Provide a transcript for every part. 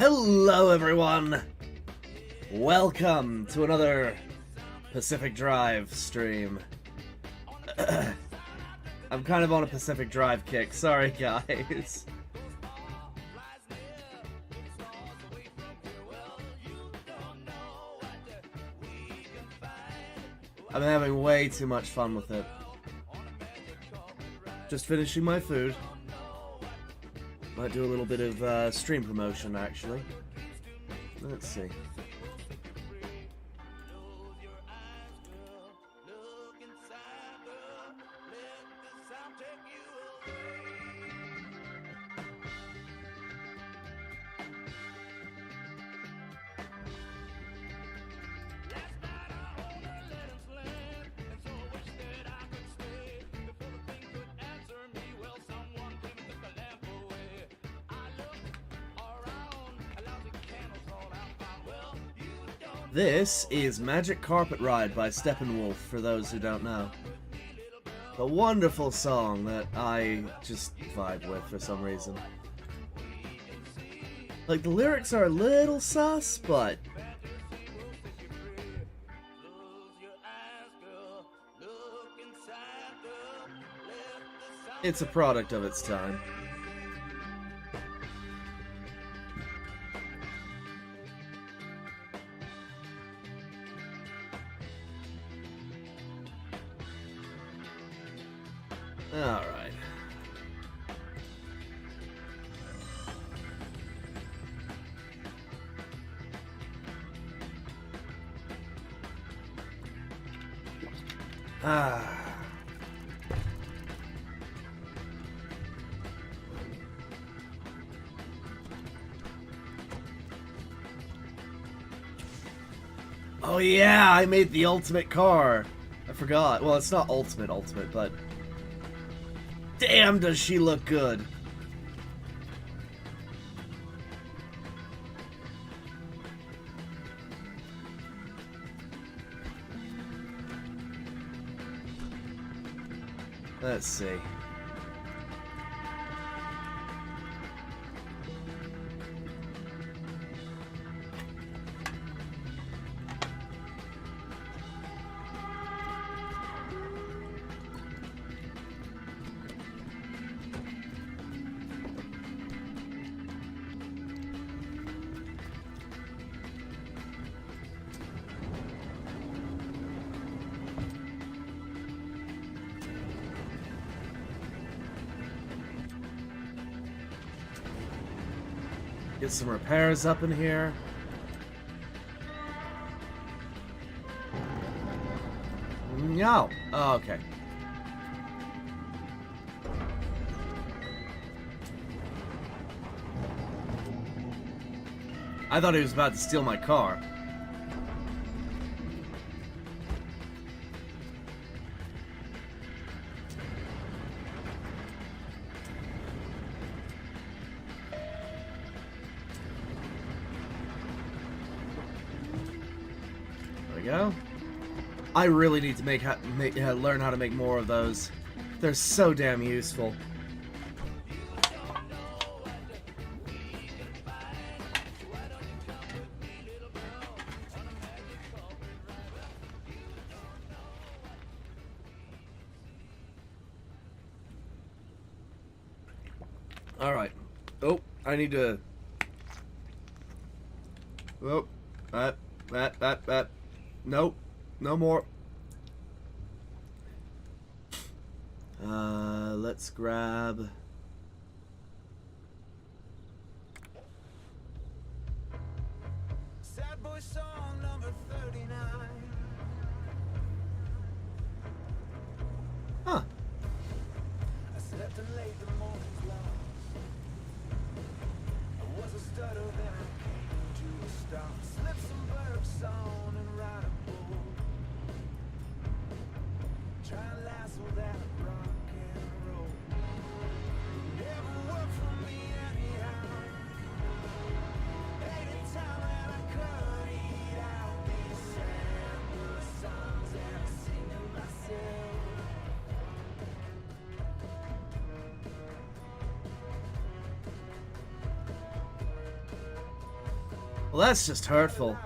Hello everyone! Welcome to another Pacific Drive stream. I'm kind of on a Pacific Drive kick, sorry guys. I'm having way too much fun with it. Just finishing my food. Might do a little bit of stream promotion, actually. Let's see. This is Magic Carpet Ride by Steppenwolf, for those who don't know. A wonderful song that I just vibe with for some reason. Like, the lyrics are a little sus, but... it's a product of its time. Alright. Oh yeah, I made the ultimate car. I forgot. Well, it's not ultimate, but... damn, does she look good. Let's see. Get some repairs up in here. No. Oh, okay. I thought he was about to steal my car. Go. I really need to learn how to make more of those. They're so damn useful. All right. Oh, I need to. Oh, that. Nope, no more. Let's grab... Sad boy song number 39. Huh. I slept and laid the morning's lost. I was a stutter, then I came to a stop. Slip some Berg on and ride a bull. Try and lasso that rock and roll. Never worked for me anyhow. Anytime that I could eat out these sample songs that I sing to myself. Well, that's just hurtful.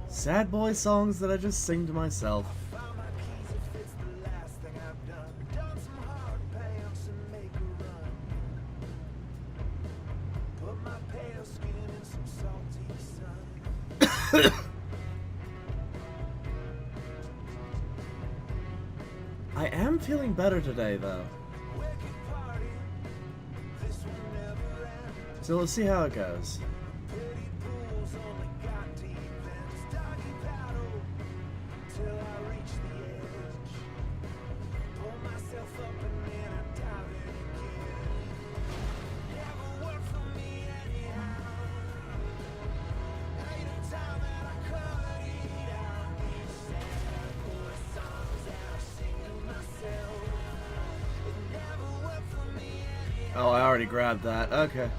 Sad boy songs that I just sing to myself. Found my keys, if it's the last thing I've done. Done some hard pants and make a run. Put my pale skin in some salty sun. I am feeling better today, though. Wicked party, this will never end. So let's see how it goes. Pretty pools only got deep ends. Doggy paddle till I reach the edge. Pull myself up and then I dive in again. Never worked for me anyhow. Hate the time that I cut it out. These sad boy songs that I sing to myself. It never worked for me anyhow. Oh, I already grabbed that. Okay.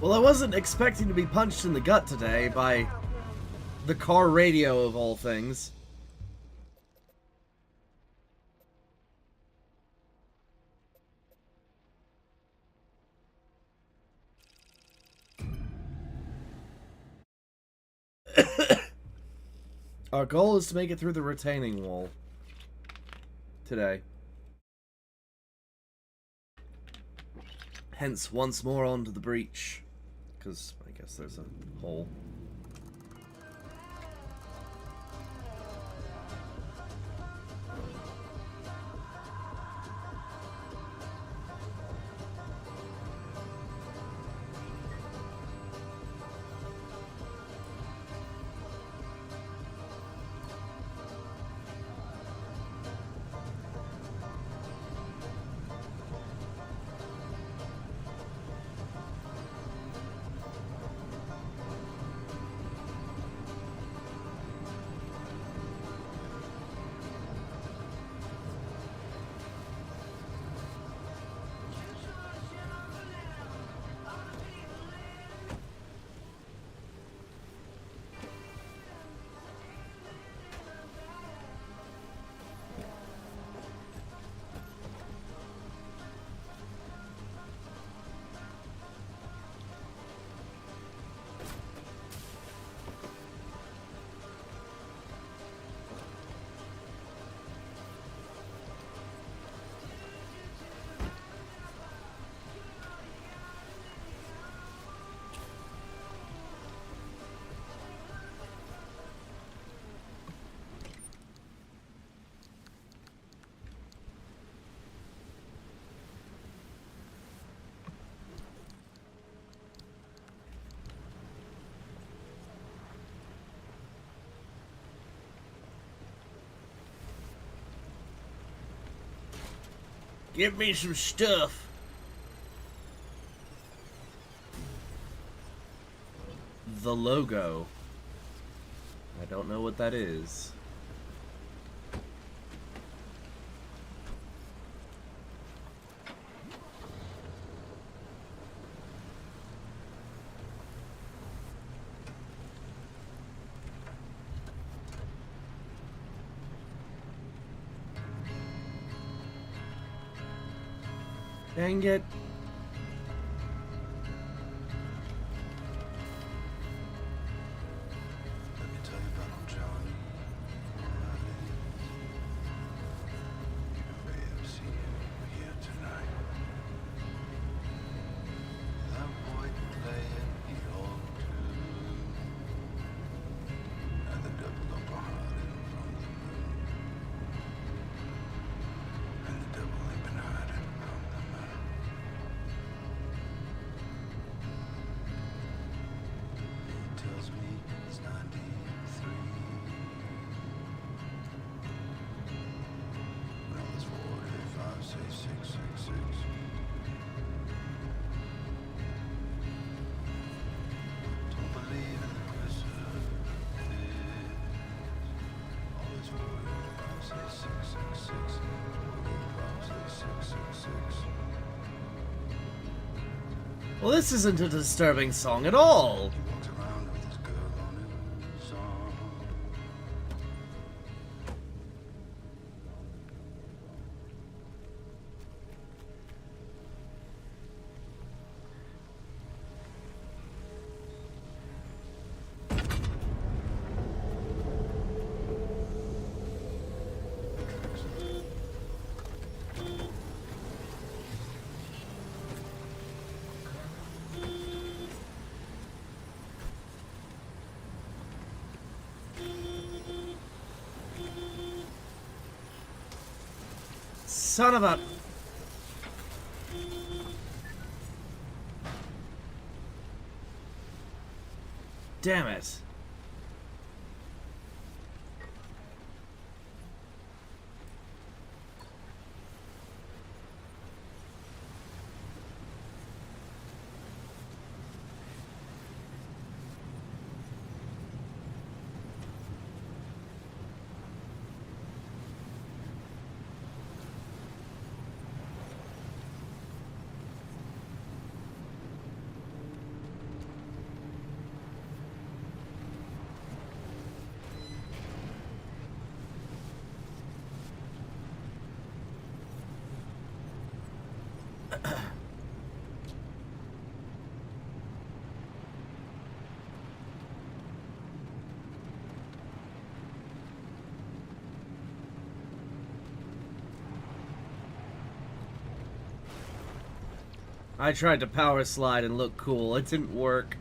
Well, I wasn't expecting to be punched in the gut today by the car radio of all things. Our goal is to make it through the retaining wall today. Hence, once more onto the breach. Because I guess there's a hole. Give me some stuff. The logo. I don't know what that is. Dang it. Let me tell you about Uncle John. You may have seen him here tonight. That boy can play any old Well, this isn't a disturbing song at all. He walks around with his girl on his arm. Son of a... Damn it. I tried to power slide and look cool. It didn't work.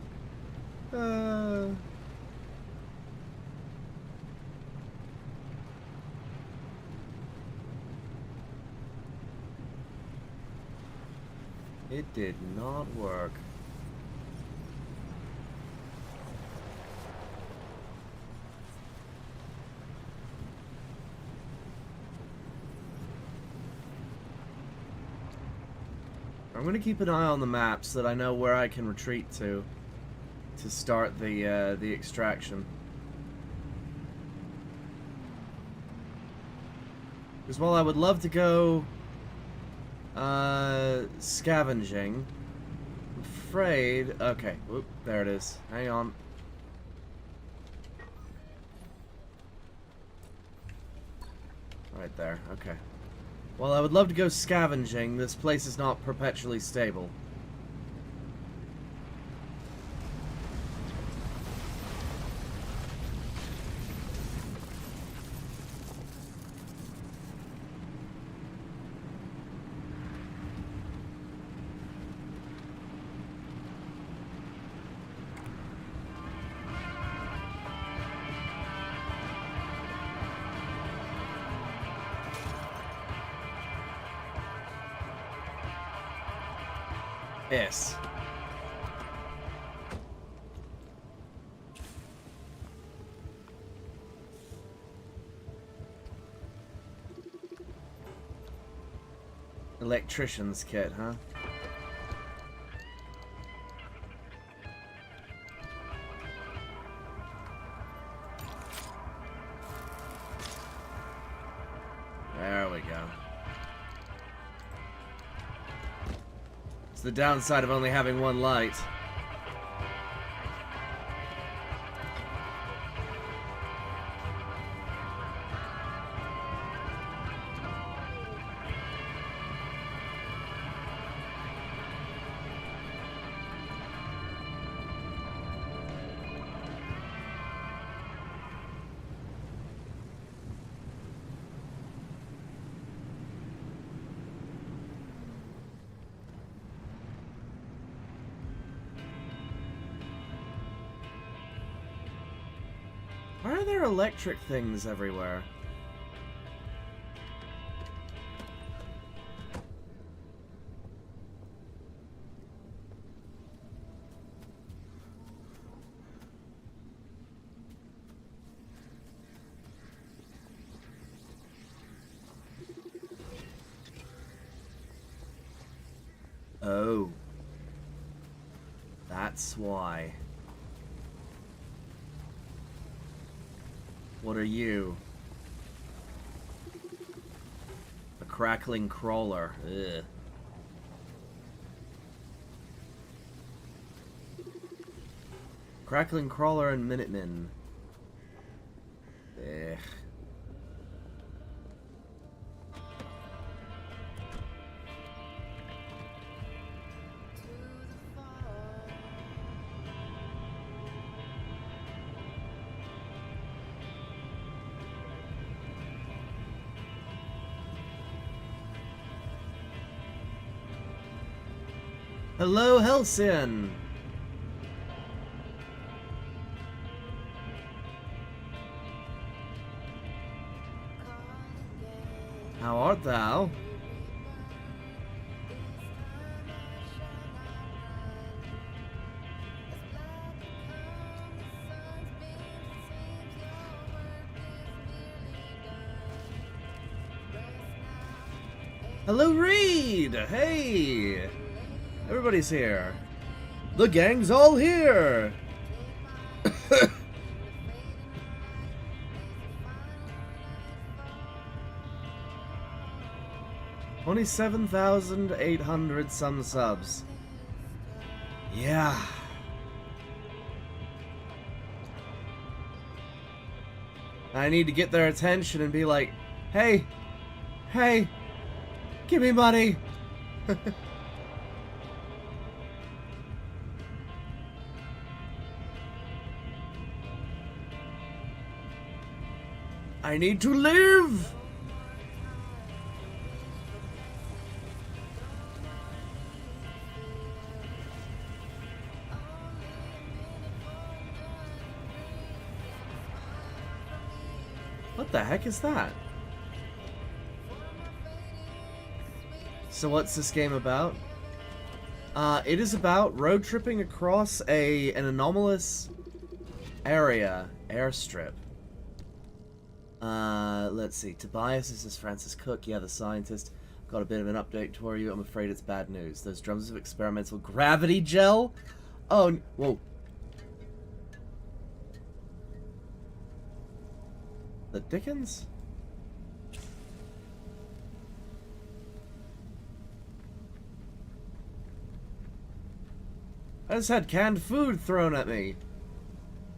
It did not work. I'm gonna keep an eye on the map so that I know where I can retreat to start the extraction. Because while I would love to go scavenging, I'm afraid... Okay, whoop, there it is. Hang on. Right there, okay. While I would love to go scavenging, this place is not perpetually stable. Yes. Electrician's kit, huh? There we go. It's the downside of only having one light. Why are there electric things everywhere? Oh. That's why. What are you? A crackling crawler. Ugh. Crackling Crawler and Minutemen. Ugh. Hello, Halcyon! How art thou? Hello, Reed! Hey! Everybody's here. The gang's all here! 27,800 some subs. Yeah. I need to get their attention and be like, hey, hey, give me money. I need to live. What the heck is that? So what's this game about? It is about road tripping across an anomalous airstrip. Let's see. Tobias, this is Francis Cook, yeah, the scientist. Got a bit of an update for you. I'm afraid it's bad news. Those drums of experimental gravity gel? Oh, whoa. The Dickens? I just had canned food thrown at me.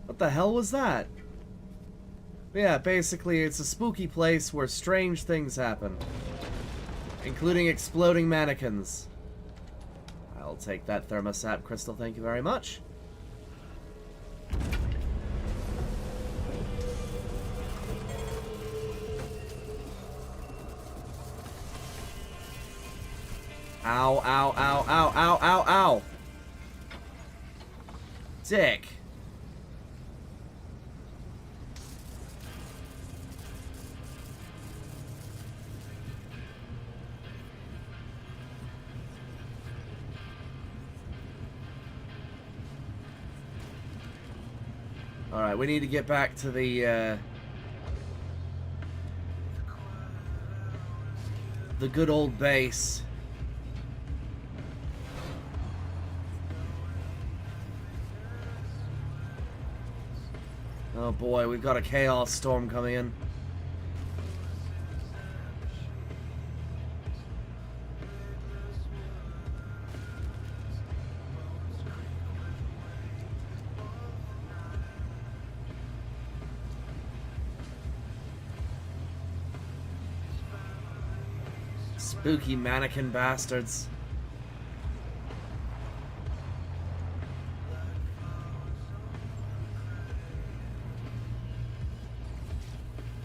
What the hell was that? Yeah, basically it's a spooky place where strange things happen. Including exploding mannequins. I'll take that thermostat crystal, thank you very much. Ow, ow, ow, ow, ow, ow, ow. Dick. Alright, we need to get back to the good old base. Oh boy, we've got a chaos storm coming in. Spooky mannequin bastards.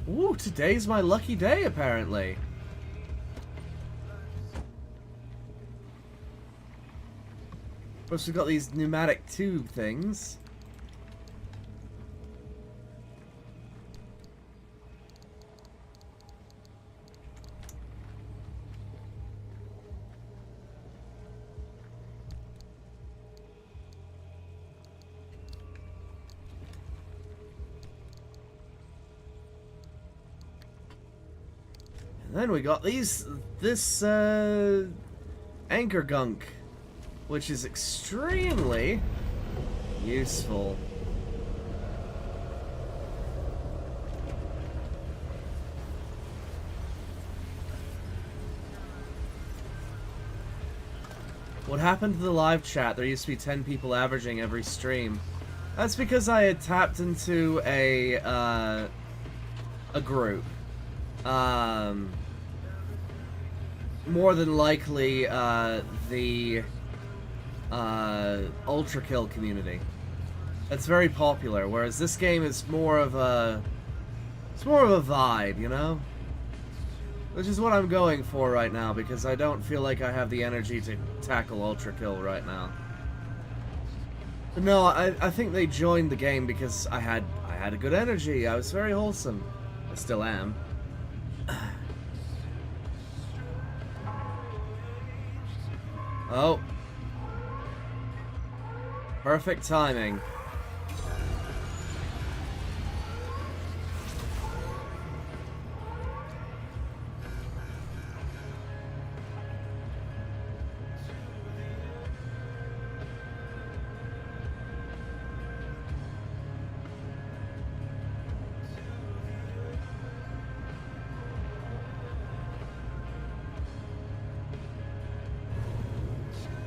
Ooh, today's my lucky day, apparently. Plus, we've got these pneumatic tube things. Then we got this anchor gunk, which is extremely useful. What happened to the live chat? There used to be 10 people averaging every stream. That's because I had tapped into a group. More than likely, the Ultra Kill community. That's very popular, whereas this game is more of a... It's more of a vibe, you know? Which is what I'm going for right now, because I don't feel like I have the energy to tackle Ultra Kill right now. But no, I think they joined the game because I had a good energy. I was very wholesome. I still am. Oh. Perfect timing.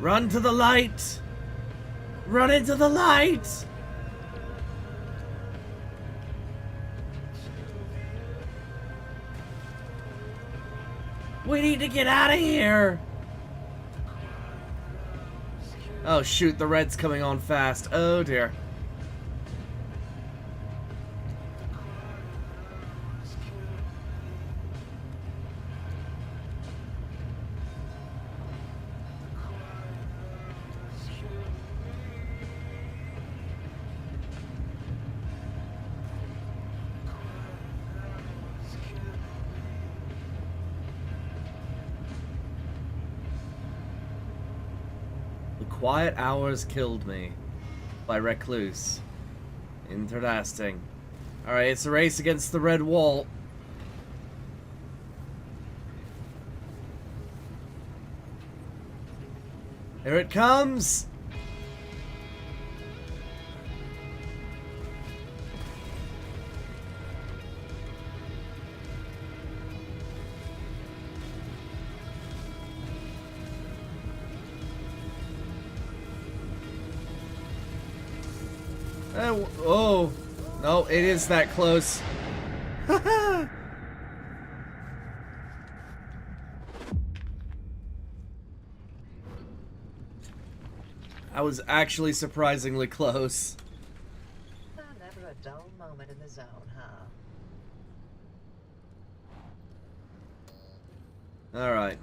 Run to the light! Run into the light! We need to get out of here! Oh shoot, the red's coming on fast. Oh dear. Quiet Hours Killed Me by Recluse. Interesting. Alright, it's a race against the red wall. Here it comes! Oh, no, it is that close. I was actually surprisingly close. Never a dull moment in the zone, huh? Alright.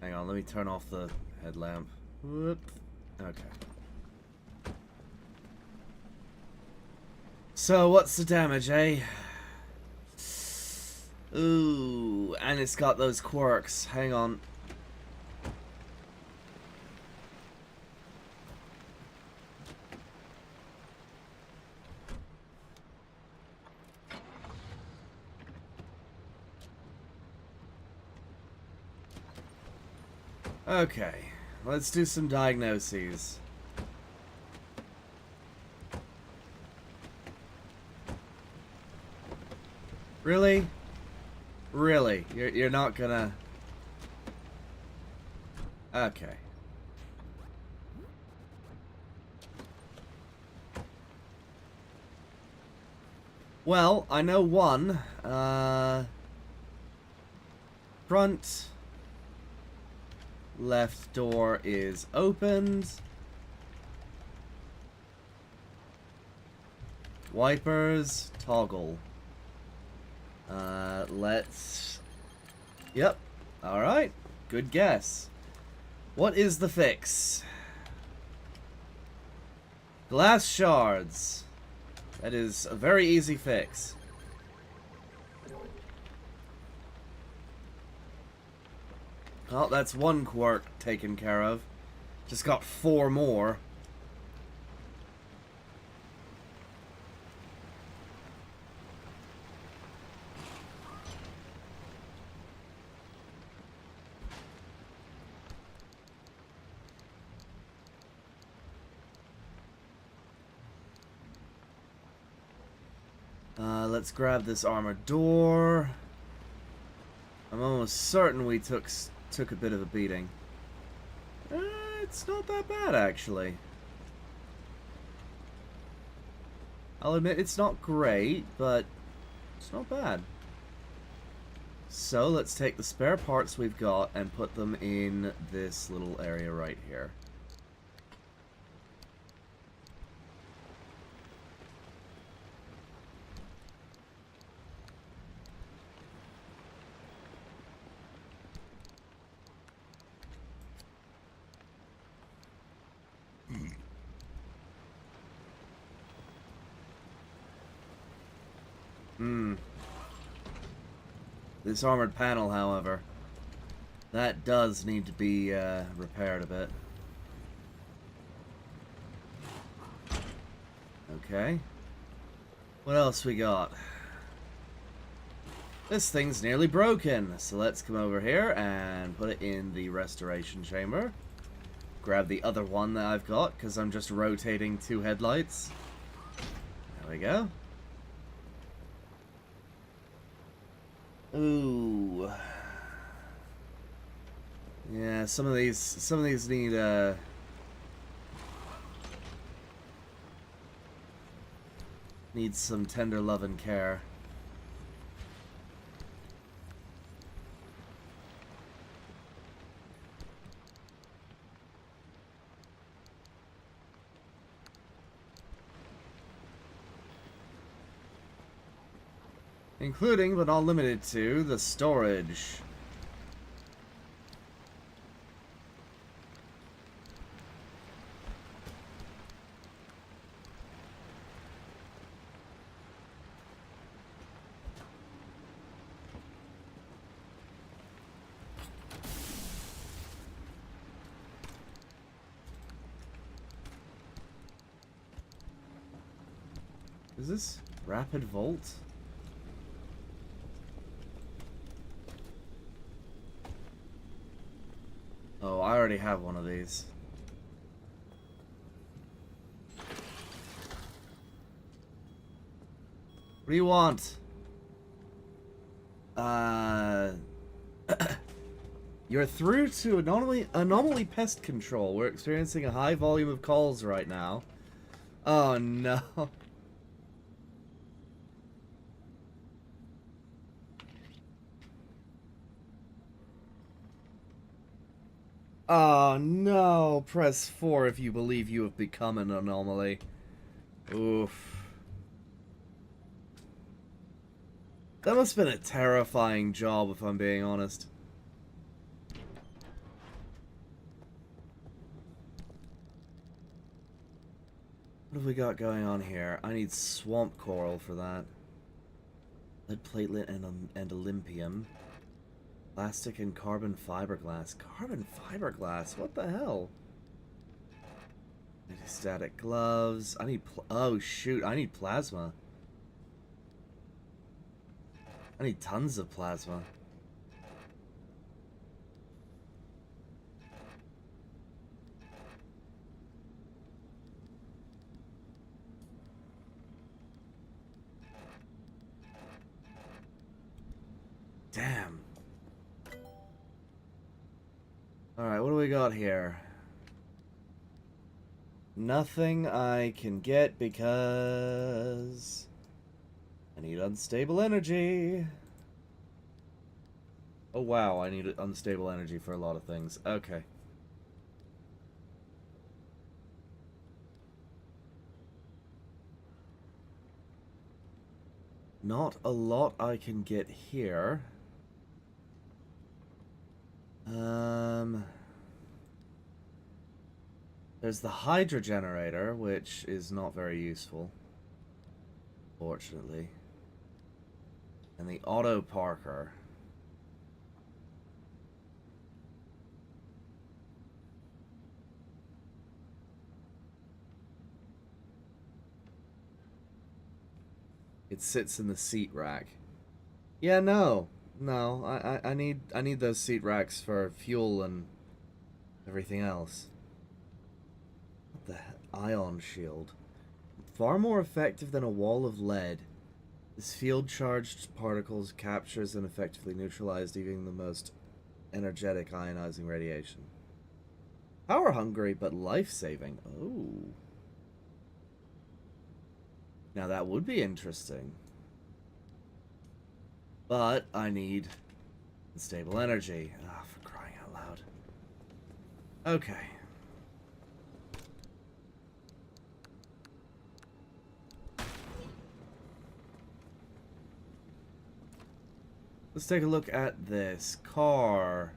Hang on, let me turn off the headlamp. Whoop. Okay. So, what's the damage, eh? Ooh, and it's got those quirks. Hang on. Okay, let's do some diagnoses. Really? Really? You're not gonna... Okay. Well, I know one. Front left door is opened. Wipers, toggle. Let's... Yep. Alright. Good guess. What is the fix? Glass shards. That is a very easy fix. Well, that's one quirk taken care of. Just got 4 more. Let's grab this armored door. I'm almost certain we took a bit of a beating. It's not that bad, actually. I'll admit it's not great, but it's not bad. So let's take the spare parts we've got and put them in this little area right here. This armored panel, however, that does need to be repaired a bit. Okay. What else we got? This thing's nearly broken, so let's come over here and put it in the restoration chamber. Grab the other one that I've got, because I'm just rotating two headlights. There we go. Ooh. Yeah, some of these need some tender love and care. Including, but not limited to, the storage. Is this Rapid Volt? Oh, I already have one of these. What do you want? You're through to anomaly pest control. We're experiencing a high volume of calls right now. Oh no. Oh no, press 4 if you believe you have become an anomaly. Oof. That must have been a terrifying job, if I'm being honest. What have we got going on here? I need swamp coral for that. Lead platelet and Olympium. Plastic and carbon fiberglass. Carbon fiberglass? What the hell? Static gloves. I need oh shoot, I need plasma. I need tons of plasma. Damn. Alright, what do we got here? Nothing I can get because I need unstable energy. Oh wow, I need unstable energy for a lot of things. Okay. Not a lot I can get here. There's the Hydra generator, which is not very useful, fortunately. And the auto parker. It sits in the seat rack. Yeah, no. I need those seat racks for fuel and everything else. What the ion shield? Far more effective than a wall of lead. This field charged particles captures and effectively neutralizes even the most energetic ionizing radiation. Power hungry, but life saving. Oh. Now that would be interesting. But I need stable energy. Ah, for crying out loud. Okay. Let's take a look at this car.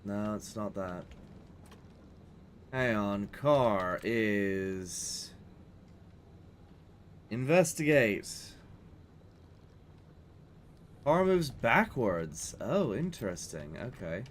No, it's not that. Hang on. Car is... Investigate. Car moves backwards. Oh, interesting. Okay.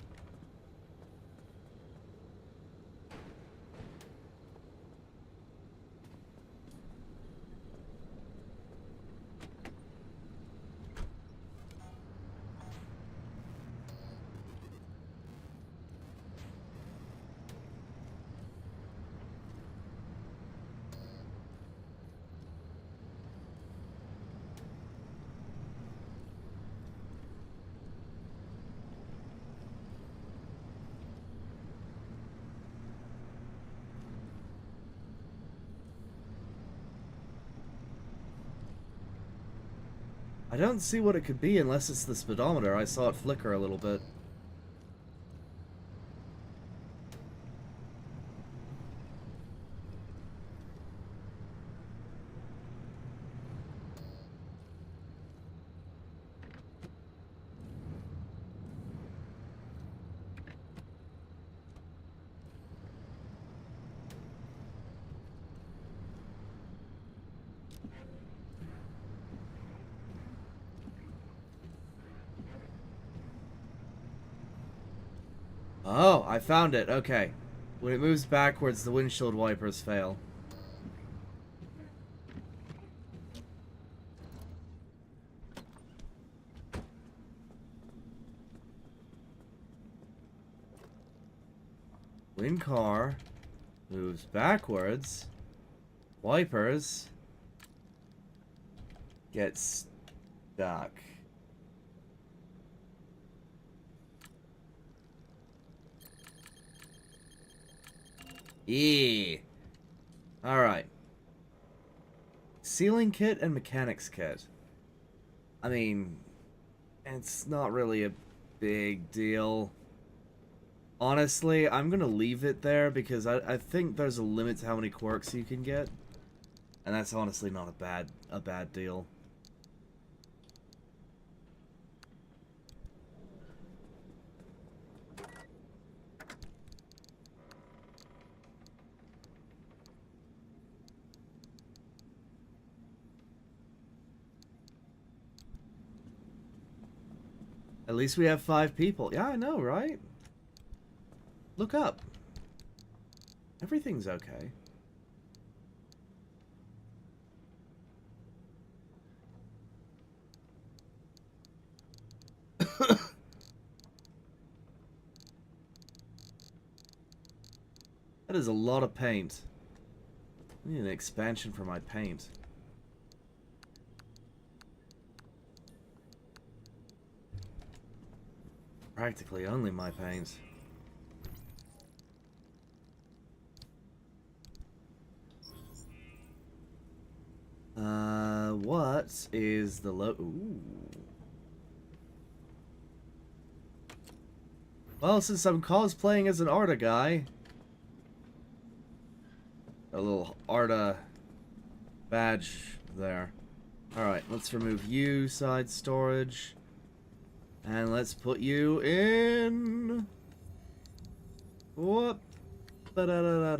I don't see what it could be unless it's the speedometer. I saw it flicker a little bit. Oh, I found it. Okay. When it moves backwards, the windshield wipers fail. When car moves backwards, wipers get stuck. Yeah. Alright. Sealing kit and mechanics kit. I mean, it's not really a big deal. Honestly, I'm gonna leave it there because I think there's a limit to how many quirks you can get. And that's honestly not a bad deal. At least we have 5 people. Yeah, I know, right? Look up. Everything's okay. That is a lot of paint. I need an expansion for my paint. Practically only my paint. What is the ooh. Well, since I'm cosplaying as an Arda guy, a little Arda badge there. Alright, let's remove you, side storage. And let's put you in... Whoop. Oh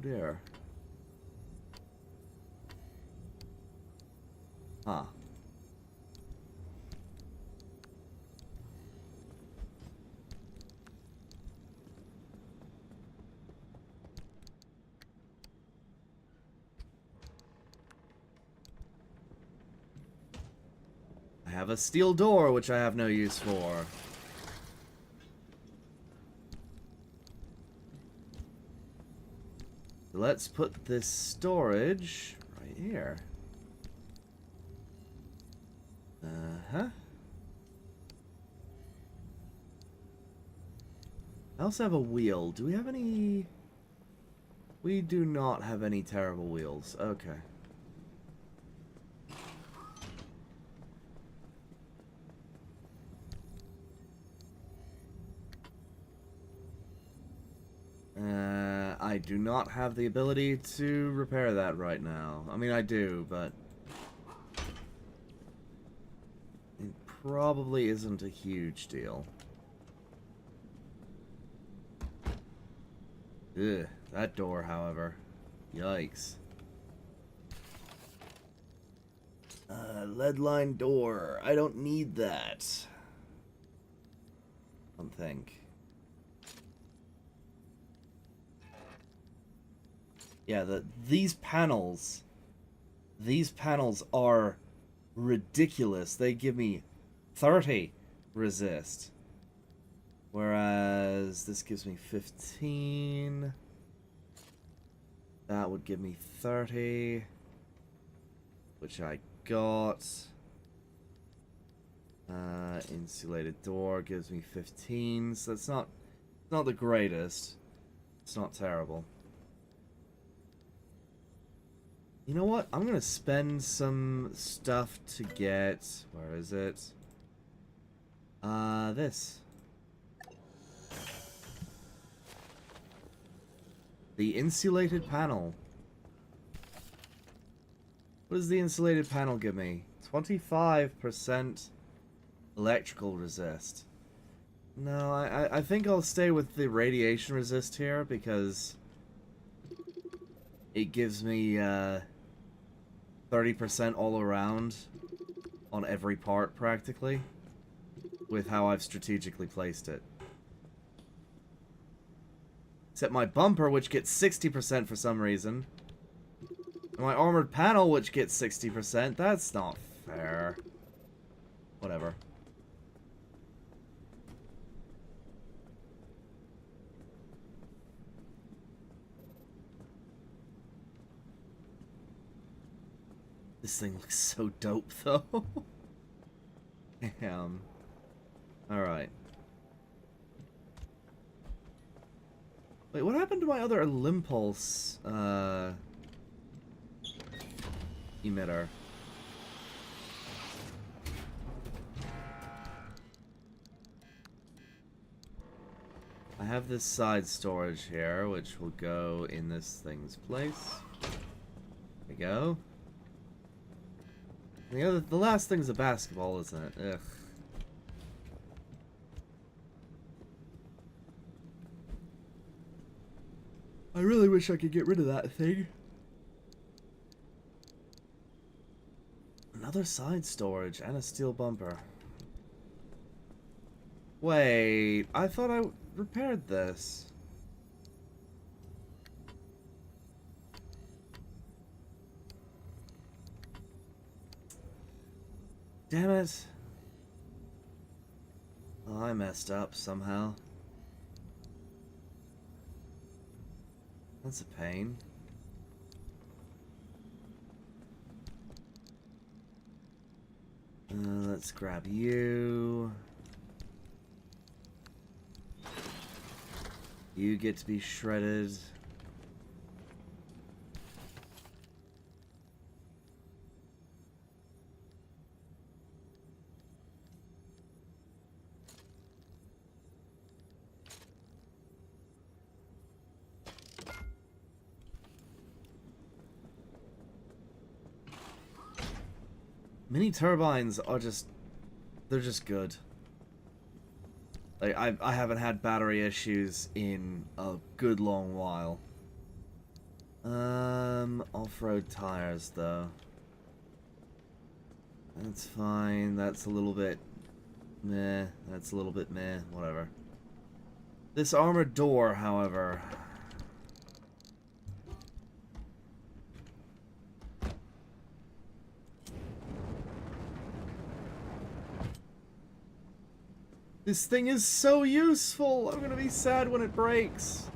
dear. Huh. I have a steel door, which I have no use for. Let's put this storage right here. Uh-huh. I also have a wheel. Do we have any... We do not have any terrible wheels. Okay. I do not have the ability to repair that right now. I mean, I do, but... It probably isn't a huge deal. Ugh, that door, however. Yikes. Lead line door. I don't need that. I don't think. Yeah, these panels are ridiculous. They give me 30 resist. Whereas this gives me 15. That would give me 30. Which I got. Insulated door gives me 15. So it's not the greatest. It's not terrible. You know what? I'm gonna spend some stuff to get... Where is it? This. The insulated panel. What does the insulated panel give me? 25% electrical resist. No, I think I'll stay with the radiation resist here because it gives me 30% all around on every part practically with how I've strategically placed it. Except my bumper, which gets 60% for some reason. And my armored panel, which gets 60%. That's not fair. Whatever. This thing looks so dope, though. Damn. Alright. Wait, what happened to my other Olympulse, emitter? I have this side storage here, which will go in this thing's place. There we go. The last thing's a basketball, isn't it? Ugh. I really wish I could get rid of that thing. Another side storage and a steel bumper. Wait, I thought I repaired this. Damn it. Oh, I messed up somehow. That's a pain. Let's grab you. You get to be shredded. Mini turbines are just... they're just good. Like, I haven't had battery issues in a good long while. Off-road tires, though. That's fine. That's a little bit... meh. That's a little bit meh. Whatever. This armored door, however... This thing is so useful! I'm gonna be sad when it breaks.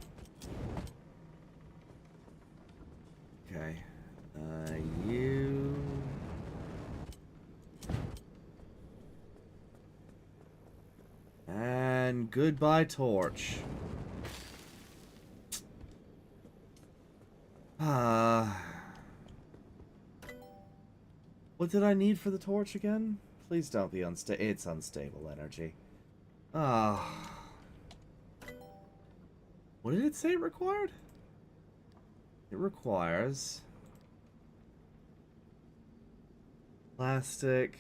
And goodbye, torch. What did I need for the torch again? Please don't be unstable. It's unstable energy. What did it say it required? It requires plastic,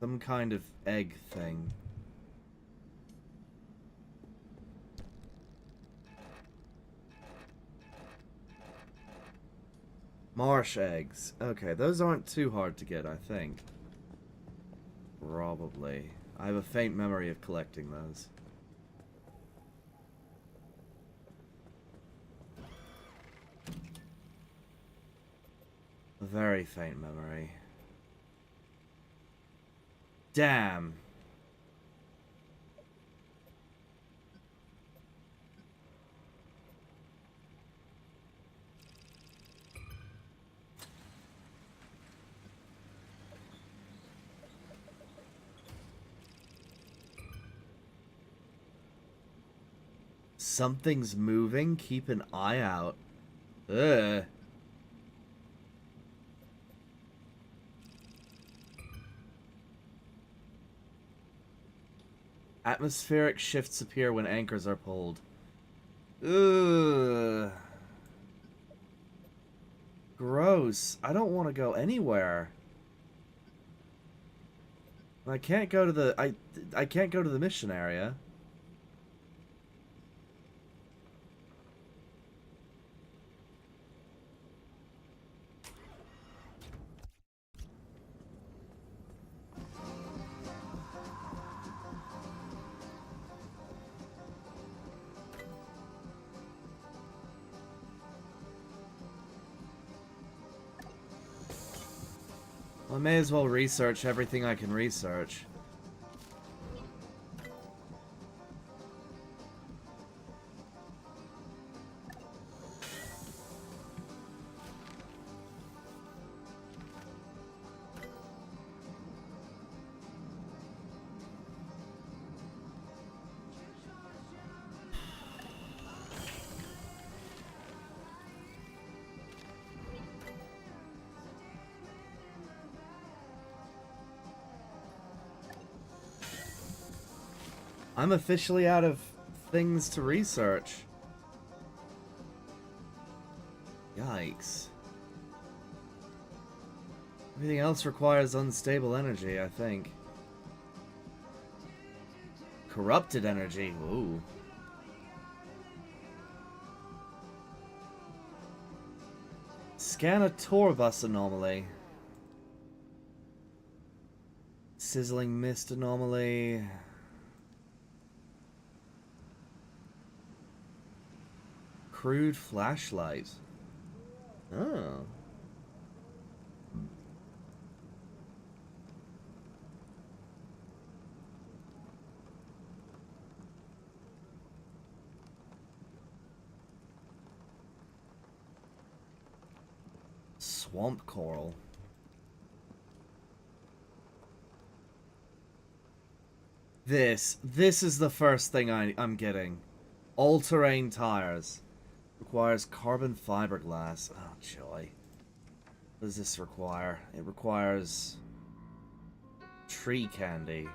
some kind of egg thing. Marsh eggs. Okay, those aren't too hard to get, I think. Probably. I have a faint memory of collecting those. A very faint memory. Damn. Something's moving. Keep an eye out. Ugh. Atmospheric shifts appear when anchors are pulled. Ugh. Gross. I don't want to go anywhere. I can't go to the I can't go to the mission area. Well, I may as well research everything I can research. I'm officially out of things to research. Yikes. Everything else requires unstable energy, I think. Corrupted energy. Ooh. Scan a tour bus anomaly. Sizzling mist anomaly. Crude flashlight. Oh. Swamp coral. This is the first thing I'm getting. All-terrain tires. Requires carbon fiberglass. Oh, joy. What does this require? It requires tree candy.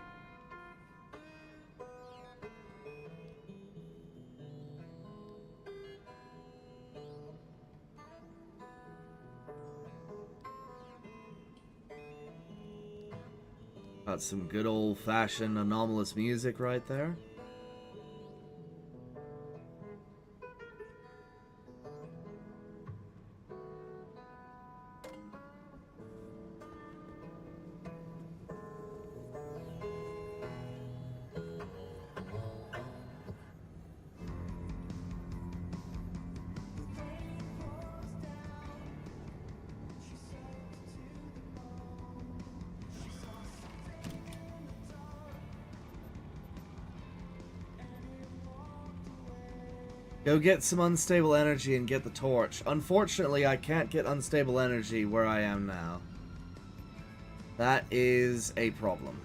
Got some good old-fashioned anomalous music right there. Go get some unstable energy and get the torch. Unfortunately, I can't get unstable energy where I am now. That is a problem.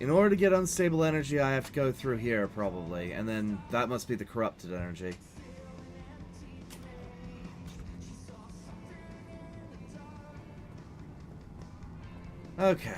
In order to get unstable energy, I have to go through here, probably. And then that must be the corrupted energy. Okay.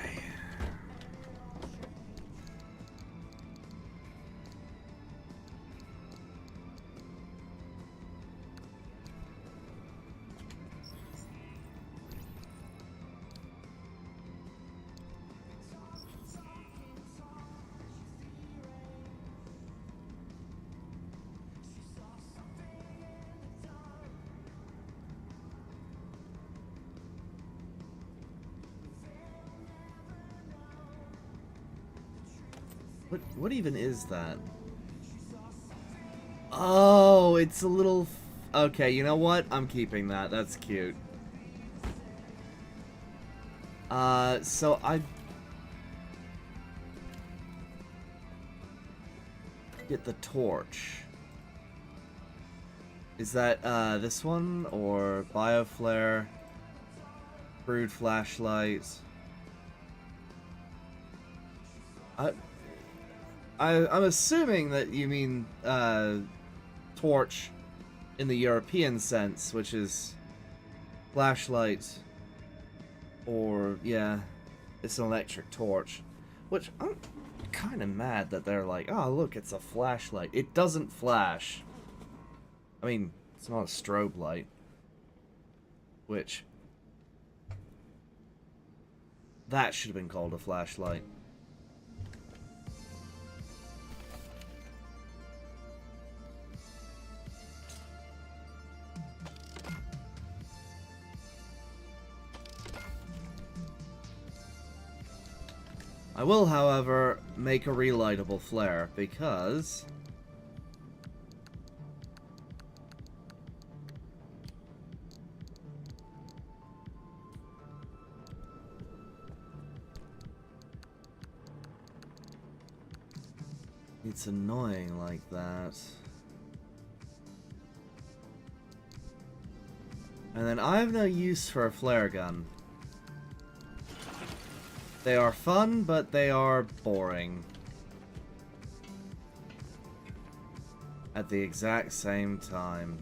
What even is that? Oh, it's a little... Okay, you know what? I'm keeping that. That's cute. So I... Get the torch. Is that, this one? Or Bioflare? Brood Flashlight? I'm assuming that you mean torch in the European sense, which is flashlight, or yeah, it's an electric torch. Which I'm kind of mad that they're like, oh look, it's a flashlight. It doesn't flash. I mean, it's not a strobe light. Which that should have been called a flashlight. I will, however, make a relightable flare, because... it's annoying like that. And then I have no use for a flare gun. They are fun, but they are boring. At the exact same time.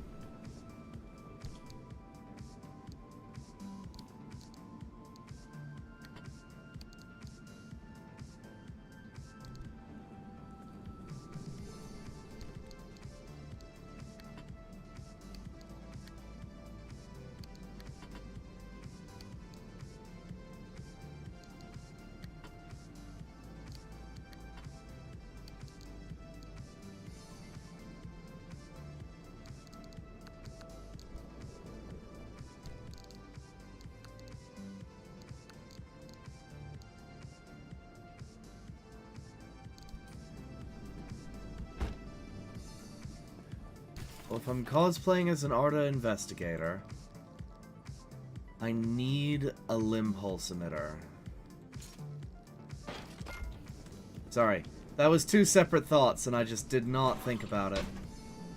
Well, if I'm cosplaying as an Arda investigator, I need a limb pulse emitter. Sorry, that was two separate thoughts and I just did not think about it.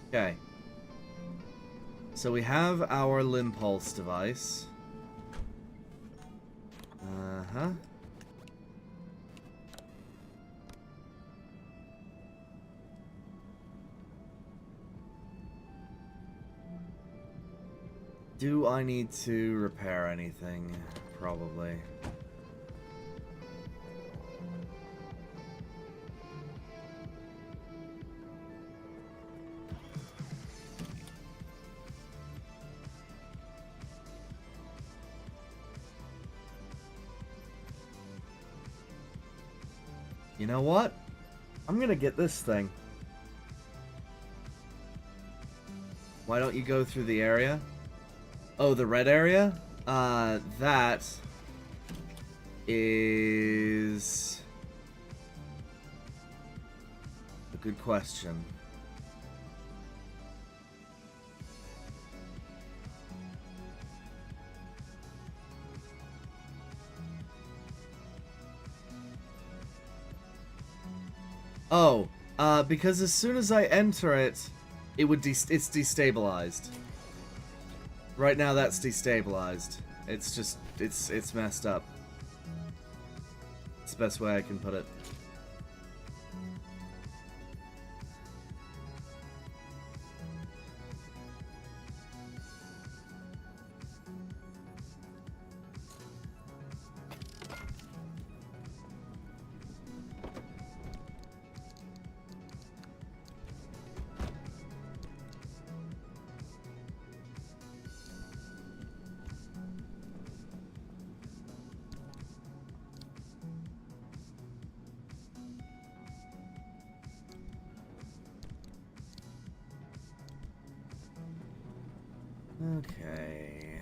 Okay. So we have our limb pulse device. Uh-huh. Do I need to repair anything? Probably. You know what? I'm gonna get this thing. Why don't you go through the area? Oh, the red area? That is a good question. Oh, because as soon as I enter it, it would it's destabilized. Right now that's destabilized. It's just, it's messed up. It's the best way I can put it. Okay.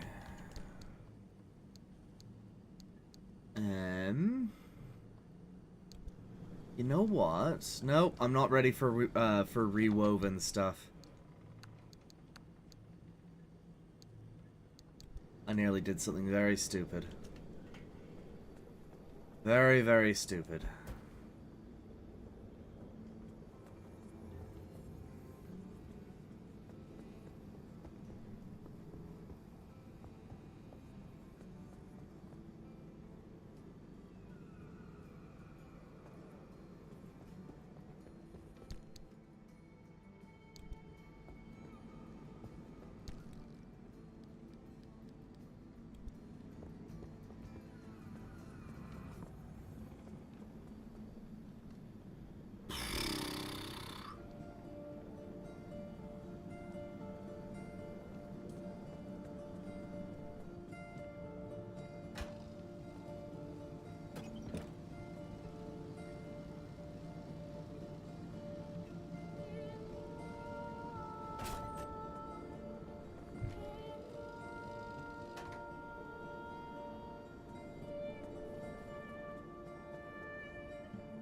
You know what? Nope, I'm not ready for rewoven stuff. I nearly did something very stupid. Very, very stupid.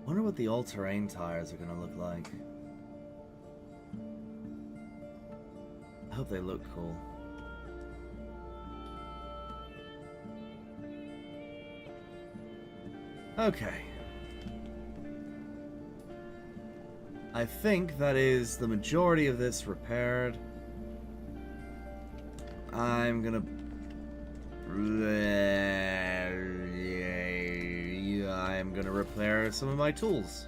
Wonder what the all-terrain tires are gonna look like. I hope they look cool. Okay. I think that is the majority of this repaired. I'm gonna... I'm gonna repair some of my tools.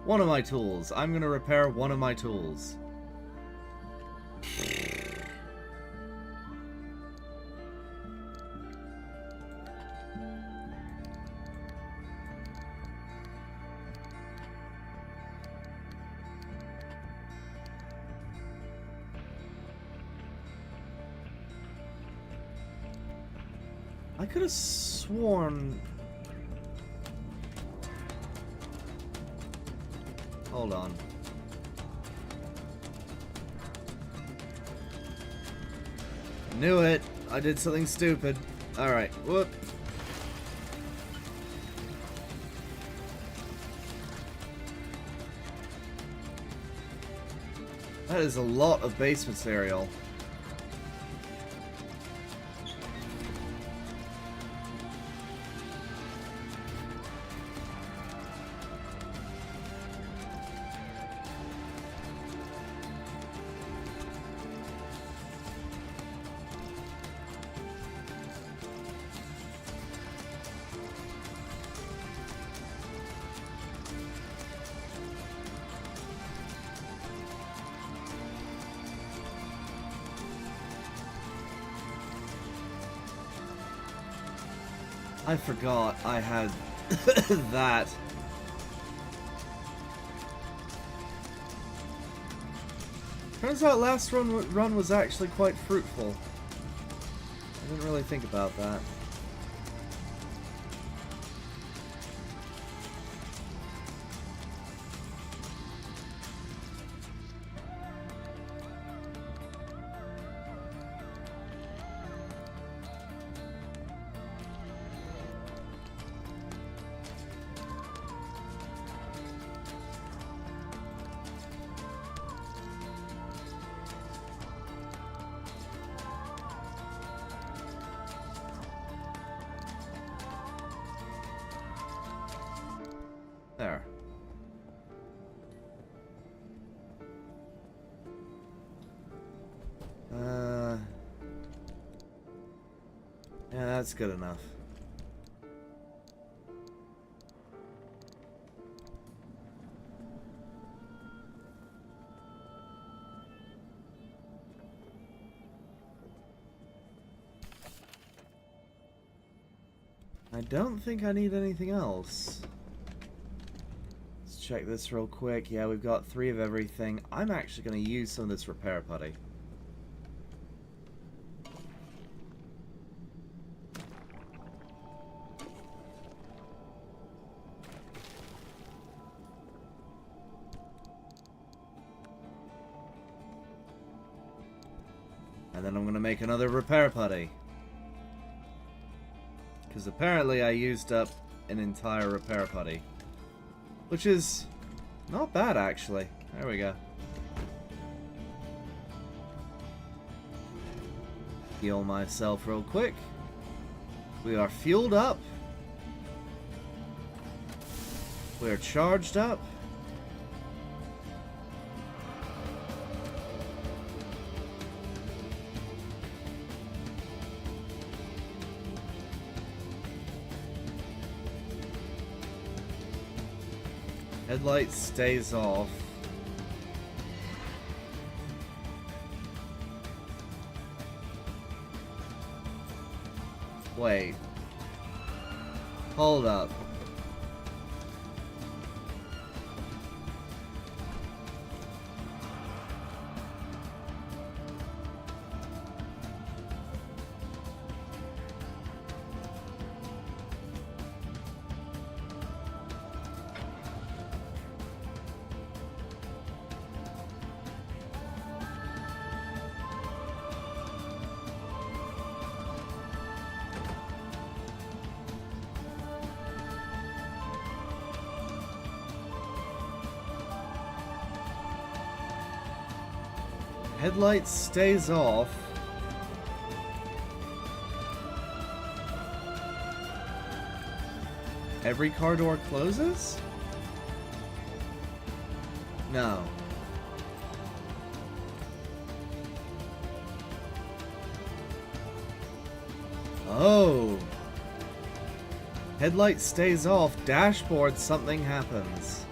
One of my tools. I'm gonna repair one of my tools. I could have sworn... Hold on. Knew it. I did something stupid. Alright, whoop. That is a lot of base material. I forgot I had that. Turns out last run was actually quite fruitful. I didn't really think about that. There. Yeah, that's good enough. I don't think I need anything else. Let's check this real quick. Yeah, we've got 3 of everything. I'm actually going to use some of this repair putty. And then I'm going to make another repair putty. Because apparently I used up an entire repair putty. Which is not bad, actually. There we go. Heal myself real quick. We are fueled up. We are charged up. Headlight stays off. Wait. Hold up. Headlight stays off. Every car door closes? No. Oh. Headlight stays off. Dashboard, something happens.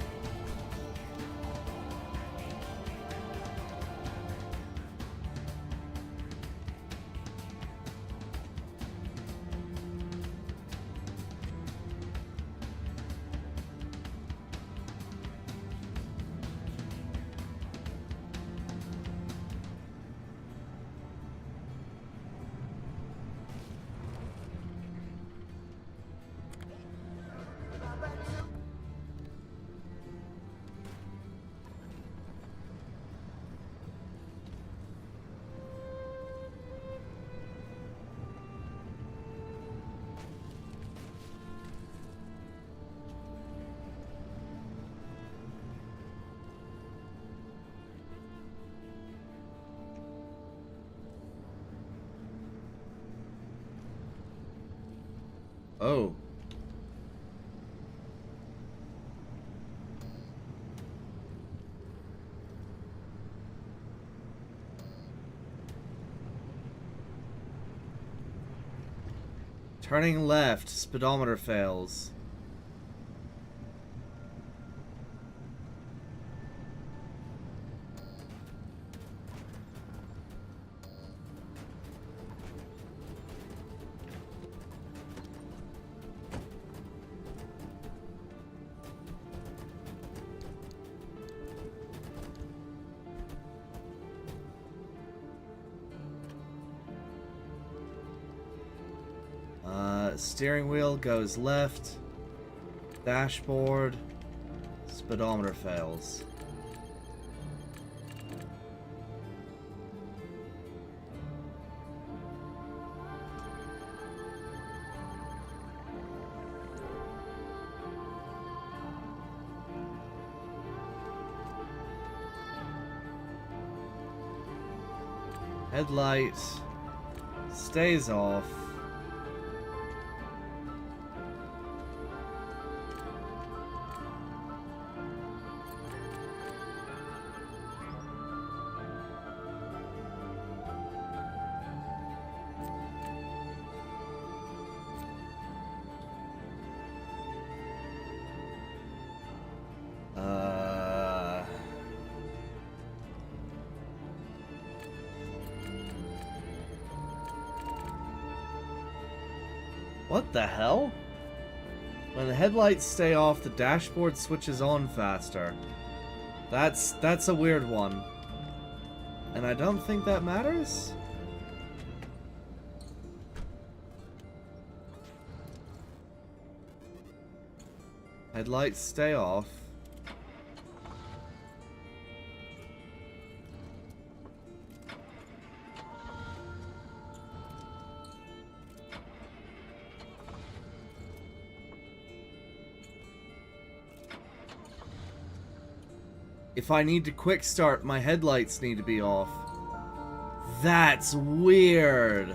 Oh. Turning left, speedometer fails. Steering wheel goes left. Dashboard. Speedometer fails. Headlight stays off. What the hell? When the headlights stay off, the dashboard switches on faster. That's a weird one. And I don't think that matters? Headlights stay off. If I need to quick start, my headlights need to be off. That's weird.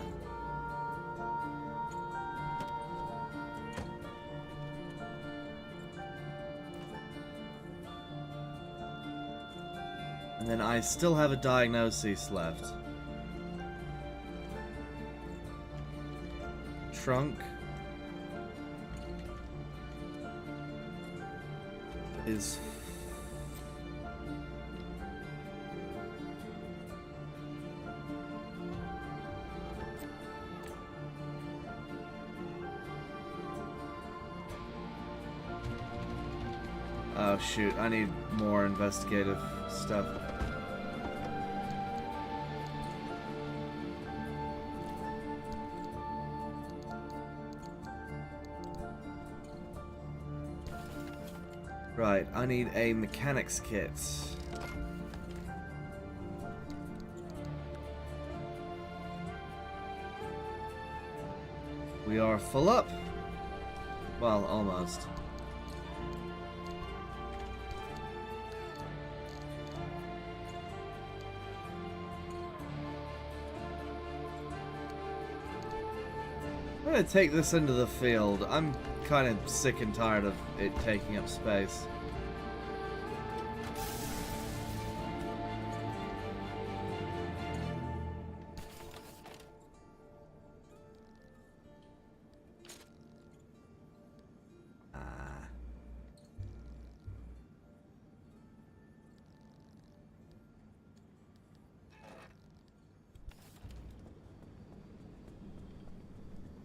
And then I still have a diagnosis left. Trunk is oh shoot, I need more investigative stuff. Right, I need a mechanics kit. We are full up. Well, almost. I'm gonna take this into the field. I'm kind of sick and tired of it taking up space.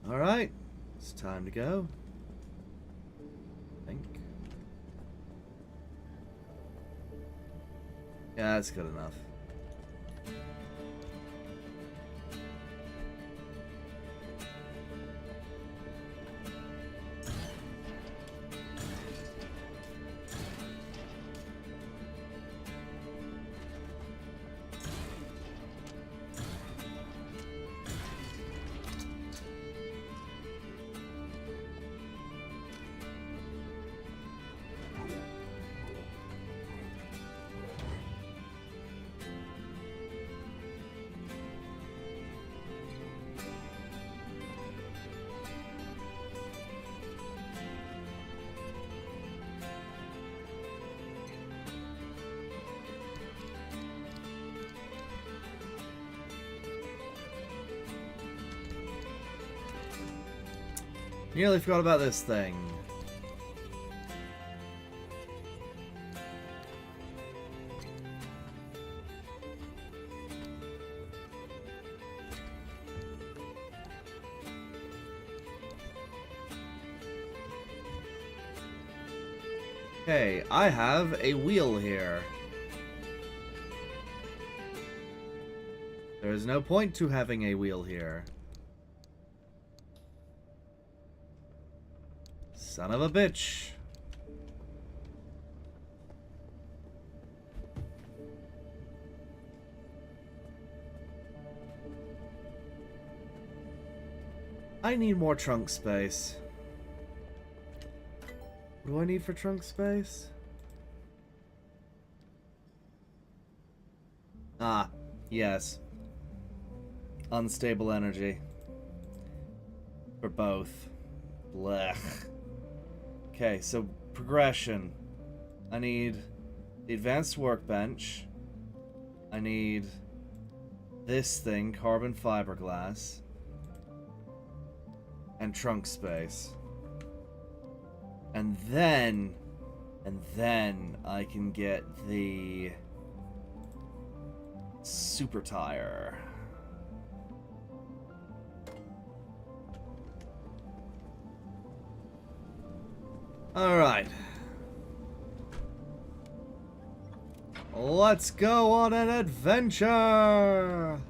Alright, it's time to go. I think. Yeah, that's good enough. Nearly forgot about this thing. Okay, I have a wheel here. There is no point to having a wheel here. Son of a bitch. I need more trunk space. What do I need for trunk space? Ah, yes. Unstable energy. For both. Blech. Okay, so progression. I need the advanced workbench. I need this thing, carbon fiberglass. And trunk space. And then I can get the super tire. Alright. Let's go on an adventure!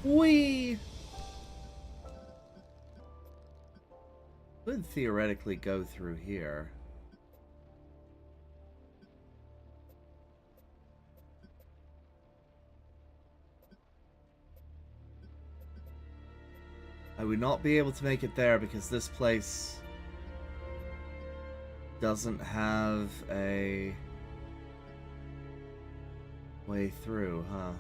Whee! Could theoretically go through here. I would not be able to make it there because this place doesn't have a way through, huh?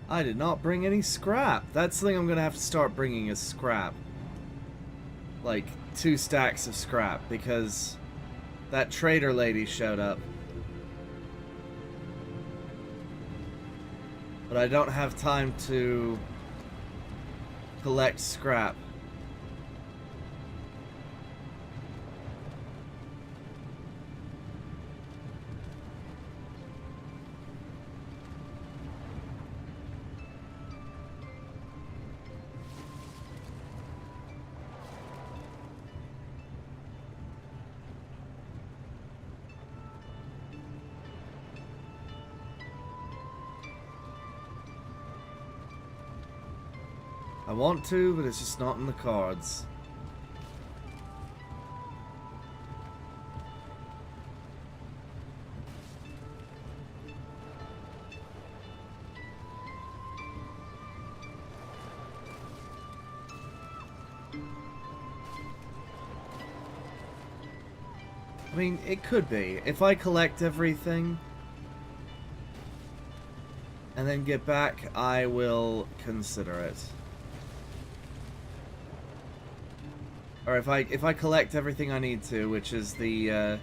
I did not bring any scrap. That's the thing I'm gonna have to start bringing is scrap. Like 2 stacks of scrap because that trader lady showed up. But I don't have time to collect scrap. I want to, but it's just not in the cards. I mean, it could be. If I collect everything and then get back, I will consider it. Or if I collect everything I need to, which is the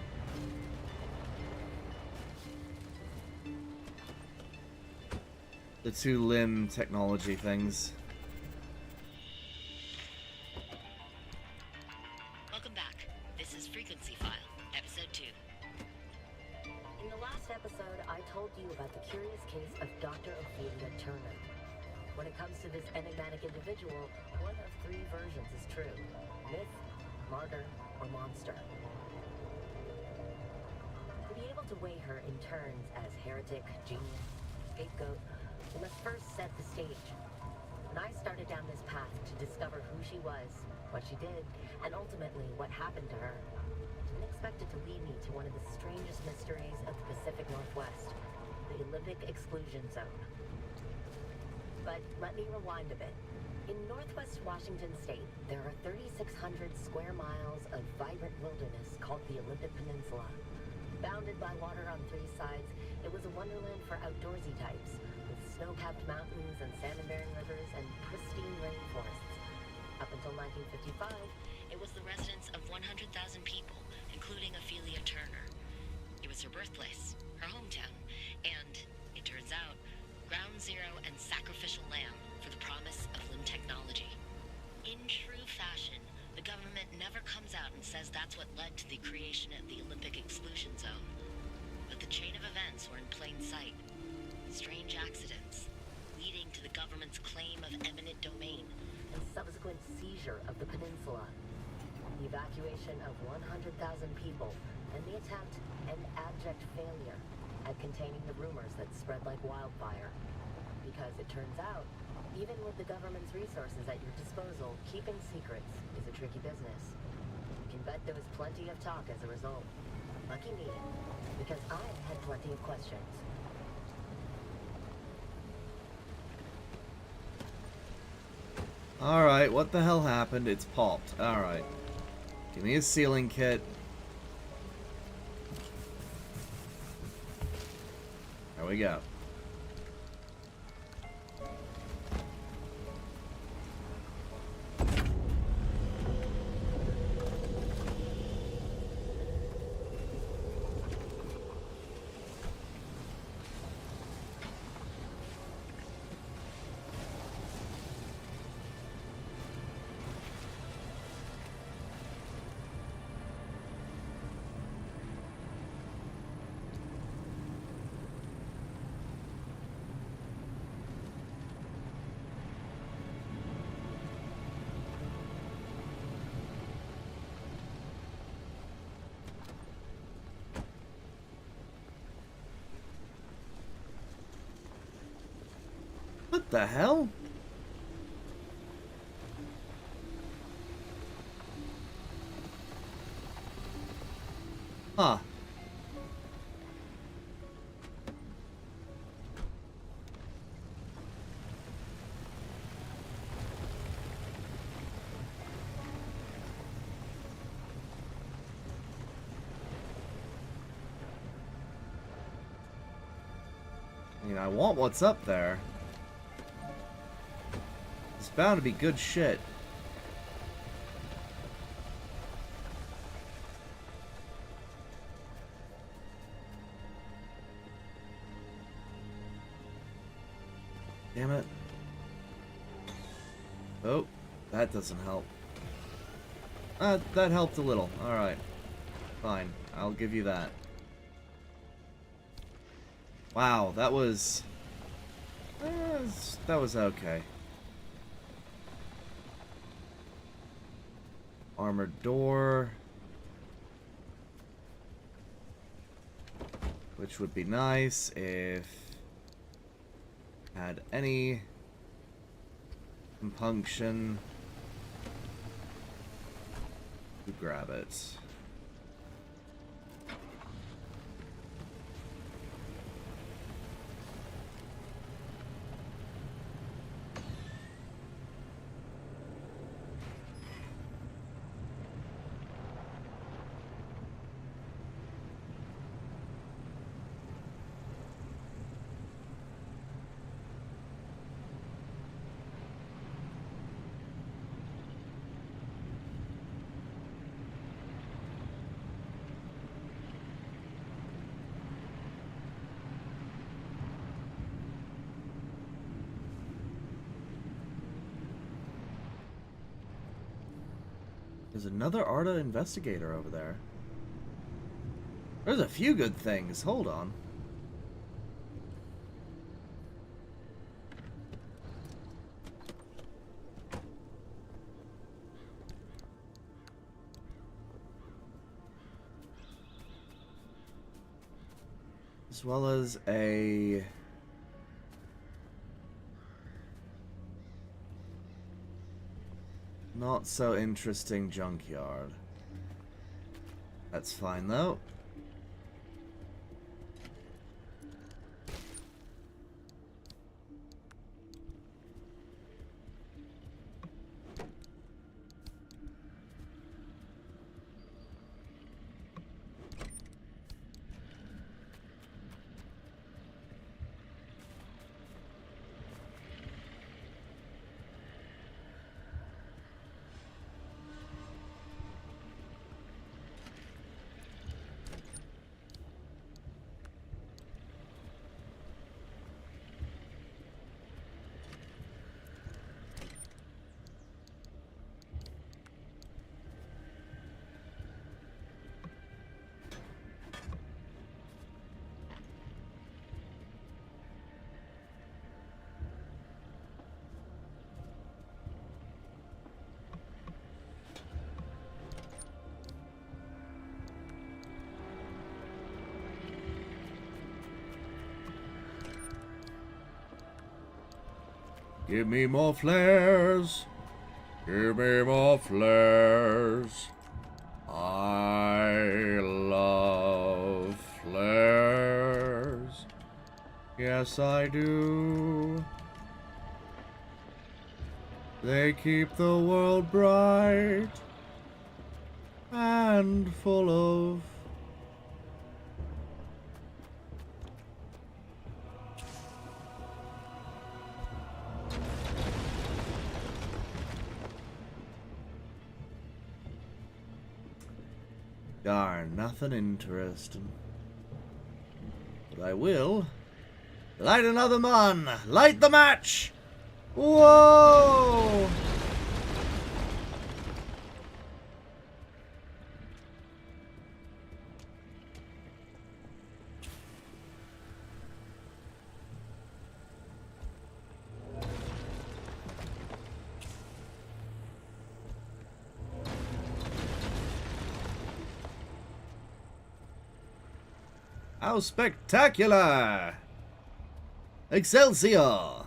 2 limb technology things. Welcome back. This is Frequency File, Episode 2. In the last episode, I told you about the curious case of Dr. Ophelia Turner. When it comes to this enigmatic individual, one of 3 versions is true. Myth, martyr, or monster. To be able to weigh her in turns as heretic, genius, scapegoat, we must first set the stage. When I started down this path to discover who she was, what she did, and ultimately what happened to her, I didn't expect it to lead me to one of the strangest mysteries of the Pacific Northwest, the Olympic Exclusion Zone. But let me rewind a bit. In northwest Washington state, there are 3,600 square miles of vibrant wilderness called the Olympic Peninsula. Bounded by water on 3 sides, it was a wonderland for outdoorsy types, with snow-capped mountains and salmon-bearing rivers and pristine rainforests. Up until 1955, It was the residence of 100,000 people, including Ophelia Turner. It was her birthplace, her hometown, and, it turns out, ground zero and sacrificial lamb for the promise of limb technology. In true fashion, the government never comes out and says that's what led to the creation of the Olympic Exclusion Zone. But the chain of events were in plain sight. Strange accidents, leading to the government's claim of eminent domain. and subsequent seizure of the peninsula. The evacuation of 100,000 people and the attempt an abject failure at containing the rumors that spread like wildfire. Because it turns out, even with the government's resources at your disposal, keeping secrets is a tricky business. You can bet there was plenty of talk as a result. Lucky me, because I had plenty of questions. Alright, what the hell happened? It's popped. Alright. Give me a sealing kit. There we go. What the hell? Huh. I mean, I want what's up there. It's bound to be good shit. Damn it. Oh, that doesn't help. That helped a little. Alright. Fine. I'll give you that. Wow, that was okay. Armored door. Which would be nice if had any compunction to grab it. There's another Arda investigator over there. There's a few good things. Hold on. As well as a... not so interesting junkyard. That's fine though. Give me more flares. Give me more flares. I love flares. Yes, I do. They keep the world bright and full of darn, nothing interesting. But I will light another man. Light the match. Whoa! How spectacular! Excelsior!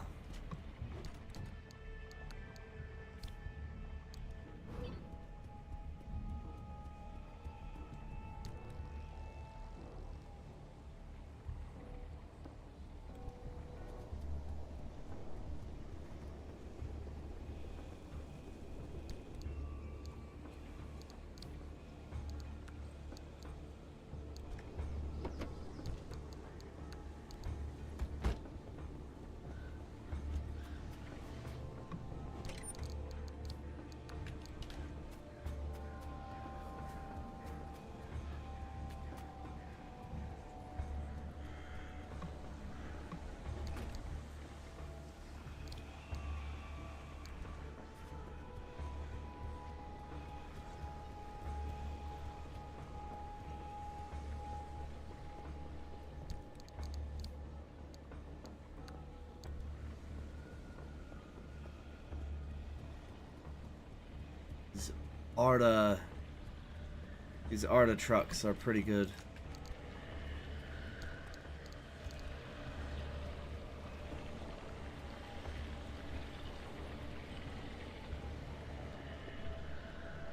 These Arda trucks are pretty good.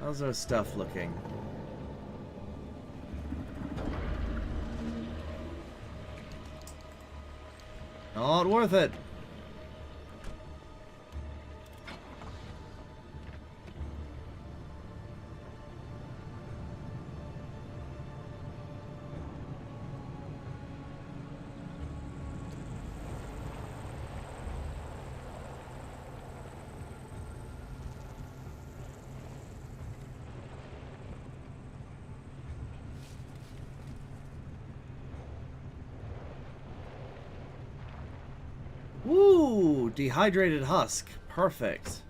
How's our stuff looking? Not worth it. Woo! Dehydrated husk. Perfect.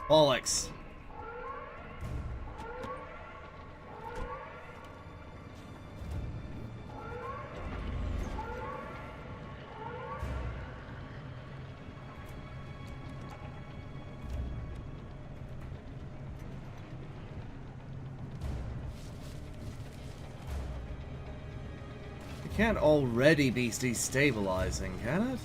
Bollocks. It can't already be destabilizing, can it?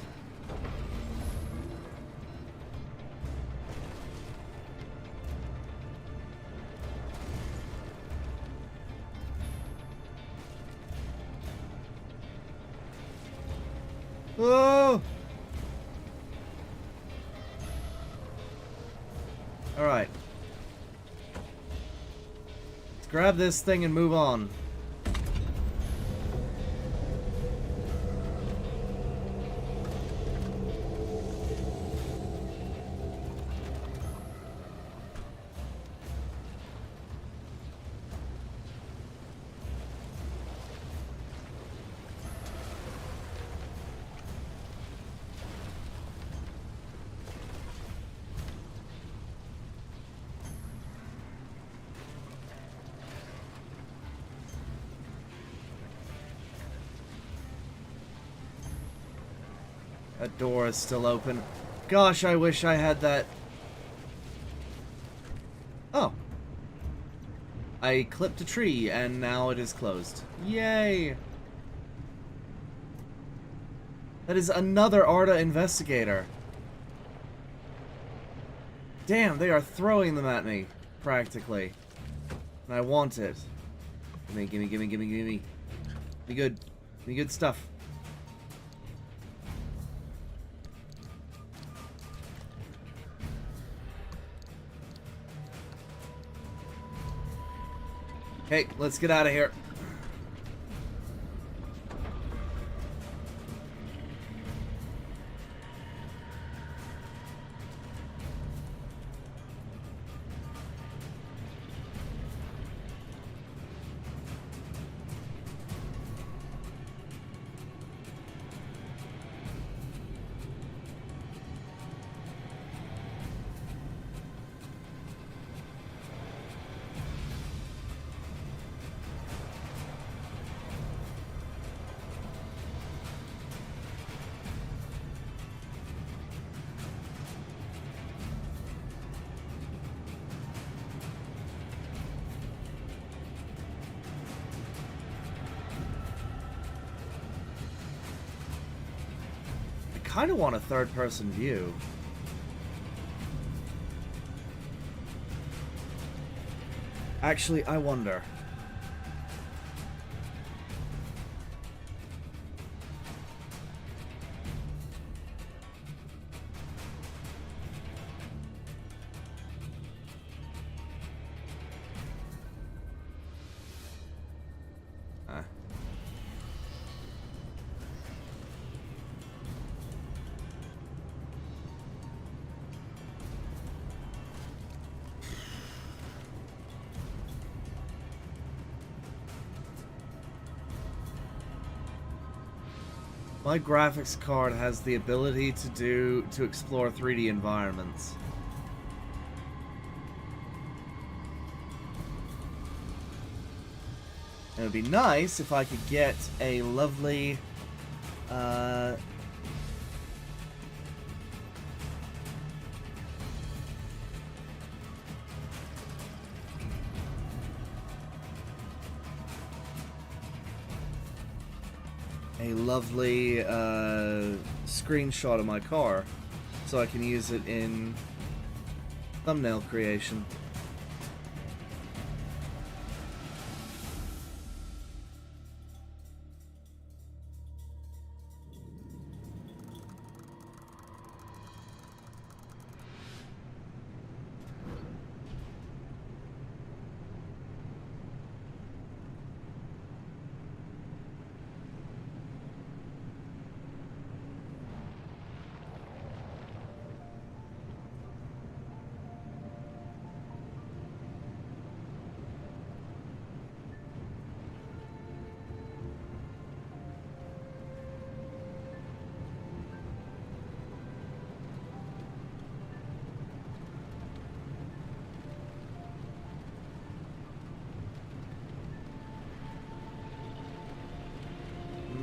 Oh! Alright. Let's grab this thing and move on. That door is still open. Gosh, I wish I had that. Oh. I clipped a tree and now it is closed. Yay! That is another ARDA investigator. Damn, they are throwing them at me, practically. And I want it. Gimme, gimme, gimme, gimme, gimme. Be good. Be good stuff. Okay, let's get out of here. I kind of want a third-person view. Actually, I wonder. My graphics card has the ability to explore 3D environments. It would be nice if I could get a lovely screenshot of my car so I can use it in thumbnail creation.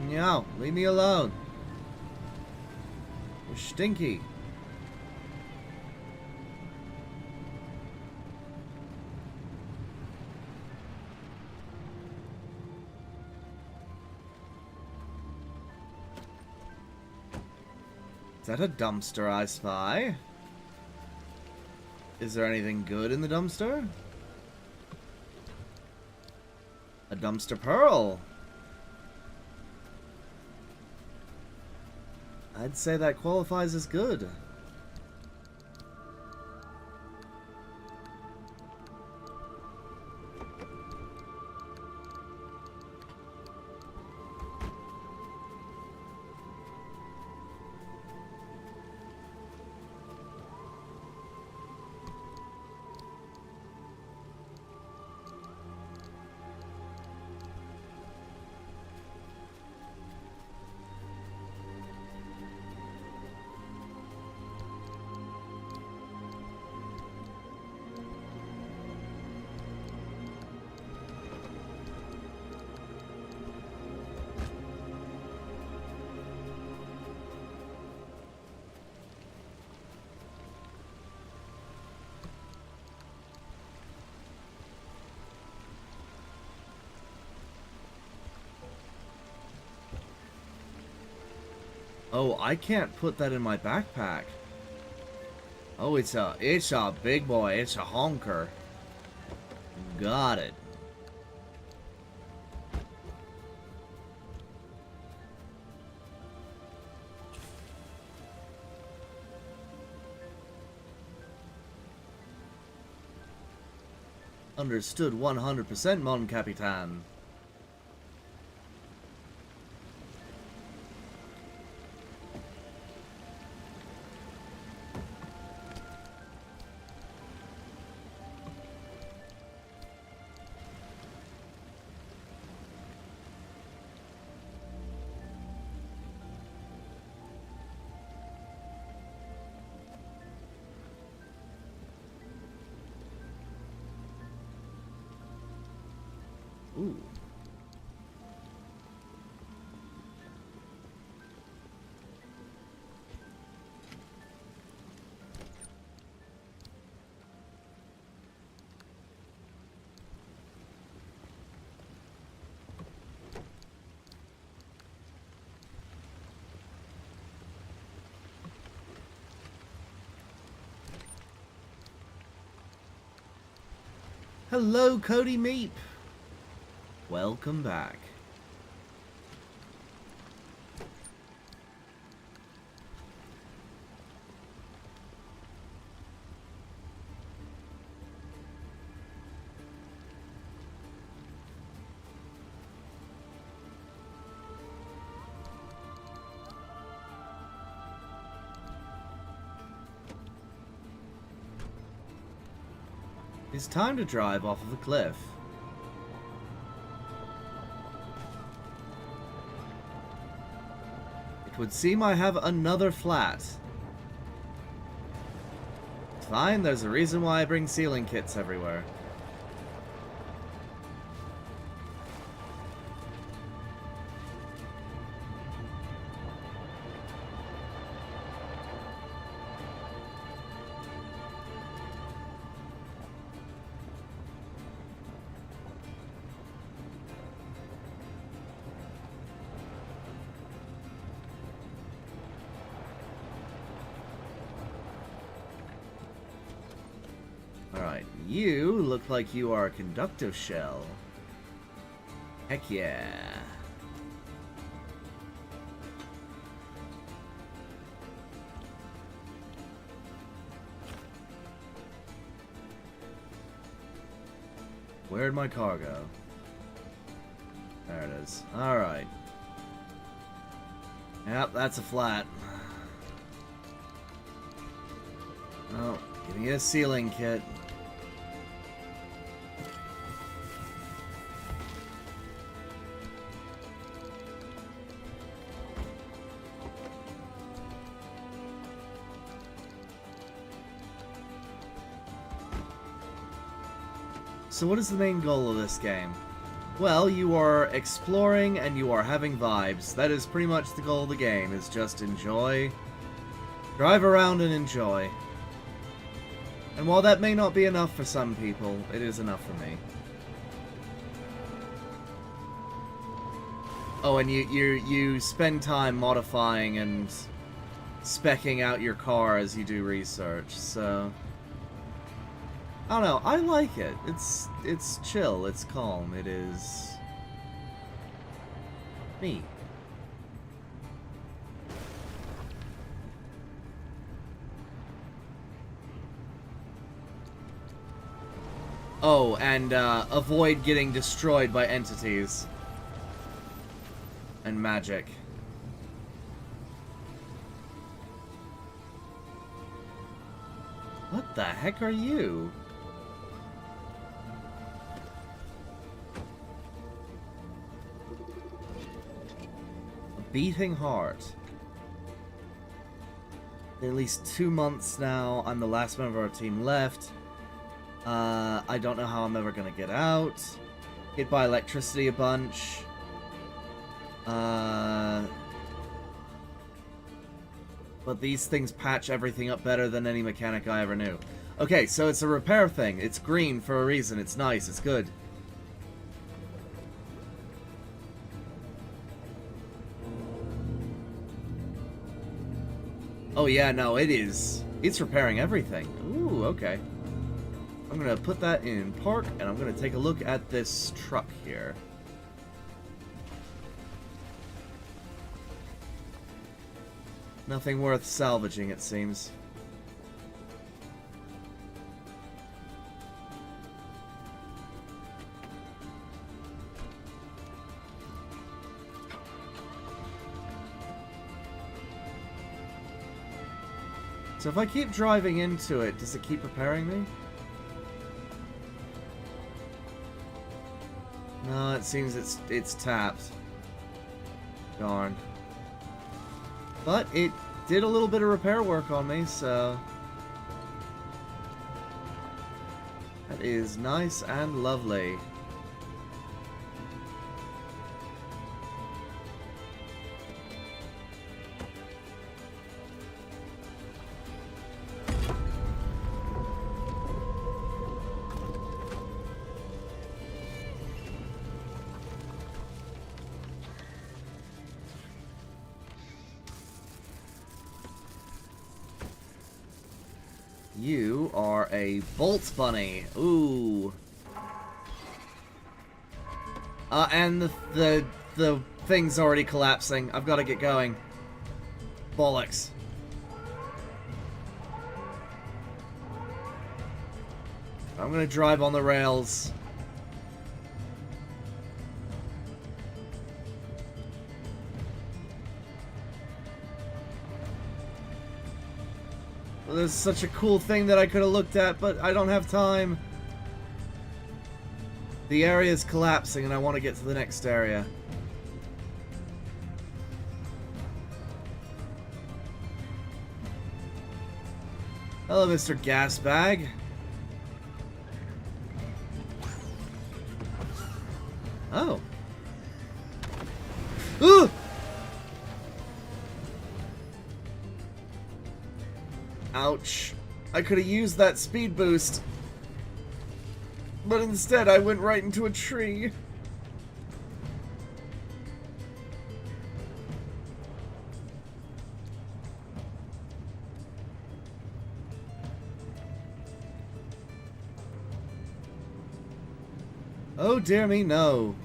No, leave me alone. You're stinky. Is that a dumpster I spy? Is there anything good in the dumpster? A dumpster pearl. I'd say that qualifies as good. Oh, I can't put that in my backpack. Oh, it's a big boy. It's a honker. Got it. Understood 100%, Mon Capitan. Ooh. Hello, Cody Meep. Welcome back. It's time to drive off of a cliff. It would seem I have another flat. It's fine, there's a reason why I bring sealing kits everywhere. Alright, you look like you are a conductive shell. Heck yeah. Where'd my car go? There it is. Alright. Yep, that's a flat. Oh, give me a sealing kit. So what is the main goal of this game? Well, you are exploring and you are having vibes. That is pretty much the goal of the game, is just enjoy. Drive around and enjoy. And while that may not be enough for some people, it is enough for me. Oh, and you spend time modifying and speccing out your car as you do research, so... I don't know, I like it. It's chill, it's calm, it is... me. Oh, and avoid getting destroyed by entities. And magic. What the heck are you? A beating heart. At least 2 months now. I'm the last member of our team left. I don't know how I'm ever gonna get out. Hit by electricity a bunch. But these things patch everything up better than any mechanic I ever knew. Okay, so it's a repair thing. It's green for a reason. It's nice. It's good. Oh yeah, no, it is. It's repairing everything. Ooh, okay. I'm gonna put that in park, and I'm gonna take a look at this truck here. Nothing worth salvaging, it seems. So if I keep driving into it, does it keep repairing me? No, it seems it's tapped. Darn. But it did a little bit of repair work on me, so that is nice and lovely. You are a Bolt Bunny. Ooh. And the thing's already collapsing. I've got to get going. Bollocks. I'm gonna drive on the rails. Well, there's such a cool thing that I could have looked at, but I don't have time. The area is collapsing and I want to get to the next area. Hello, Mr. Gasbag. Oh. Ooh! Ouch. I could have used that speed boost. But instead, I went right into a tree. Oh dear me, no.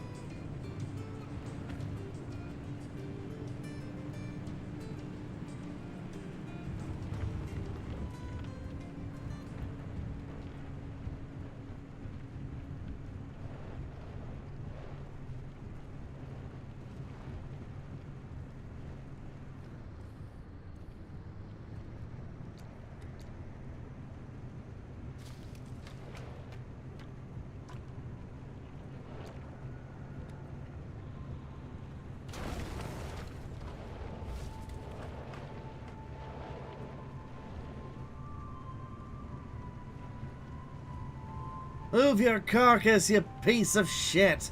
Move your carcass, you piece of shit!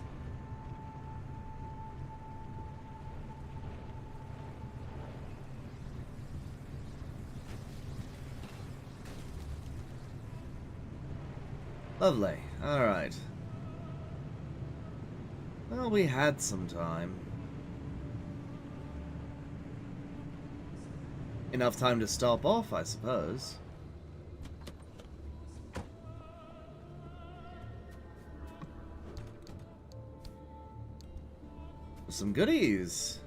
Lovely. Alright. Well, we had some time. Enough time to stop off, I suppose. Some goodies.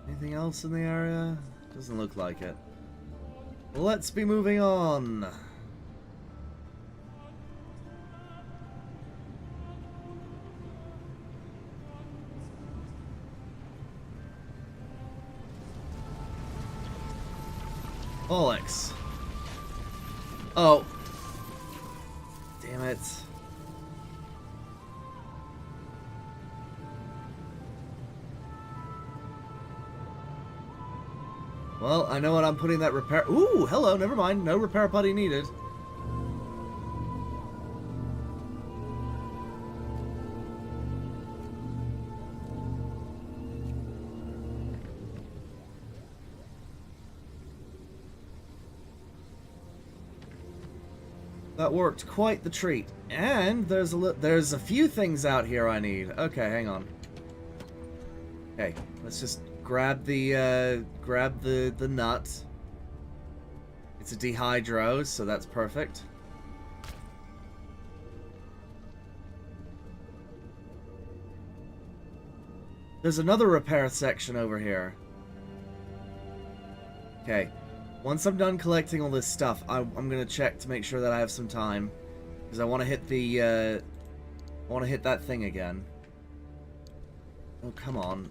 Anything else in the area? Doesn't look like it. Let's be moving on. Bollocks. Oh. Damn it. Well, I know what I'm putting that repair... Ooh, hello, never mind. No repair putty needed. That worked quite the treat. And there's a few things out here I need. Okay, hang on. Okay, let's just grab the nut. It's a dehydro, so that's perfect. There's another repair section over here. Okay. Once I'm done collecting all this stuff, I'm gonna check to make sure that I have some time. Because I want to hit the, I want to hit that thing again. Oh, come on.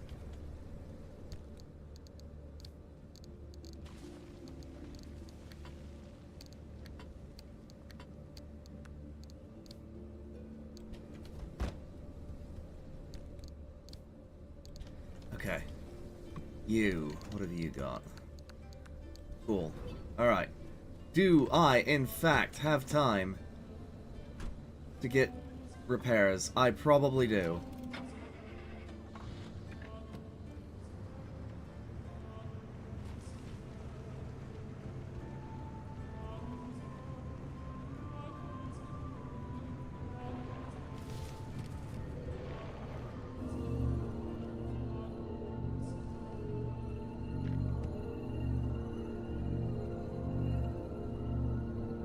Okay. You, what have you got? Cool. Alright. Do I, in fact, have time to get repairs? I probably do.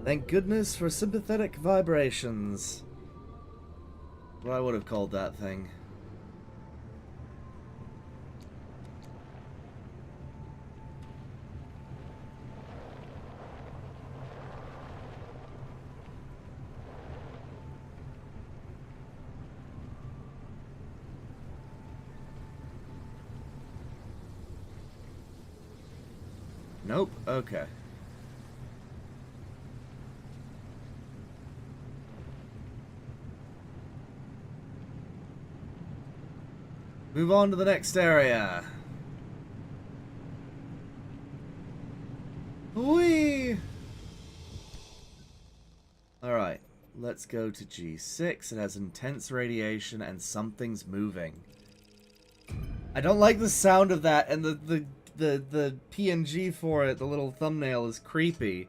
Thank goodness for sympathetic vibrations. What I would have called that thing. Nope. Okay. Move on to the next area. Whee! Alright, let's go to G6. It has intense radiation and something's moving. I don't like the sound of that, and the PNG for it, the little thumbnail, is creepy.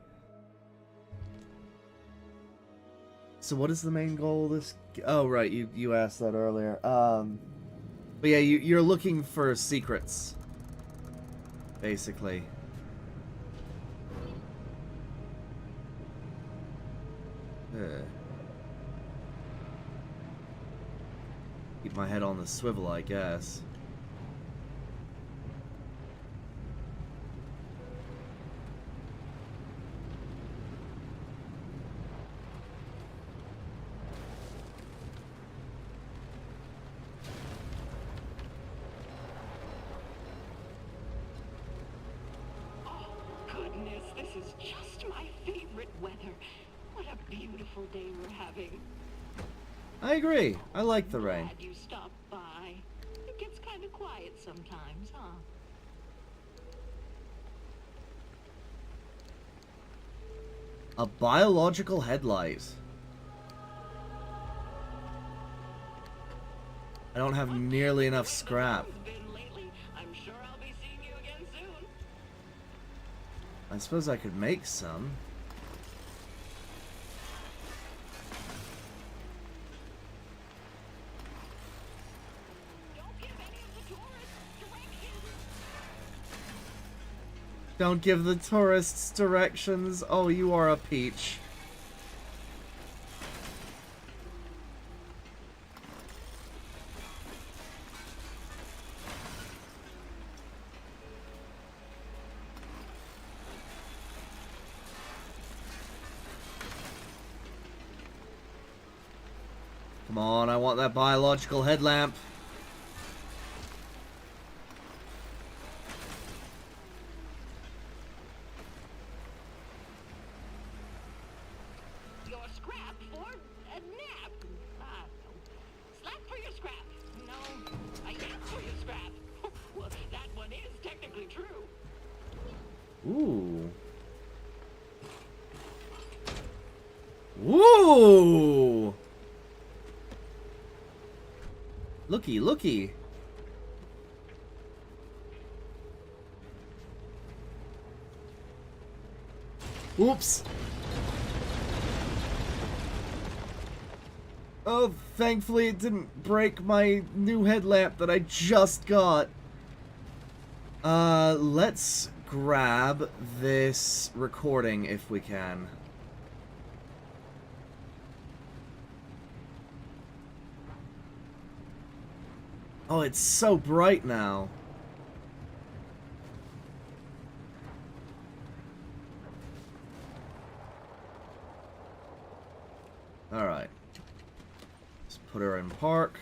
So what is the main goal of this? Oh, right, you asked that earlier. But yeah, you're looking for secrets, basically. Keep my head on the swivel, I guess. This is just my favorite weather. What a beautiful day we're having. I agree. I like the rain. Glad you stopped by. It gets kind of quiet sometimes, huh? A biological headlight. I don't have nearly enough scrap. I'm sure I'll be seeing you again soon. I suppose I could make some. Don't give the tourists directions. Oh, you are a peach. Come on, I want that biological headlamp. Your scrap for a nap. Ah, no. Slack for your scrap. No, a nap for your scrap. Well, that one is technically true. Ooh. Woo! Looky, looky. Oops. Oh, thankfully it didn't break my new headlamp that I just got. Let's grab this recording if we can. Oh, it's so bright now. Alright. Let's put her in park.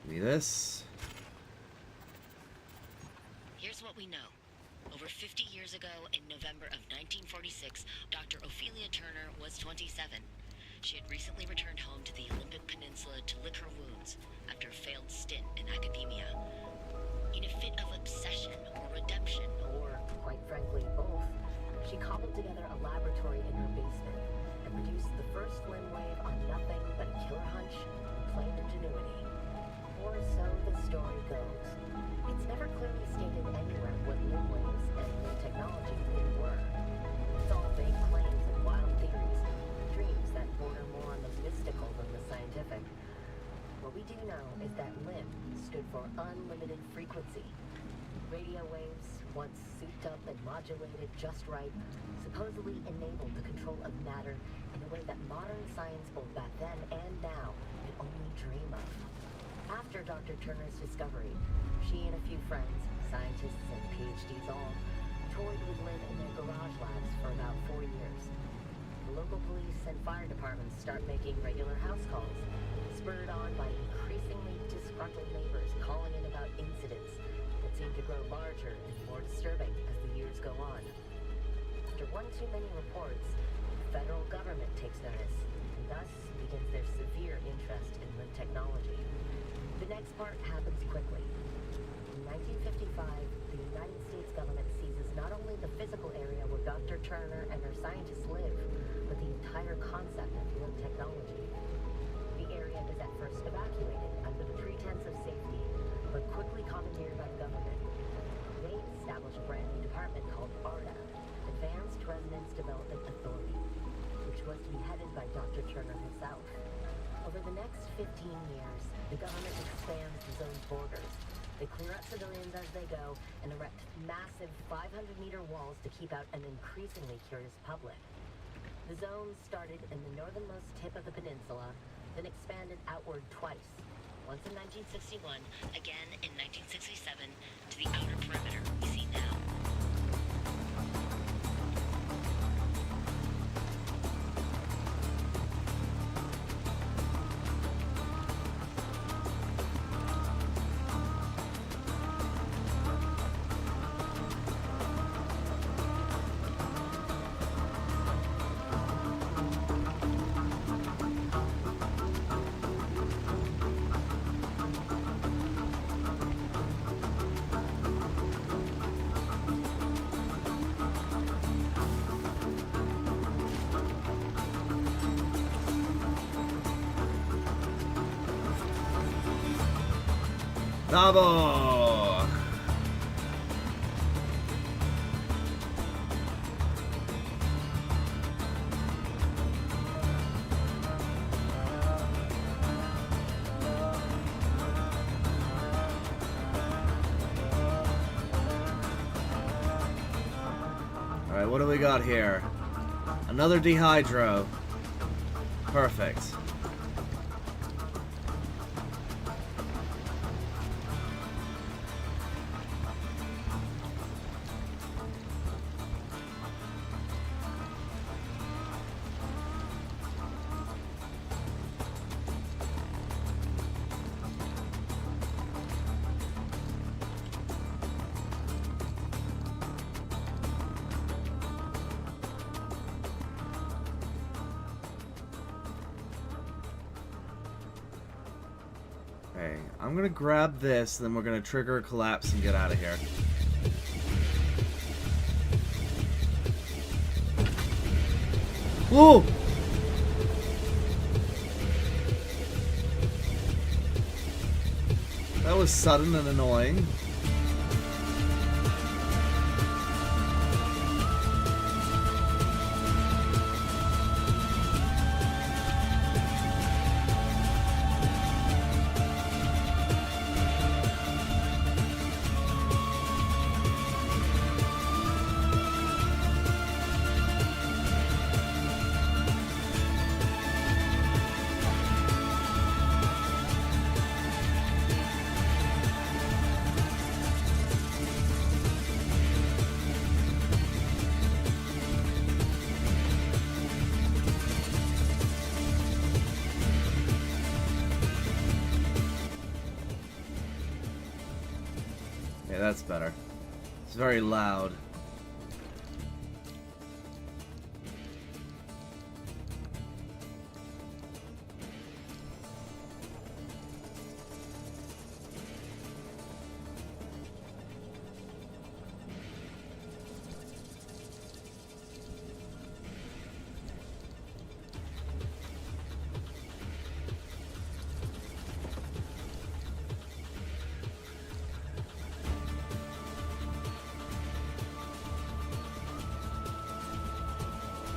Give me this. Here's what we know. Over 50 years ago, in November of 1946, Dr. Ophelia Turner was 27. She had recently returned home to the Olympic Peninsula to lick her wounds after a failed stint in academia. In a fit of obsession or redemption, Or, quite frankly, both, she cobbled together a laboratory in her basement and produced the first limb wave on nothing but a killer hunch and plain ingenuity. Or so the story goes. It's never clearly stated anywhere what limb waves and limb technology really were. It's all vague claims and wild theories, dreams that border more on the mystical than the scientific. What we do know is that limb stood for unlimited frequency. Radio waves, once souped up and modulated just right, supposedly enabled the control of matter in a way that modern science both back then and now could only dream of. After Dr. Turner's discovery, she and a few friends, scientists and PhDs all, toyed with limb in their garage labs for about 4 years. The local police and fire departments start making regular house calls, spurred on by increasingly disgruntled neighbors calling in about incidents that seem to grow larger and more disturbing as the years go on. After one too many reports, the federal government takes notice, and thus begins their severe interest in limb technology. The next part happens quickly. In 1955, the United States government seizes not only the physical area where Dr. Turner and her scientists live, but the entire concept of limb technology. The area is at first evacuated under the pretense of safety, but quickly commandeered by the government. They established a brand new department called ARDA, Advanced Residence Development Authority, which was to be headed by Dr. Turner himself. Over the next 15 years, the government expands the zone's borders. They clear out civilians as they go and erect massive 500-meter walls to keep out an increasingly curious public. The zone started in the northernmost tip of the peninsula, then expanded outward twice. once in 1961, again in 1967, to the outer perimeter we see now. Bravo! Alright, what do we got here? Another dehydro. Perfect. Okay, I'm gonna grab this, then we're gonna trigger a collapse and get out of here. Whoa! That was sudden and annoying. Okay, that's better. It's very loud.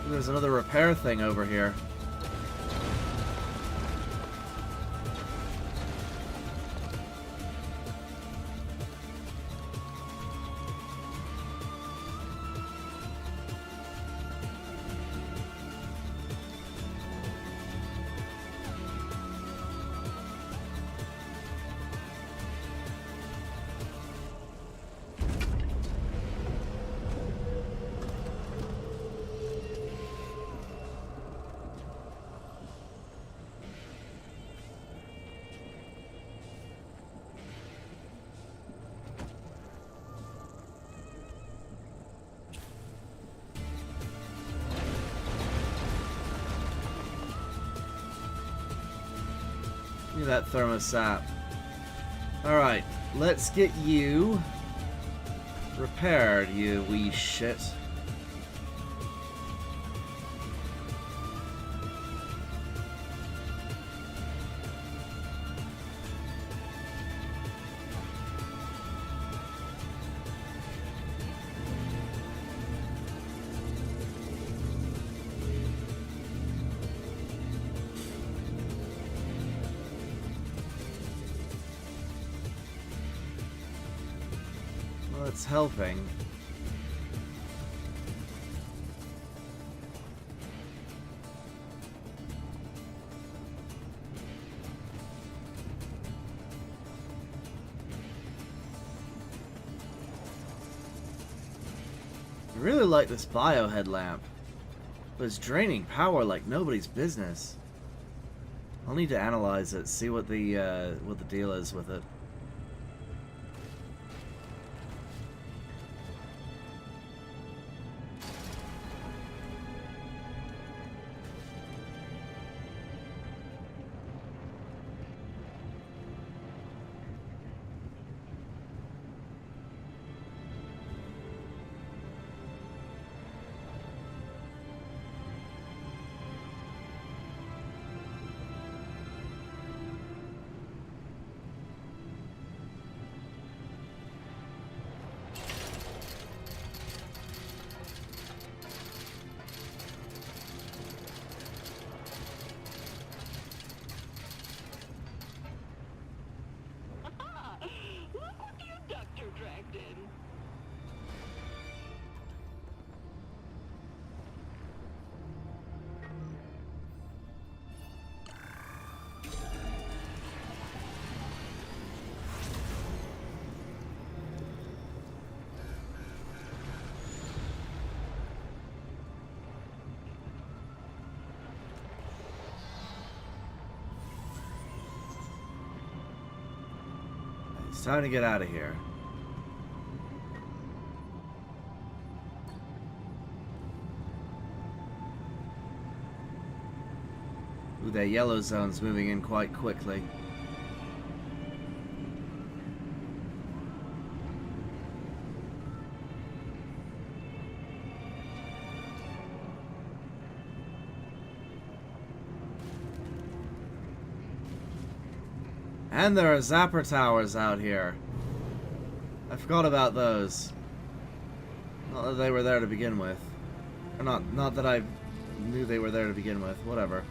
There's another repair thing over here. Give me that thermosap. Alright, let's get you repaired, you wee shit. Well, it's helping. I really like this bio headlamp, but it's draining power like nobody's business. I'll need to analyze it, see what the deal is with it. Look what the abductor dragged in. It's time to get out of here. Ooh, that yellow zone's moving in quite quickly. And there are zapper towers out here. I forgot about those. Not that they were there to begin with. Or not that I knew they were there to begin with. Whatever.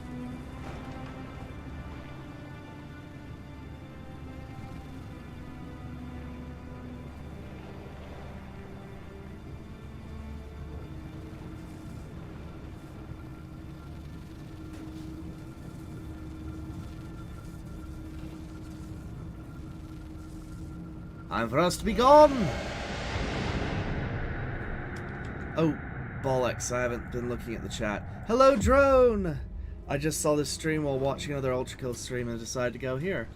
Time for us to be gone! Oh, bollocks, I haven't been looking at the chat. Hello, drone! I just saw this stream while watching another Ultra Kill stream and decided to go here.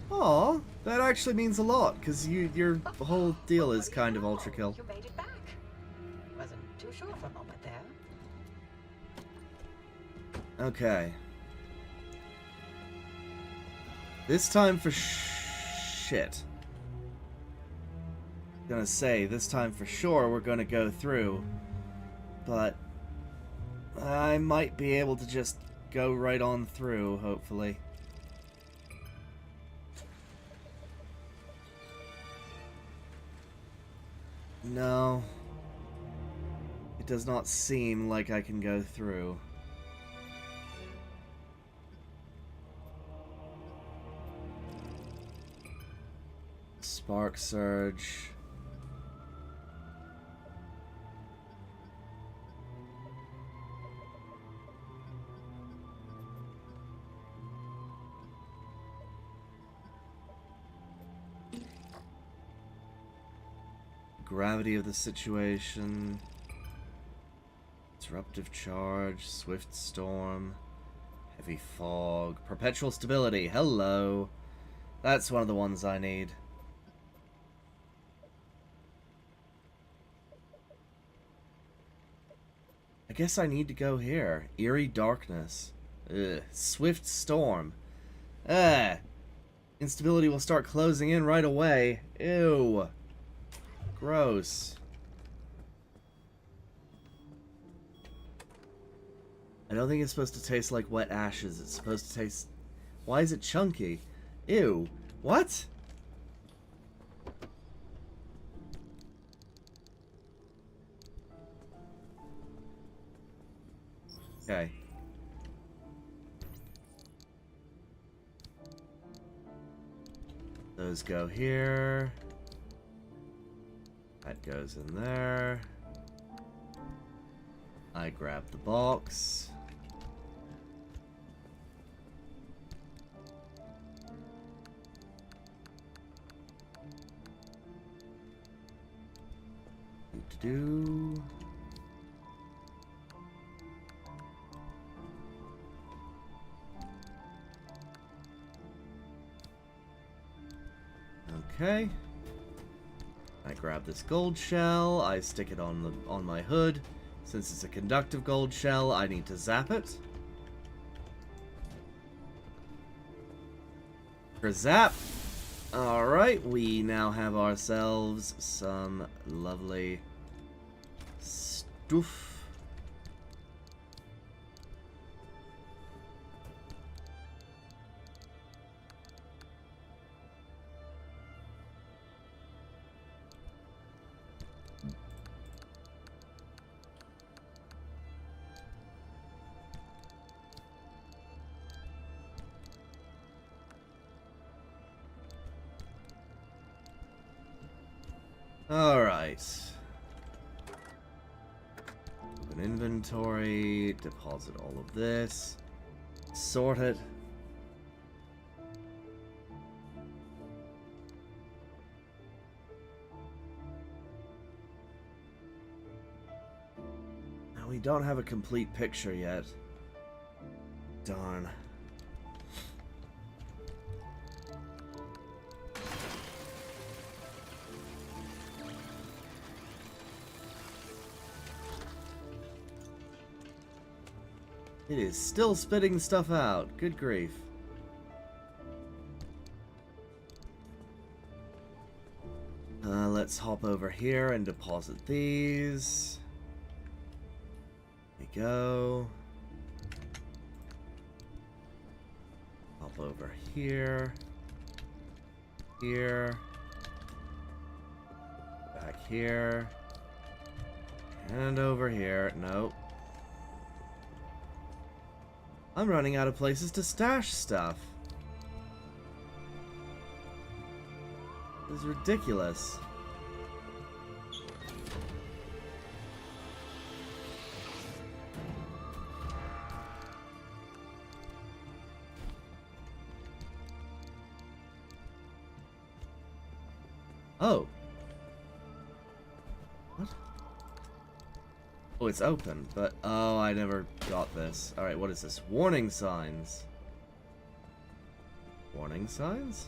Aww, That actually means a lot, because your whole deal is kind of ultra kill. You made it back. Wasn't too sure for a moment there. Okay. This time for shit. Gonna say, this time for sure we're gonna go through. But I might be able to just go right on through, hopefully. No. It does not seem like I can go through. Spark Surge. Gravity of the situation. Disruptive Charge. Swift Storm. Heavy Fog. Perpetual Stability. Hello. That's one of the ones I need. I guess I need to go here. Eerie Darkness. Ugh. Swift Storm. Ah. Instability will start closing in right away. Ew. Gross. I don't think it's supposed to taste like wet ashes. It's supposed to taste... Why is it chunky? Ew. What? Okay. Those go here. That goes in there. I grab the box. Do. Okay. I grab this gold shell, I stick it on my hood. Since it's a conductive gold shell, I need to zap it. For zap! Alright, we now have ourselves some lovely stuff. Alright. Open inventory, deposit all of this, sort it. Now we don't have a complete picture yet. Darn. It is still spitting stuff out. Good grief. Let's hop over here and deposit these. There we go. Hop over here. Here. Back here. And over here. Nope. I'm running out of places to stash stuff. This is ridiculous. Oh. What? Oh, it's open, but... Oh, I never got this. Alright, what is this? Warning signs. Warning signs?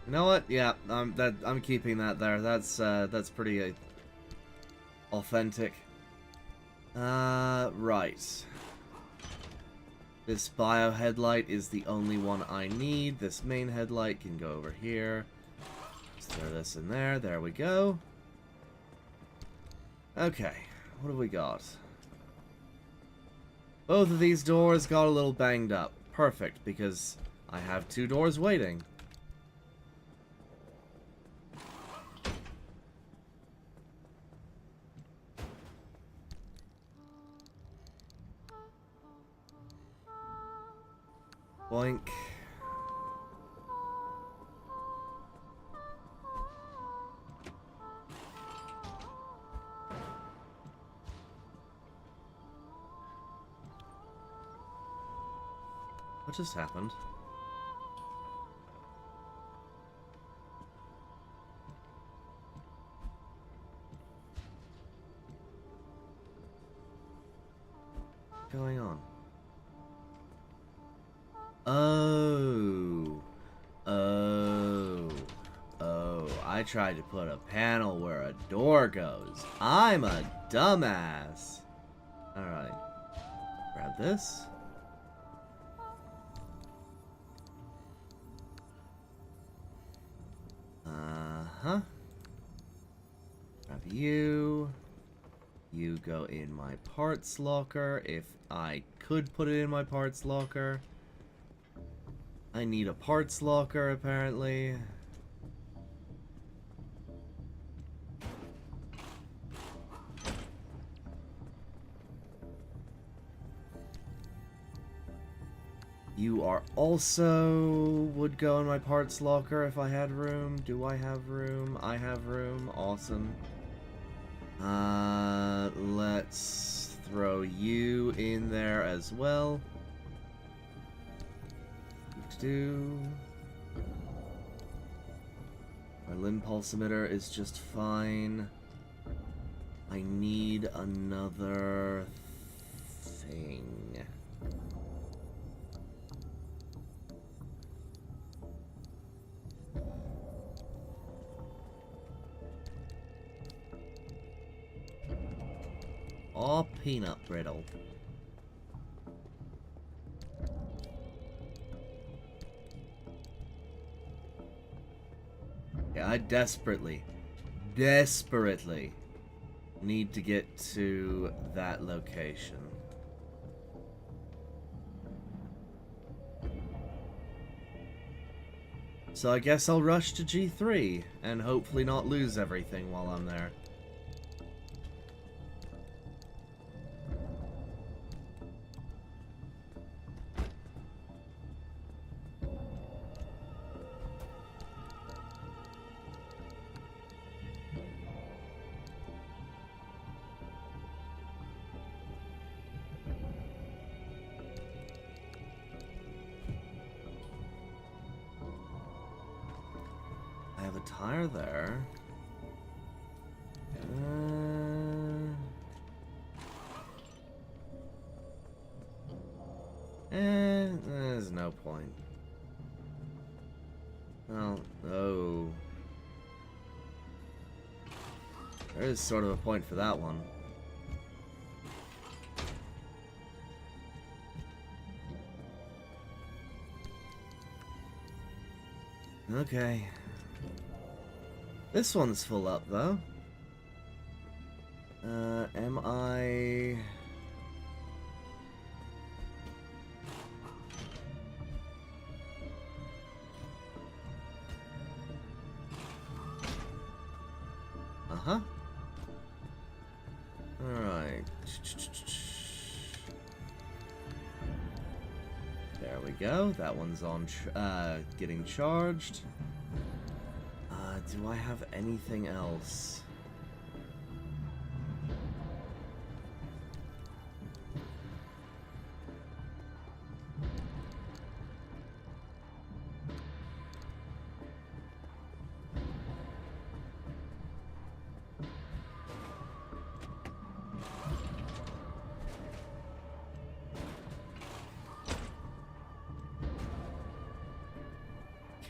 You know what? Yeah, I'm keeping that there. That's pretty authentic. Right. This bio headlight is the only one I need. This main headlight can go over here. Just throw this in there. There we go. Okay, what have we got? Both of these doors got a little banged up. Perfect, because I have 2 doors waiting. Boink. What just happened? What's going on? Oh. I tried to put a panel where a door goes. I'm a dumbass. Alright. Grab this. Uh-huh. Grab you. You go in my parts locker. If I could put it in my parts locker. I need a parts locker, apparently. You are also would go in my parts locker if I had room. Do I have room? I have room. Awesome. Let's throw you in there as well. My limb pulse emitter is just fine. I need another thing. Aw, peanut brittle. Yeah, I desperately need to get to that location. So I guess I'll rush to G3 and hopefully not lose everything while I'm there. Tire there. There's no point. Well, oh. There is sort of a point for that one. Okay. This one's full up, though. Am I... Uh-huh. Alright. There we go. That one's on, getting charged. Do I have anything else?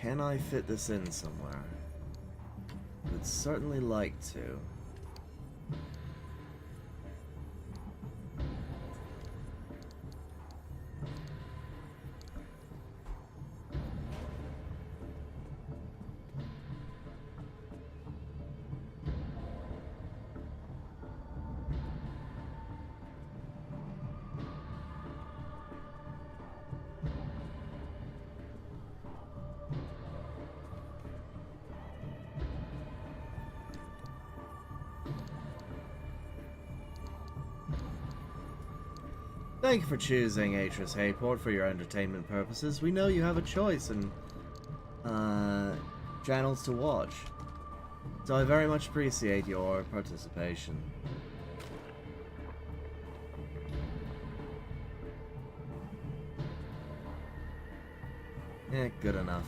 Can I fit this in somewhere? Would certainly like to. Thank you for choosing Atris Hayport for your entertainment purposes. We know you have a choice in channels to watch, so I very much appreciate your participation. Good enough.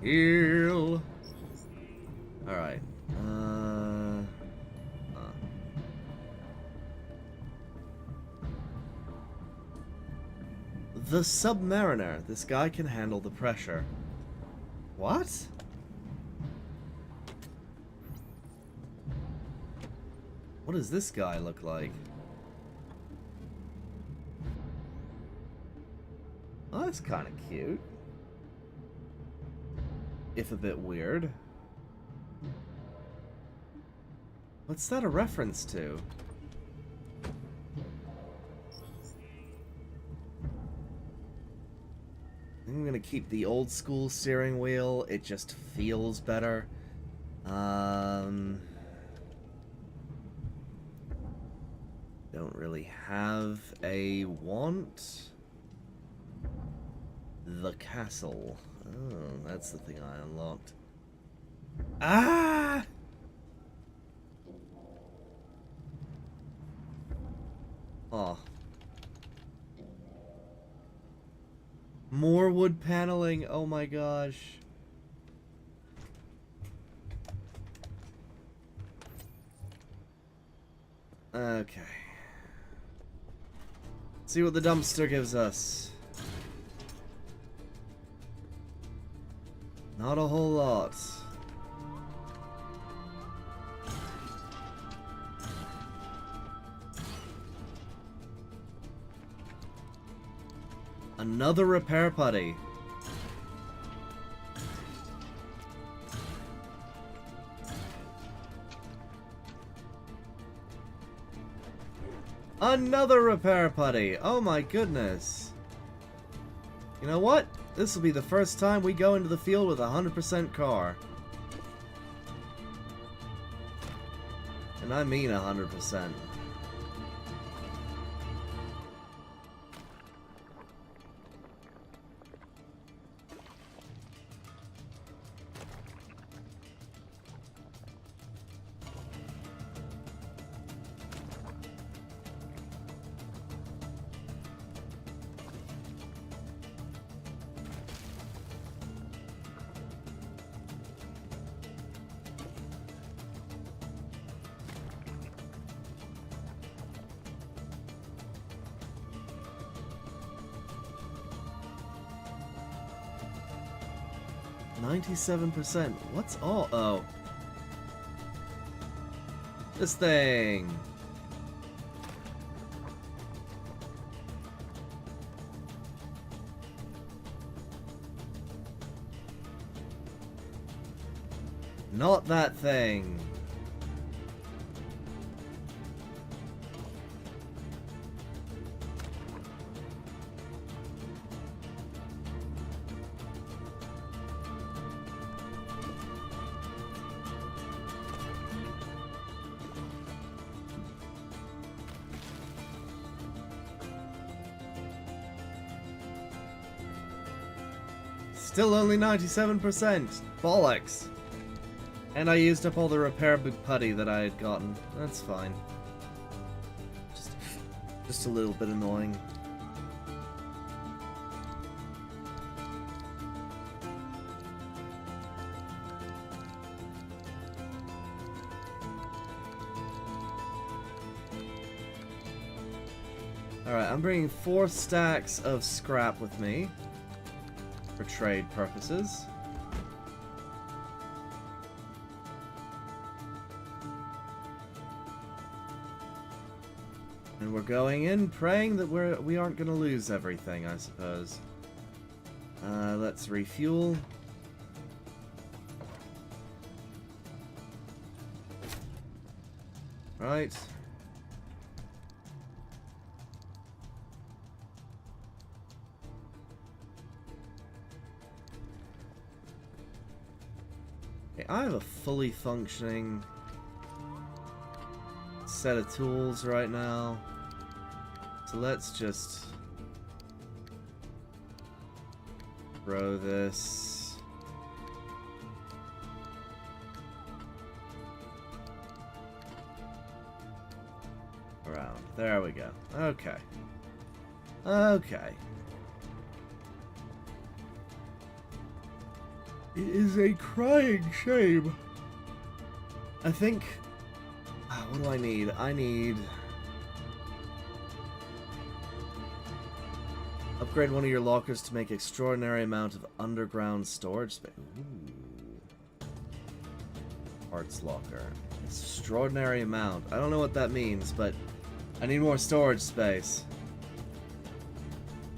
Heal. All right. The Submariner. This guy can handle the pressure. What? What does this guy look like? Oh, that's kind of cute. If a bit weird. What's that a reference to? I'm gonna keep the old school steering wheel. It just feels better. Don't really have a want. The castle. Oh, that's the thing I unlocked. Ah! Oh. More wood paneling. Oh my gosh. Okay. See what the dumpster gives us. Not a whole lot. Another repair putty. Another repair putty. Oh my goodness. You know what? This will be the first time we go into the field with a 100% car. And I mean 100%. %. What's all? Oh. This thing. Not that thing. Still only 97%. Bollocks. And I used up all the repair putty that I had gotten. That's fine. Just a little bit annoying. Alright, I'm bringing 4 stacks of scrap with me for trade purposes. And we're going in praying that we aren't going to lose everything, I suppose. Let's refuel. Right. Okay, I have a fully functioning set of tools right now. So let's just throw this. Around. There we go. Okay. Okay. It is a crying shame. I think... what do I need? I need... upgrade one of your lockers to make extraordinary amount of underground storage space. Ooh. Parts locker. Extraordinary amount. I don't know what that means, but I need more storage space.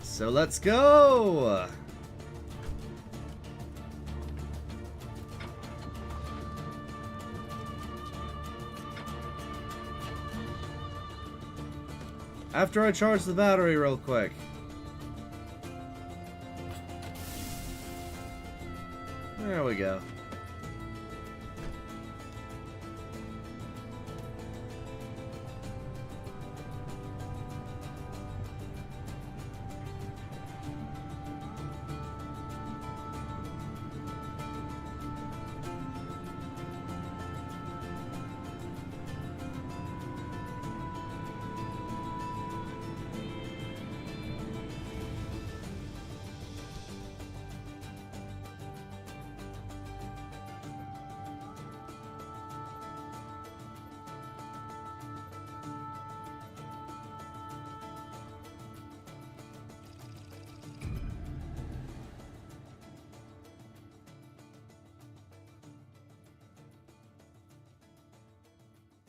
So let's go! After I charge the battery real quick. There we go.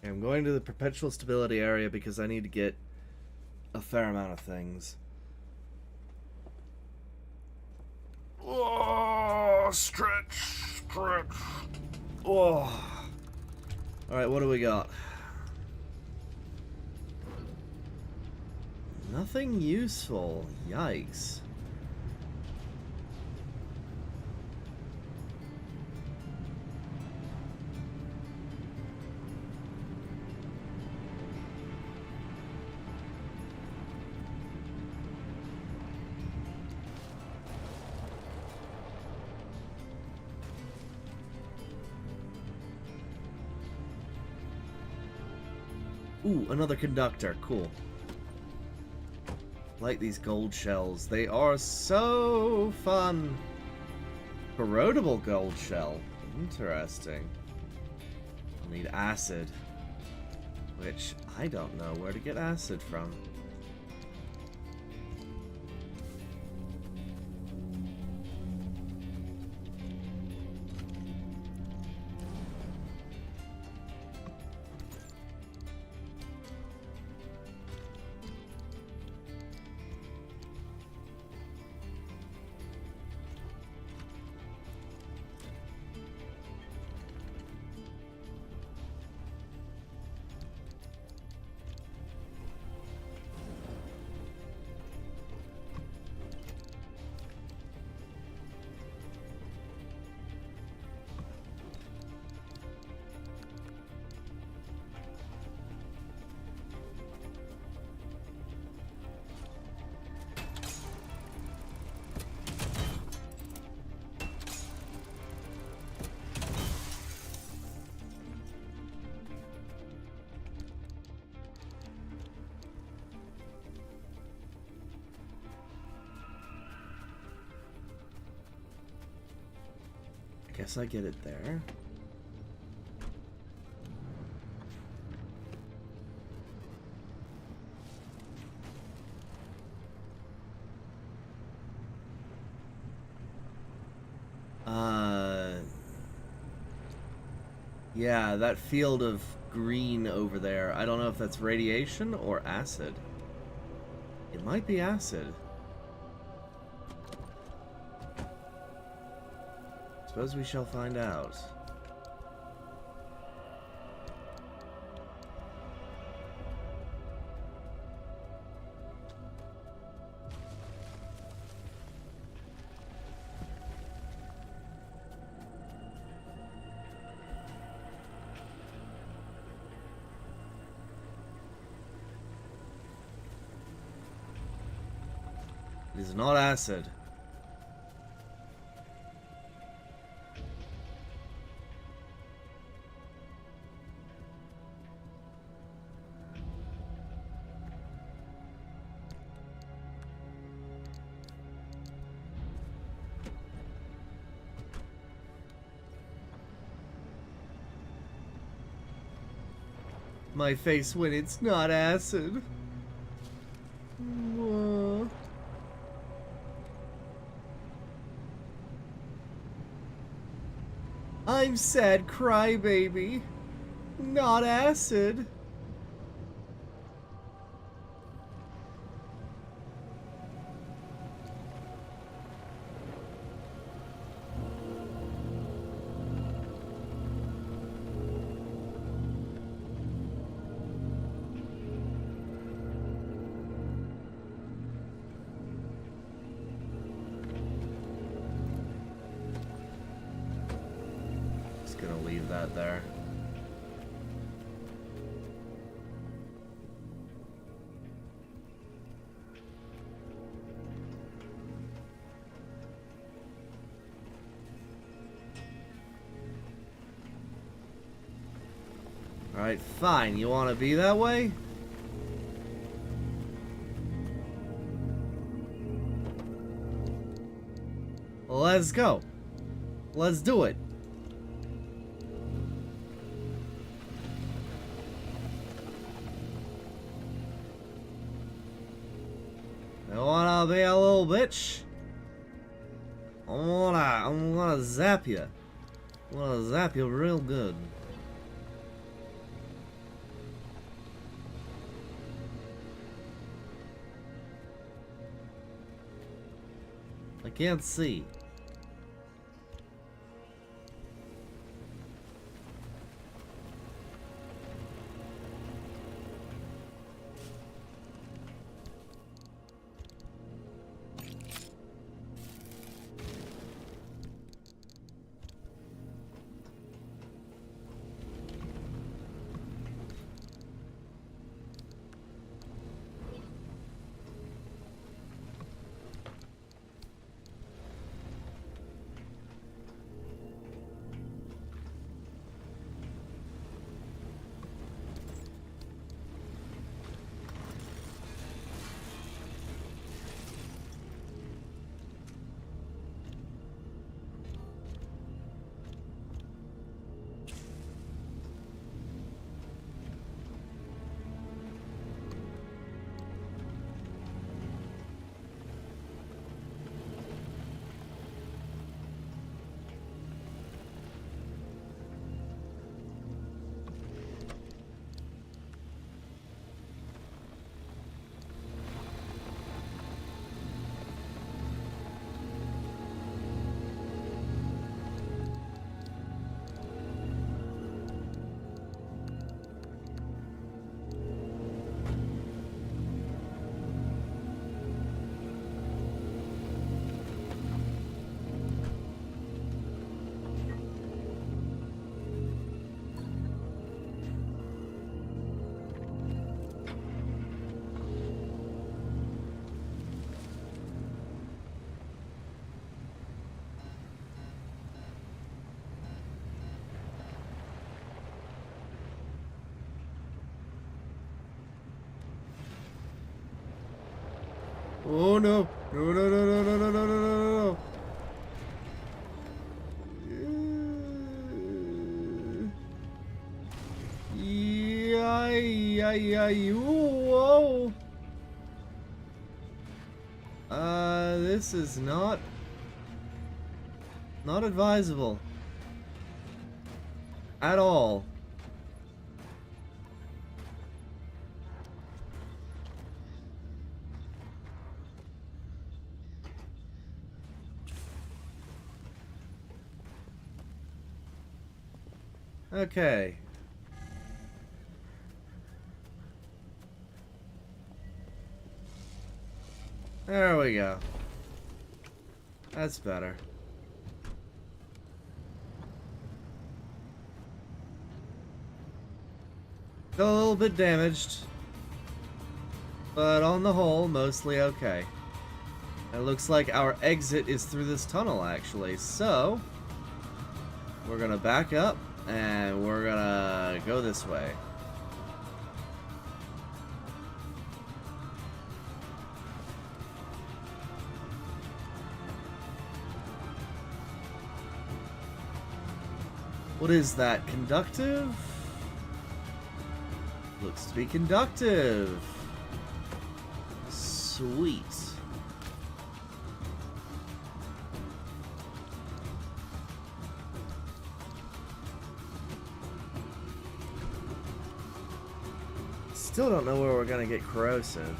I'm going to the perpetual stability area because I need to get a fair amount of things. Oh, stretch. Oh. Alright, what do we got? Nothing useful. Yikes. Ooh, another conductor. Cool. Like these gold shells. They are so fun. Corrodable gold shell. Interesting. I'll need acid. Which, I don't know where to get acid from. Guess I get it there. Yeah, that field of green over there. I don't know if that's radiation or acid. It might be acid. Suppose we shall find out. It is not acid. My face when it's not acid. Mwah. I'm sad crybaby. Not acid. Just gonna leave that there. Alright, fine. You want to be that way? Let's go. Let's do it. I wanna be a little bitch. I'm gonna zap you. I'm gonna zap you real good. I can't see. Oh no! No, no, no, no, no, no, no, no, no, no. Yeah, whoa. This is not advisable. at all. Okay. There we go. That's better. Still a little bit damaged, but on the whole, mostly okay. It looks like our exit is through this tunnel, actually. So, we're gonna back up, and we're gonna go this way. What is that? Conductive? Looks to be conductive. Sweet. Still don't know where we're gonna get corrosive.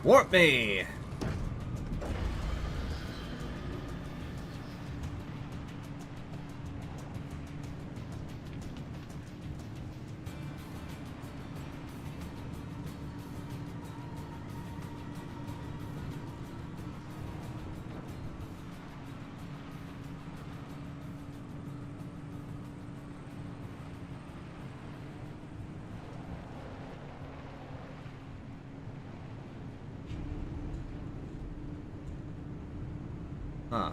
Warp me! Huh.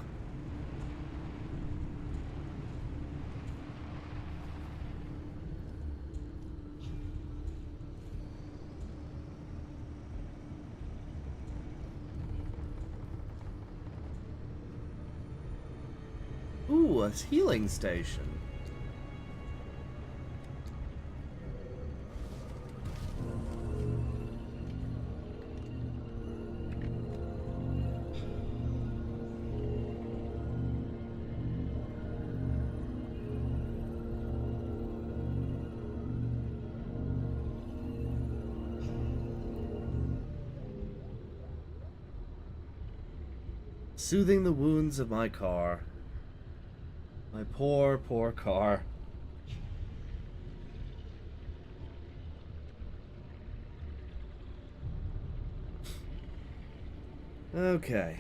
Ooh, a healing station. Soothing the wounds of my car. My poor, poor car. Okay.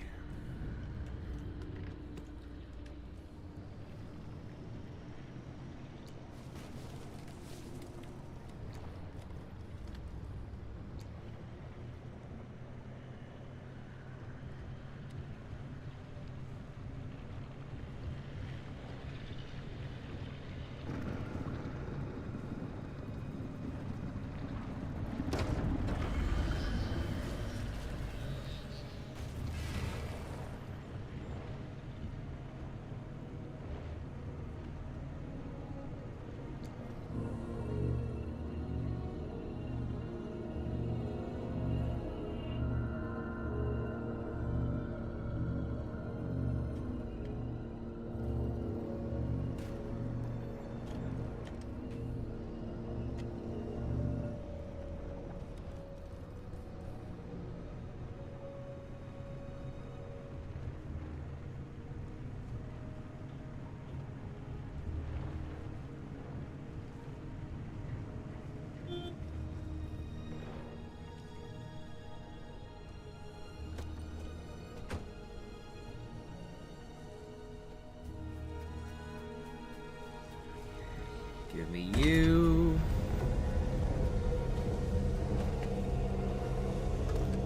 Give me you.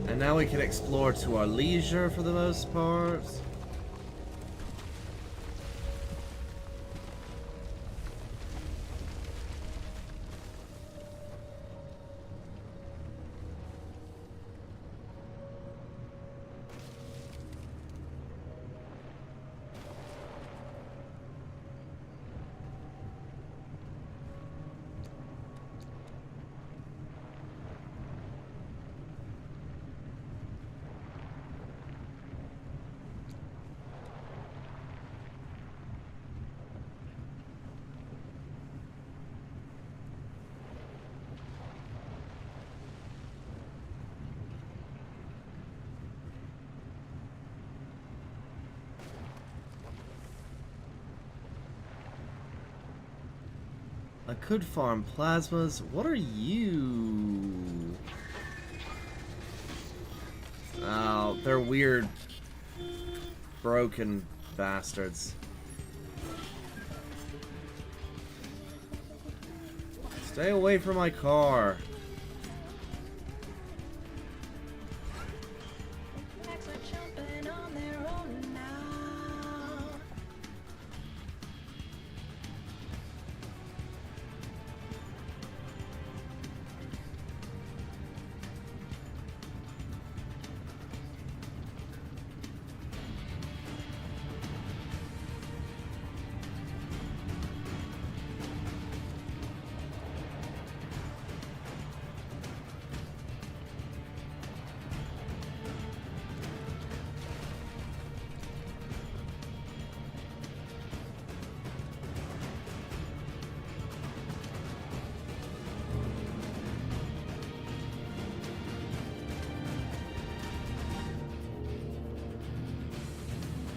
And now we can explore to our leisure for the most part. I could farm plasmas. What are you? Oh, they're weird, broken bastards. Stay away from my car. Legs are jumping on their own now.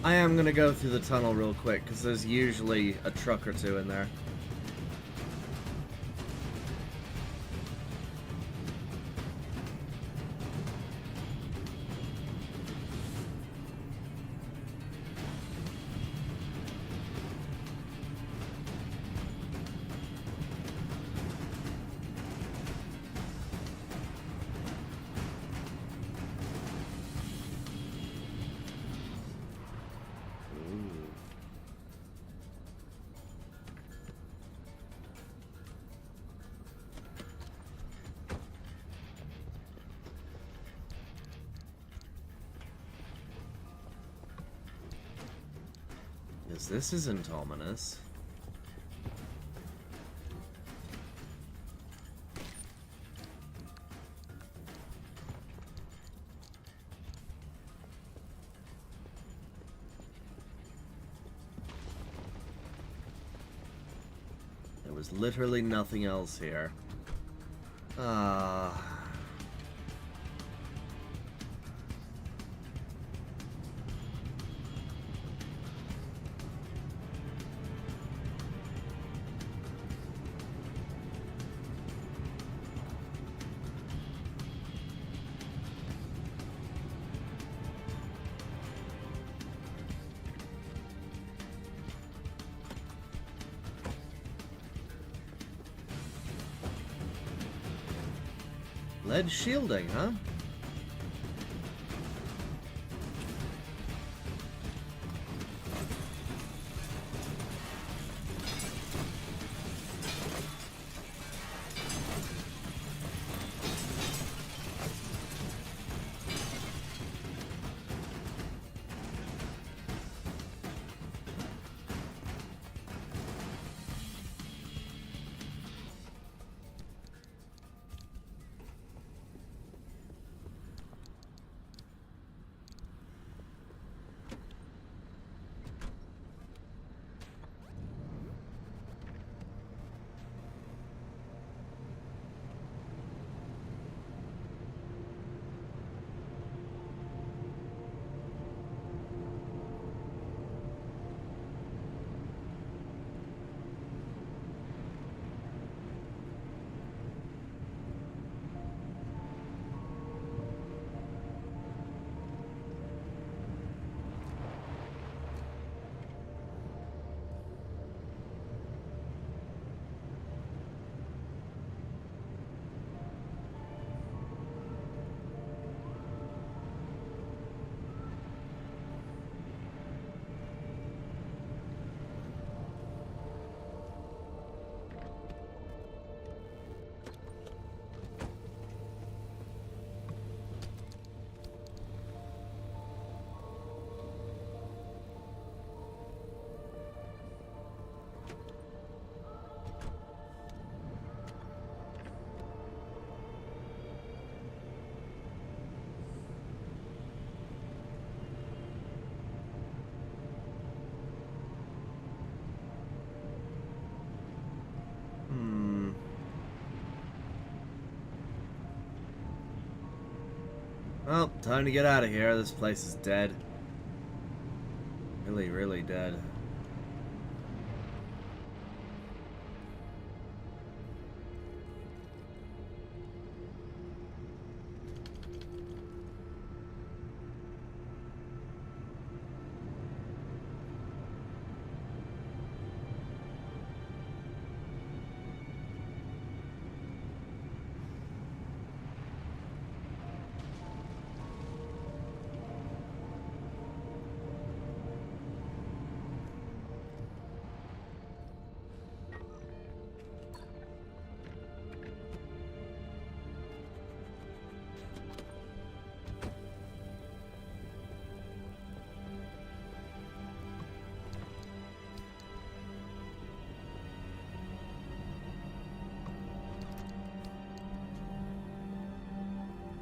I am gonna go through the tunnel real quick, because there's usually a truck or two in there. This isn't ominous. There was literally nothing else here. Lead shielding, huh? Well, time to get out of here. This place is dead. Really, really dead.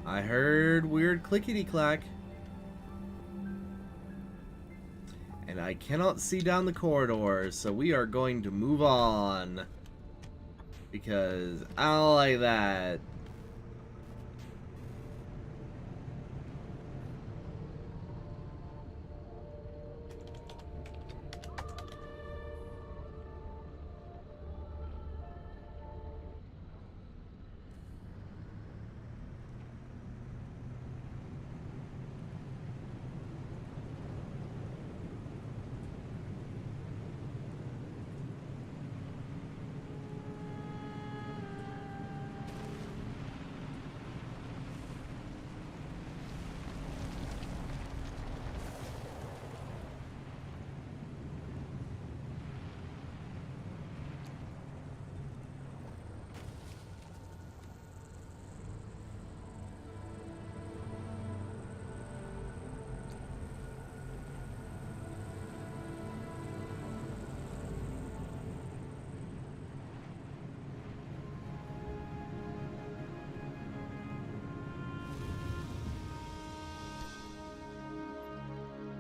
I heard weird clickety-clack. And I cannot see down the corridor, so we are going to move on. Because I don't like that.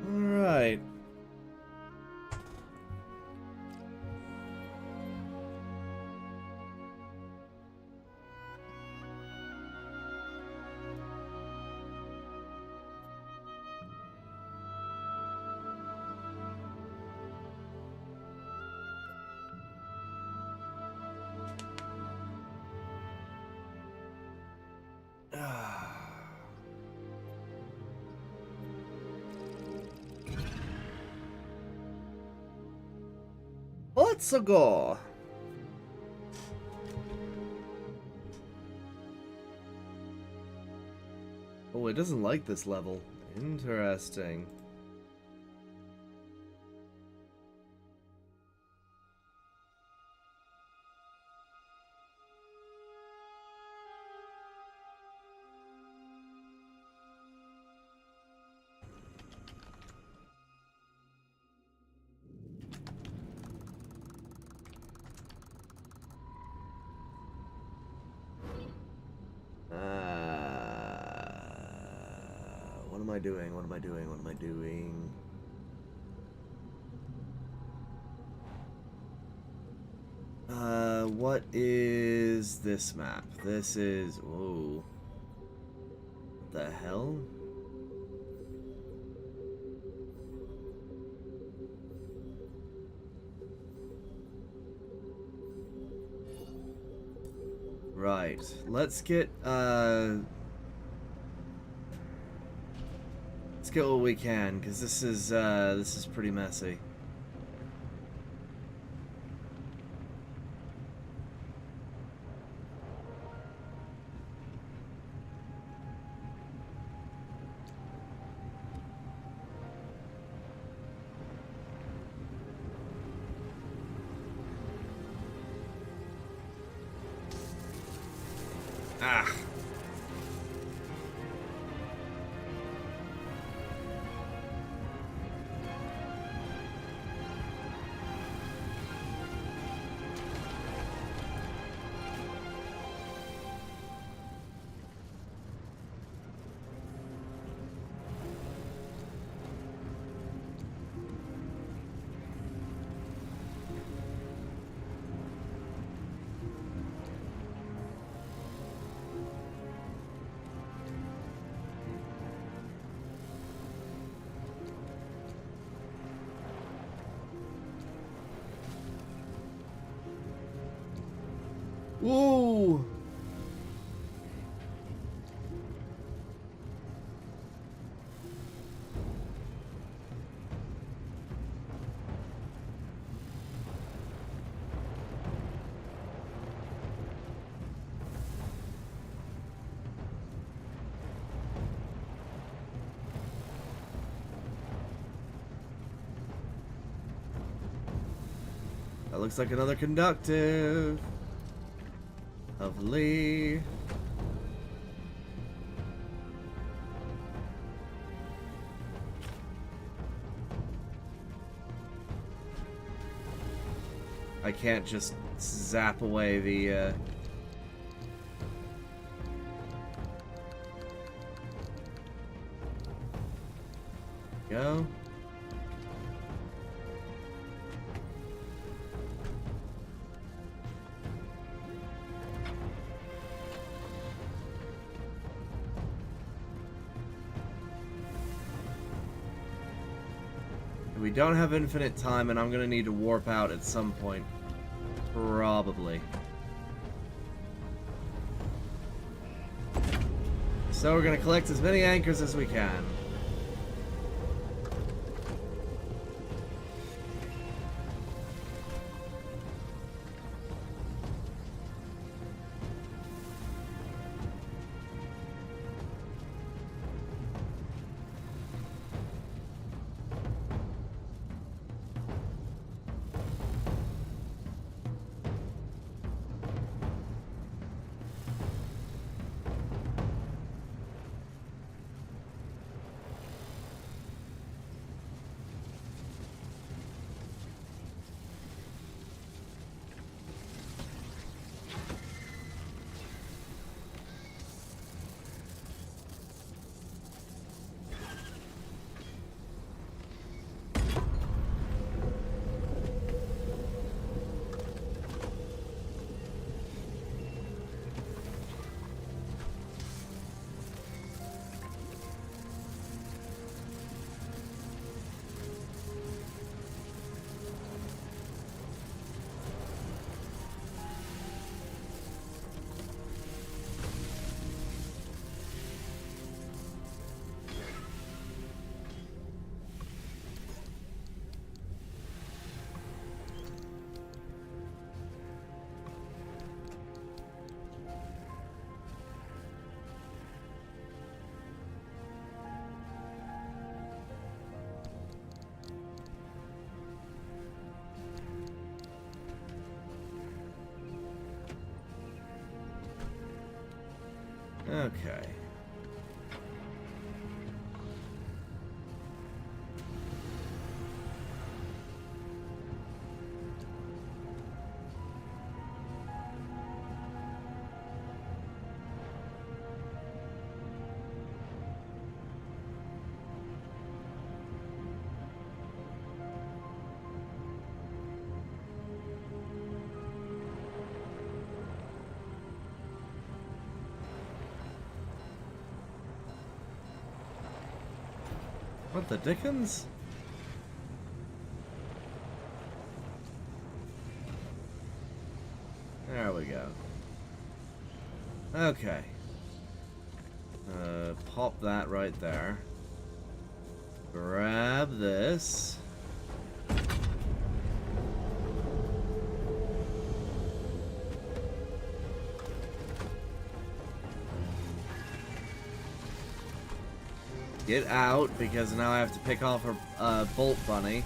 Alright. Let's go. Oh, it doesn't like this level. Interesting. What am I doing? What am I doing? What am I doing? What is this map? This is... Whoa. What the hell? Right. Let's get what we can, because this is pretty messy. Ah. Whoa! That looks like another conductive. Lovely. I can't just zap away the go. We don't have infinite time, and I'm gonna need to warp out at some point. Probably. So we're gonna collect as many anchors as we can. Okay. What the dickens? There we go. Okay. Pop that right there. Grab this. Get out, because now I have to pick off a bolt bunny.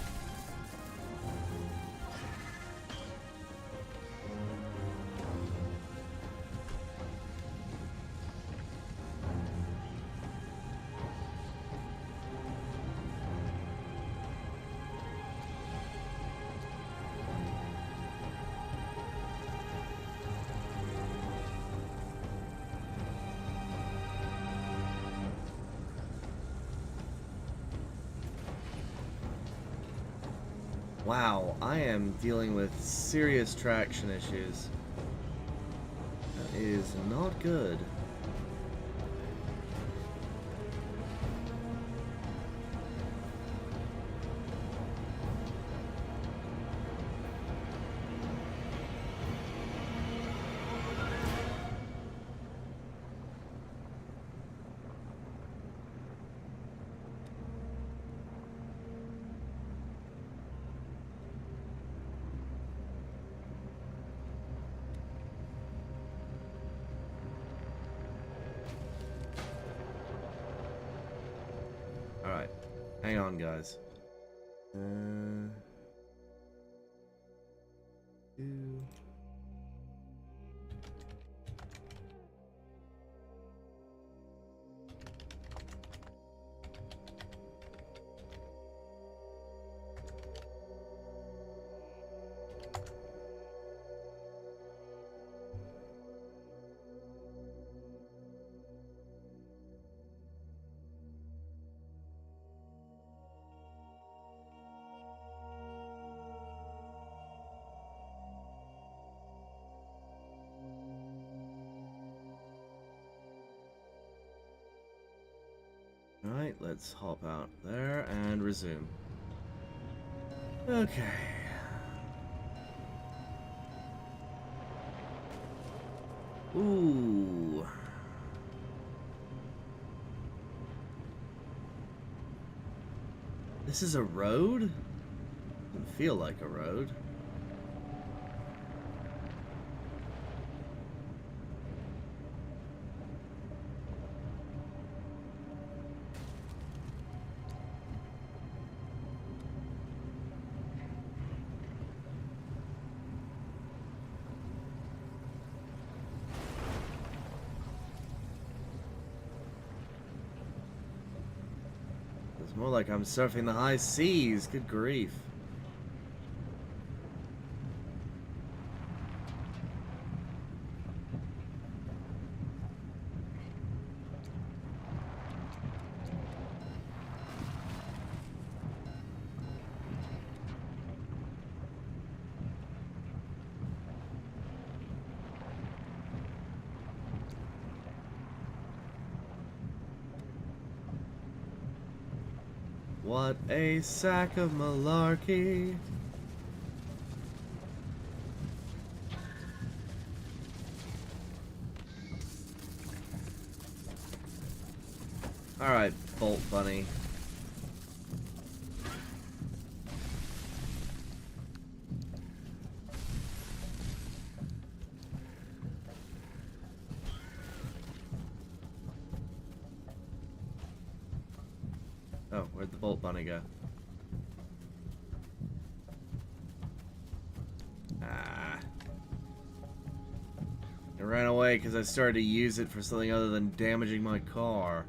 Wow, I am dealing with serious traction issues. That is not good. Hang on, guys. Two. Alright, let's hop out there and resume. Okay. Ooh. This is a road? Doesn't feel like a road. It's more like I'm surfing the high seas. Good grief. What a sack of malarkey. Alright, Bolt Bunny. Oh, where'd the Bolt Bunny go? Ah. It ran away because I started to use it for something other than damaging my car.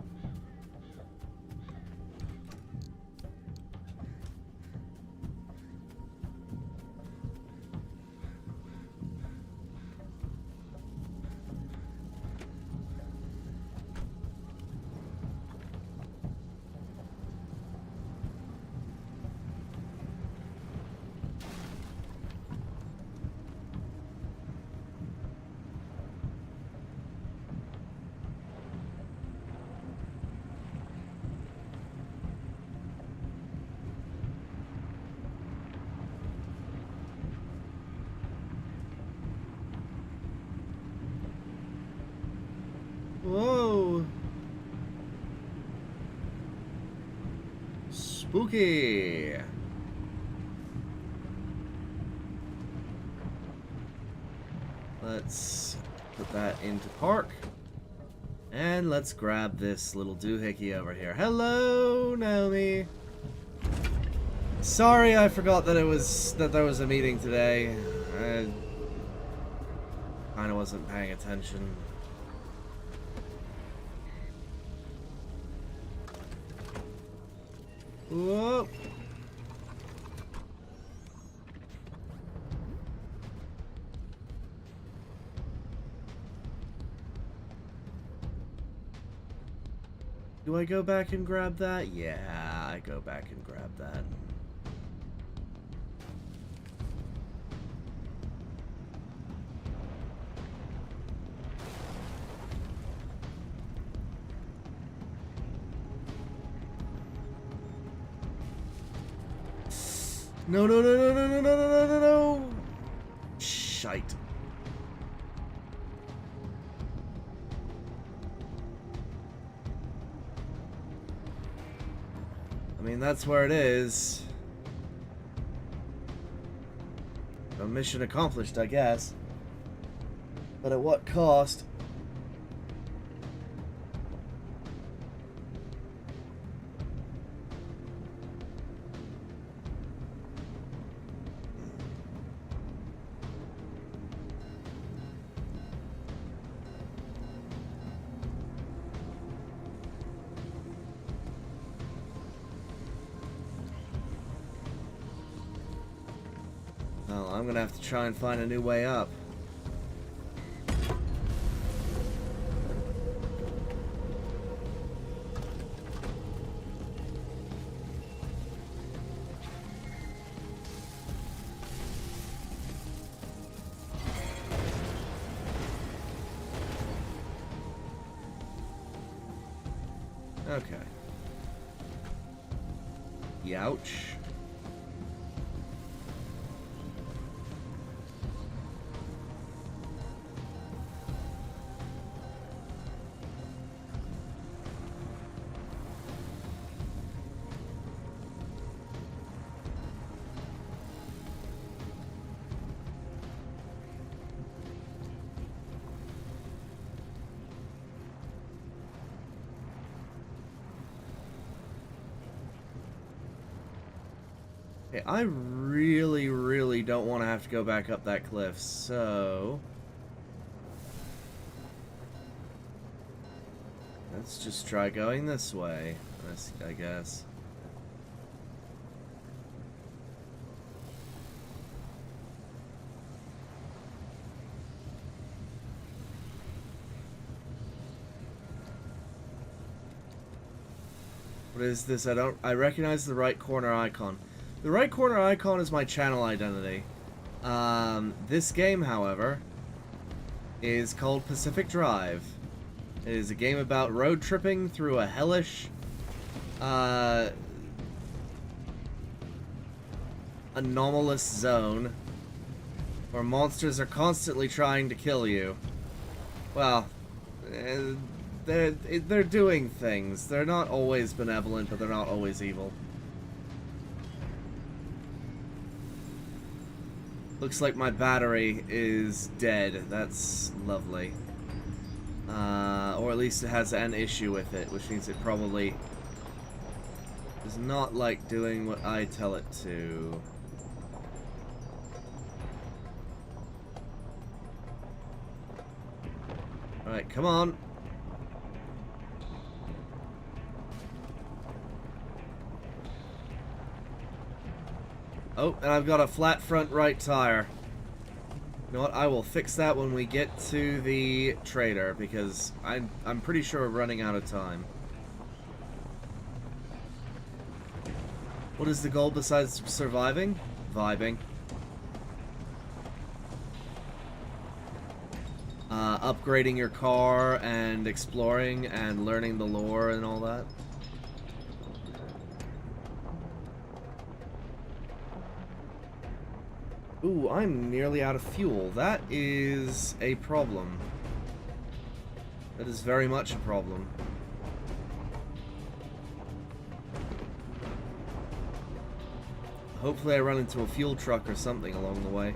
Whoa! Spooky! Let's put that into park. And let's grab this little doohickey over here. Hello, Naomi! Sorry, I forgot that there was a meeting today. I kinda wasn't paying attention. Whoa! Do I go back and grab that? Yeah, I go back and grab that. No, no, no, no, no, no, no, no, no, no! Shite. I mean, that's where it is. A mission accomplished, I guess. But at what cost? I'm gonna have to try and find a new way up. Okay. Youch. Okay, I really don't want to have to go back up that cliff, so... let's just try going this way, I guess. What is this? I recognize the right corner icon. The right corner icon is my channel identity. This game, however, is called Pacific Drive. It is a game about road tripping through a hellish, anomalous zone where monsters are constantly trying to kill you. Well, they're doing things. They're not always benevolent, but they're not always evil. Looks like my battery is dead. That's lovely. Or at least it has an issue with it, which means it probably does not like doing what I tell it to. Alright, come on. Oh, and I've got a flat front right tire. You know what? I will fix that when we get to the trader, because I'm pretty sure we're running out of time. What is the goal besides surviving? Vibing. Upgrading your car and exploring and learning the lore and all that. Ooh, I'm nearly out of fuel. That is a problem. That is very much a problem. Hopefully I run into a fuel truck or something along the way.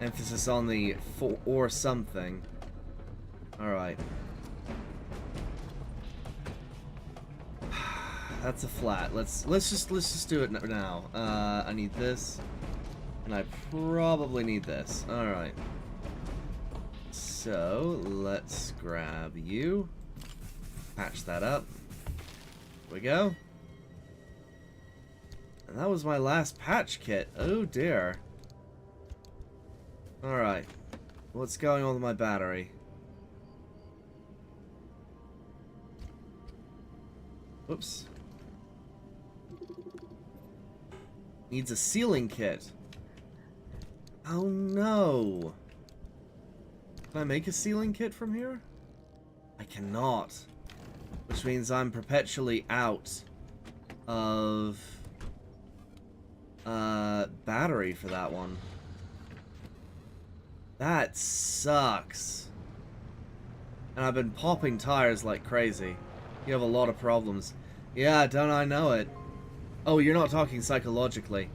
Emphasis on the for or something. Alright. That's a flat. Let's just do it now. I need this. And I probably need this. Alright. So let's grab you. Patch that up. Here we go. And that was my last patch kit. Oh dear. Alright. What's going on with my battery? Whoops. Needs a sealing kit. Oh no. Can I make a sealing kit from here? I cannot. Which means I'm perpetually out of battery for that one. That sucks. And I've been popping tires like crazy. You have a lot of problems. Yeah, don't I know it? Oh, you're not talking psychologically.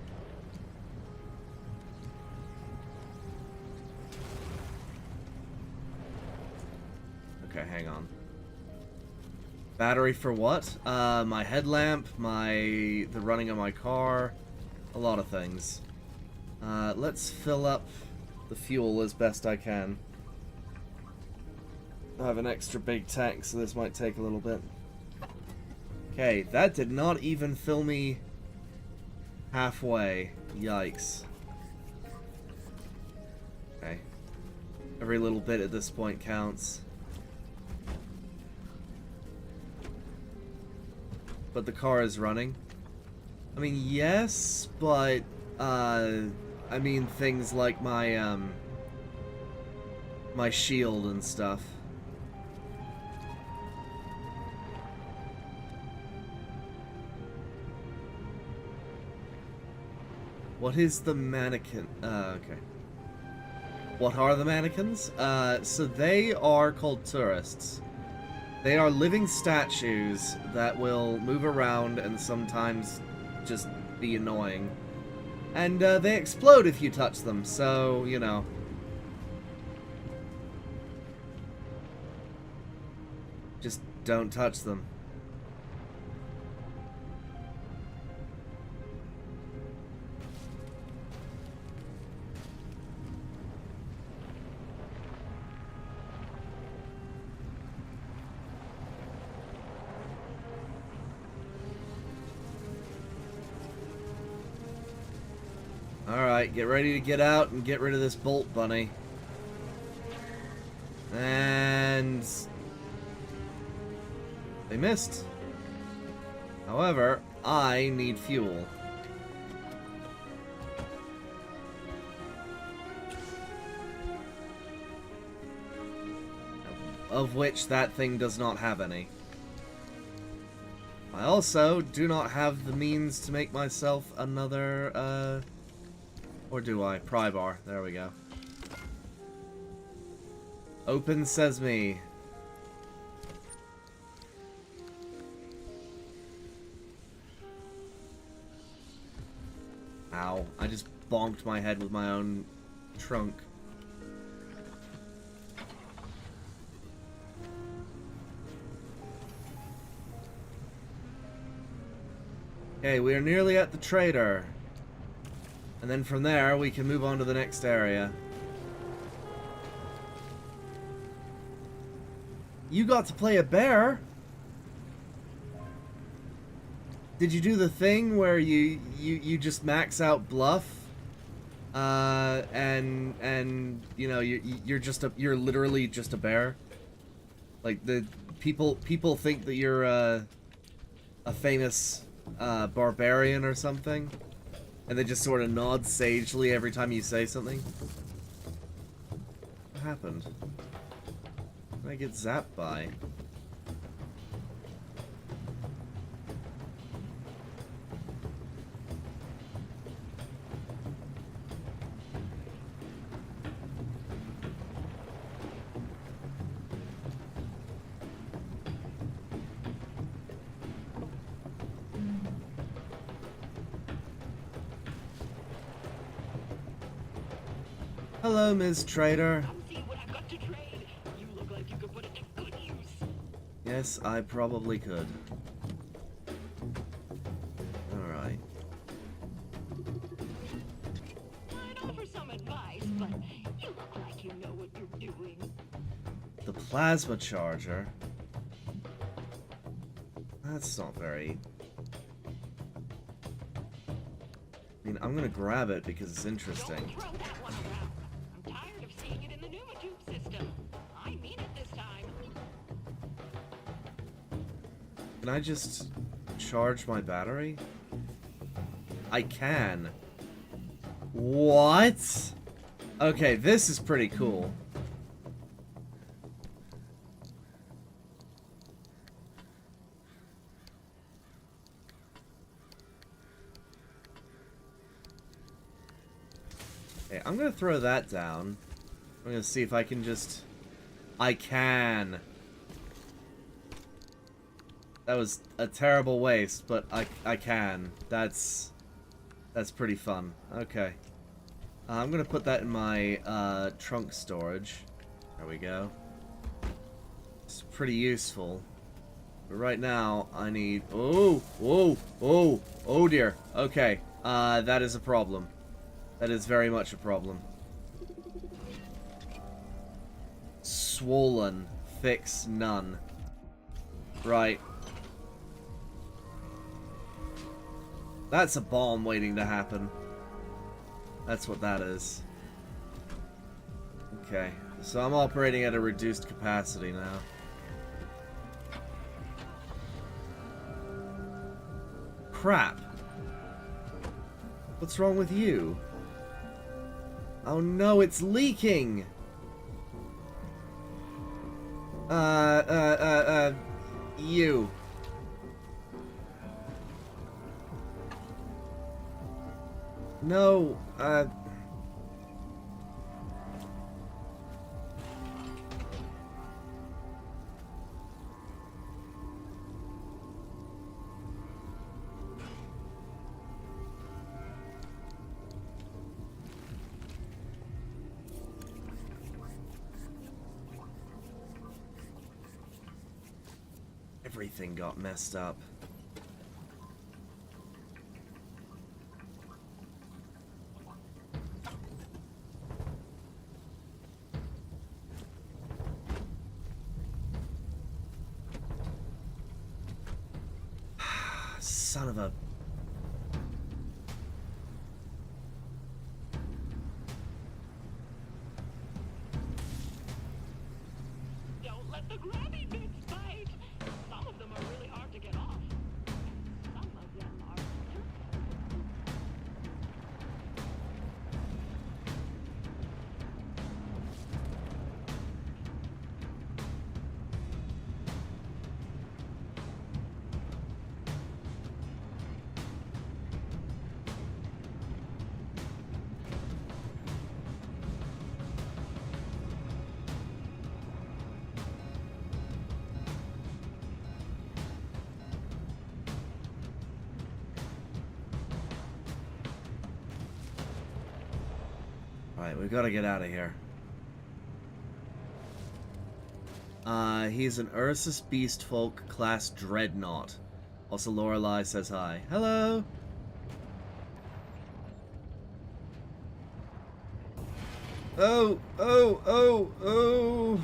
Okay, hang on. Battery for what? My headlamp, the running of my car, a lot of things. Let's fill up the fuel as best I can. I have an extra big tank, so this might take a little bit. Okay, that did not even fill me halfway. Yikes. Okay. Every little bit at this point counts. But the car is running. I mean, yes, but, I mean things like my, my shield and stuff. What is the mannequin? Okay. What are the mannequins? So they are called tourists. They are living statues that will move around and sometimes just be annoying. And they explode if you touch them, so, you know. Just don't touch them. Alright, get ready to get out and get rid of this bolt bunny. And they missed. However, I need fuel. Of which that thing does not have any. I also do not have the means to make myself another, or do I? Pry bar. There we go. Open sesame. Ow. I just bonked my head with my own trunk. Okay, we are nearly at the trader. And then from there, we can move on to the next area. You got to play a bear? Did you do the thing where you just max out bluff? And you know, you're literally just a bear? Like, the people think that you're a famous barbarian or something? And they just sort of nod sagely every time you say something? What happened? What did I get zapped by? Hello, Ms. Trader. Come see what I've got to trade. You look like you could put it to good use. Yes, I probably could. Alright. I'd offer some advice, but you look like you know what you're doing. The plasma charger. That's not very... I mean, I'm gonna grab it because it's interesting. Don't throw that one around. I'm tired of seeing it in the pneumatube system. I mean it this time. Can I just charge my battery? I can. What? Okay, this is pretty cool. Okay, I'm gonna throw that down. I'm gonna see if I can just... I can. That was a terrible waste, but I can. That's pretty fun. Okay. I'm gonna put that in my trunk storage. There we go. It's pretty useful. But right now, I need... Oh! Whoa! Oh! Oh dear. Okay. That is a problem. That is very much a problem. Swollen. fix none. Right. That's a bomb waiting to happen. That's what that is. Okay, so I'm operating at a reduced capacity now. Crap. What's wrong with you? Oh no, it's leaking! You. No, everything got messed up. Son of a... Don't let the grabby bits bite. Some of them are really hard to get off. Some of them are Alright, we've got to get out of here. He's an Ursus Beastfolk class Dreadnought. Also, Lorelei says hi. Hello! Oh, oh, oh, oh!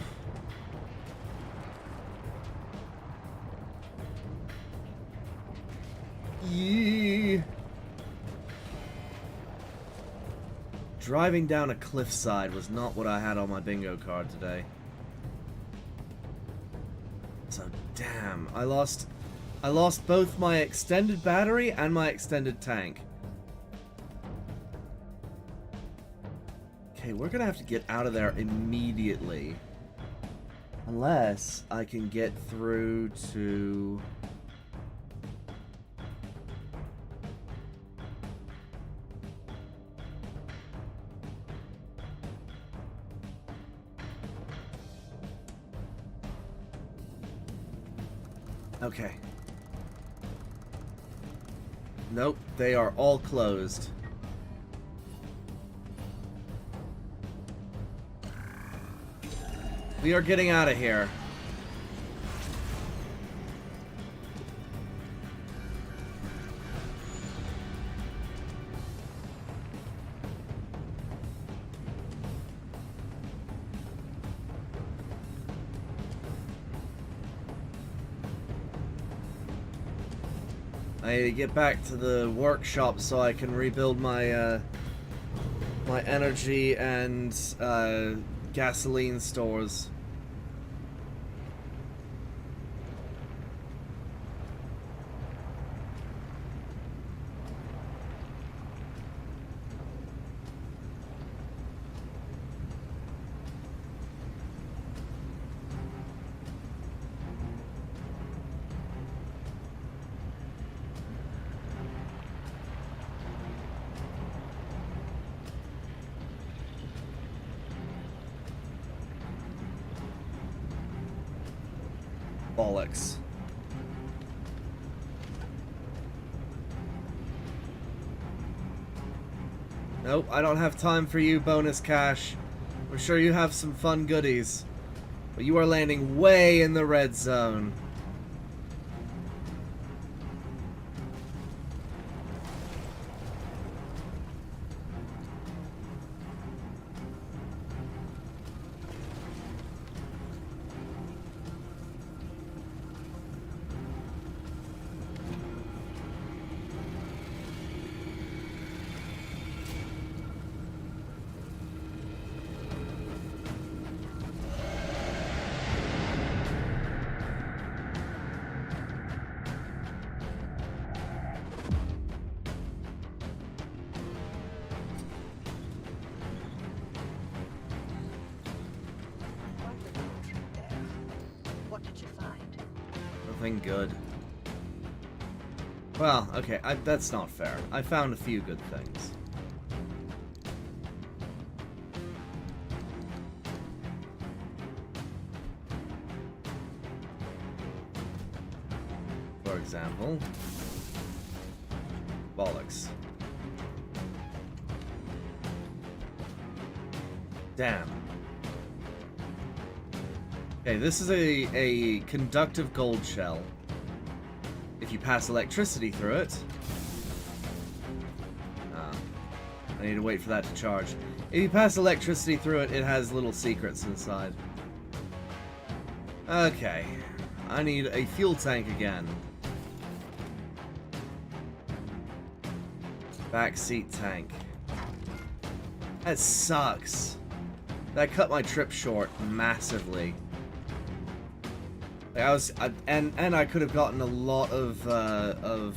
Yee! Driving down a cliffside was not what I had on my bingo card today. So damn, I lost both my extended battery and my extended tank. Okay, we're gonna have to get out of there immediately. Unless I can get through to... Okay. Nope, they are all closed. We are getting out of here. I need to get back to the workshop so I can rebuild my my energy and gasoline stores. Bollocks. Nope, I don't have time for you, Bonus Cash. I'm sure you have some fun goodies. But you are landing way in the red zone. you find? Nothing good. Well, okay, that's not fair. I found a few good things. For example... bollocks. Damn. Okay, this is a conductive gold shell. If you pass electricity through it... I need to wait for that to charge. If you pass electricity through it, it has little secrets inside. Okay. I need a fuel tank again. Backseat tank. That sucks. That cut my trip short massively. Like and I could have gotten a lot of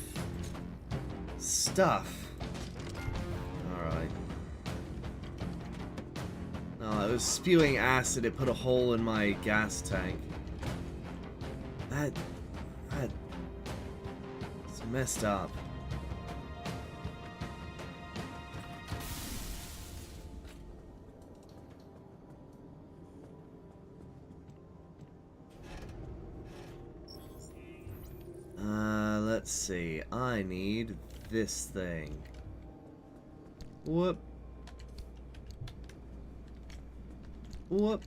stuff. All right. No, I was spewing acid. It put a hole in my gas tank. That's messed up. Let's see. I need this thing. Whoop. Whoop.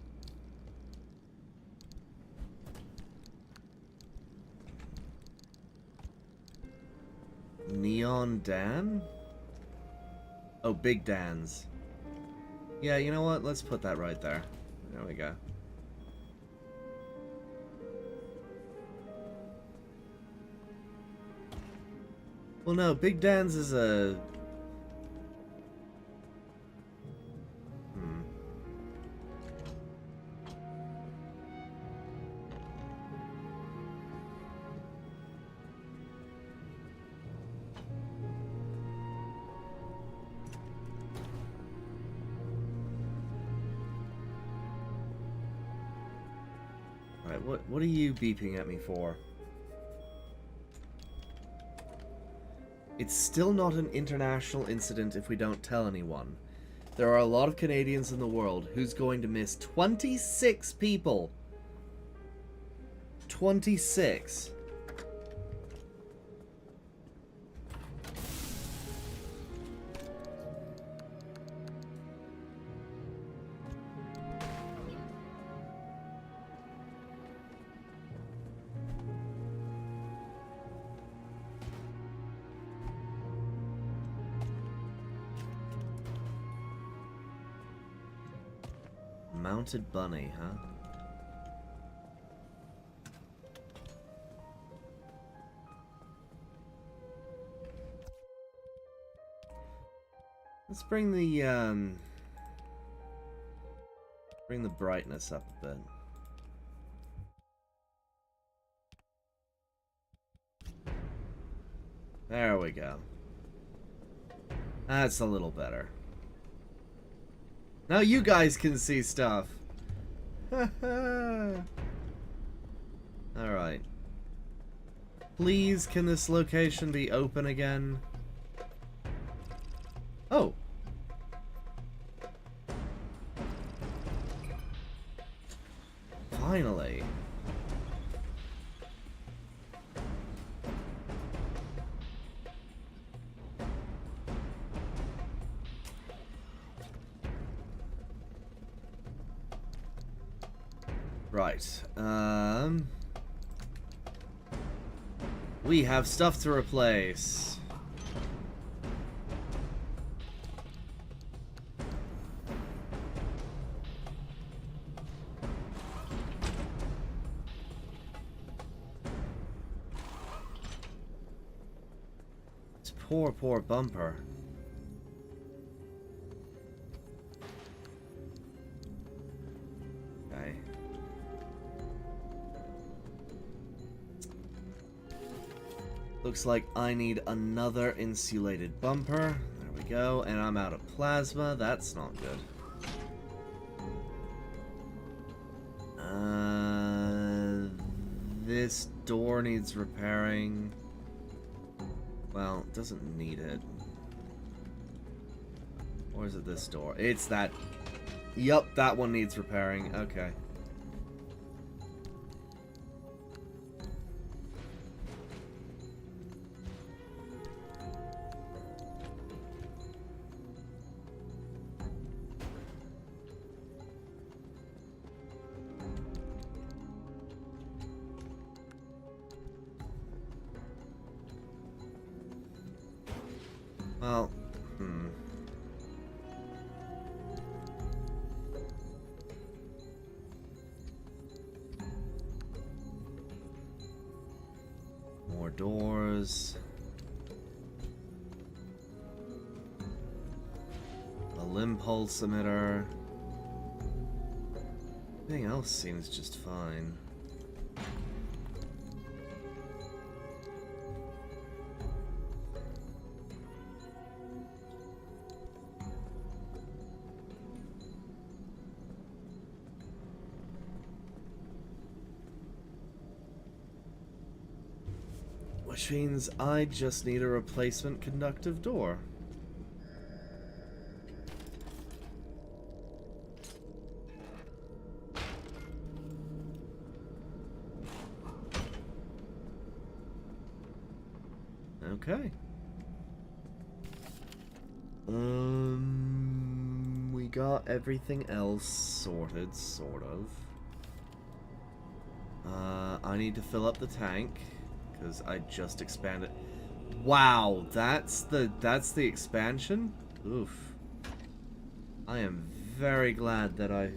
Neon Dan? Oh, Big Dan's. Yeah, you know what? Let's put that right there. There we go. Well, no, Big Dan's is a... Alright, what are you beeping at me for? It's still not an international incident if we don't tell anyone. There are a lot of Canadians in the world. Who's going to miss 26 people? 26. Mounted bunny, huh? Let's bring the brightness up a bit. There we go. That's a little better. Now you guys can see stuff. Alright. Please, can this location be open again? Oh. Finally. Right, we have stuff to replace. It's poor bumper. Okay. Looks like I need another insulated bumper. There we go. And I'm out of plasma. That's not good. this door needs repairing. Well, it doesn't need it. Or is it this door? It's that. Yup, that one needs repairing. Okay. Well, more doors. A limb pulse emitter. Everything else seems just fine. Which means I just need a replacement conductive door. Okay. We got everything else sorted, sort of. I need to fill up the tank. Because I just expanded. Wow, that's the expansion? Oof. I am very glad that I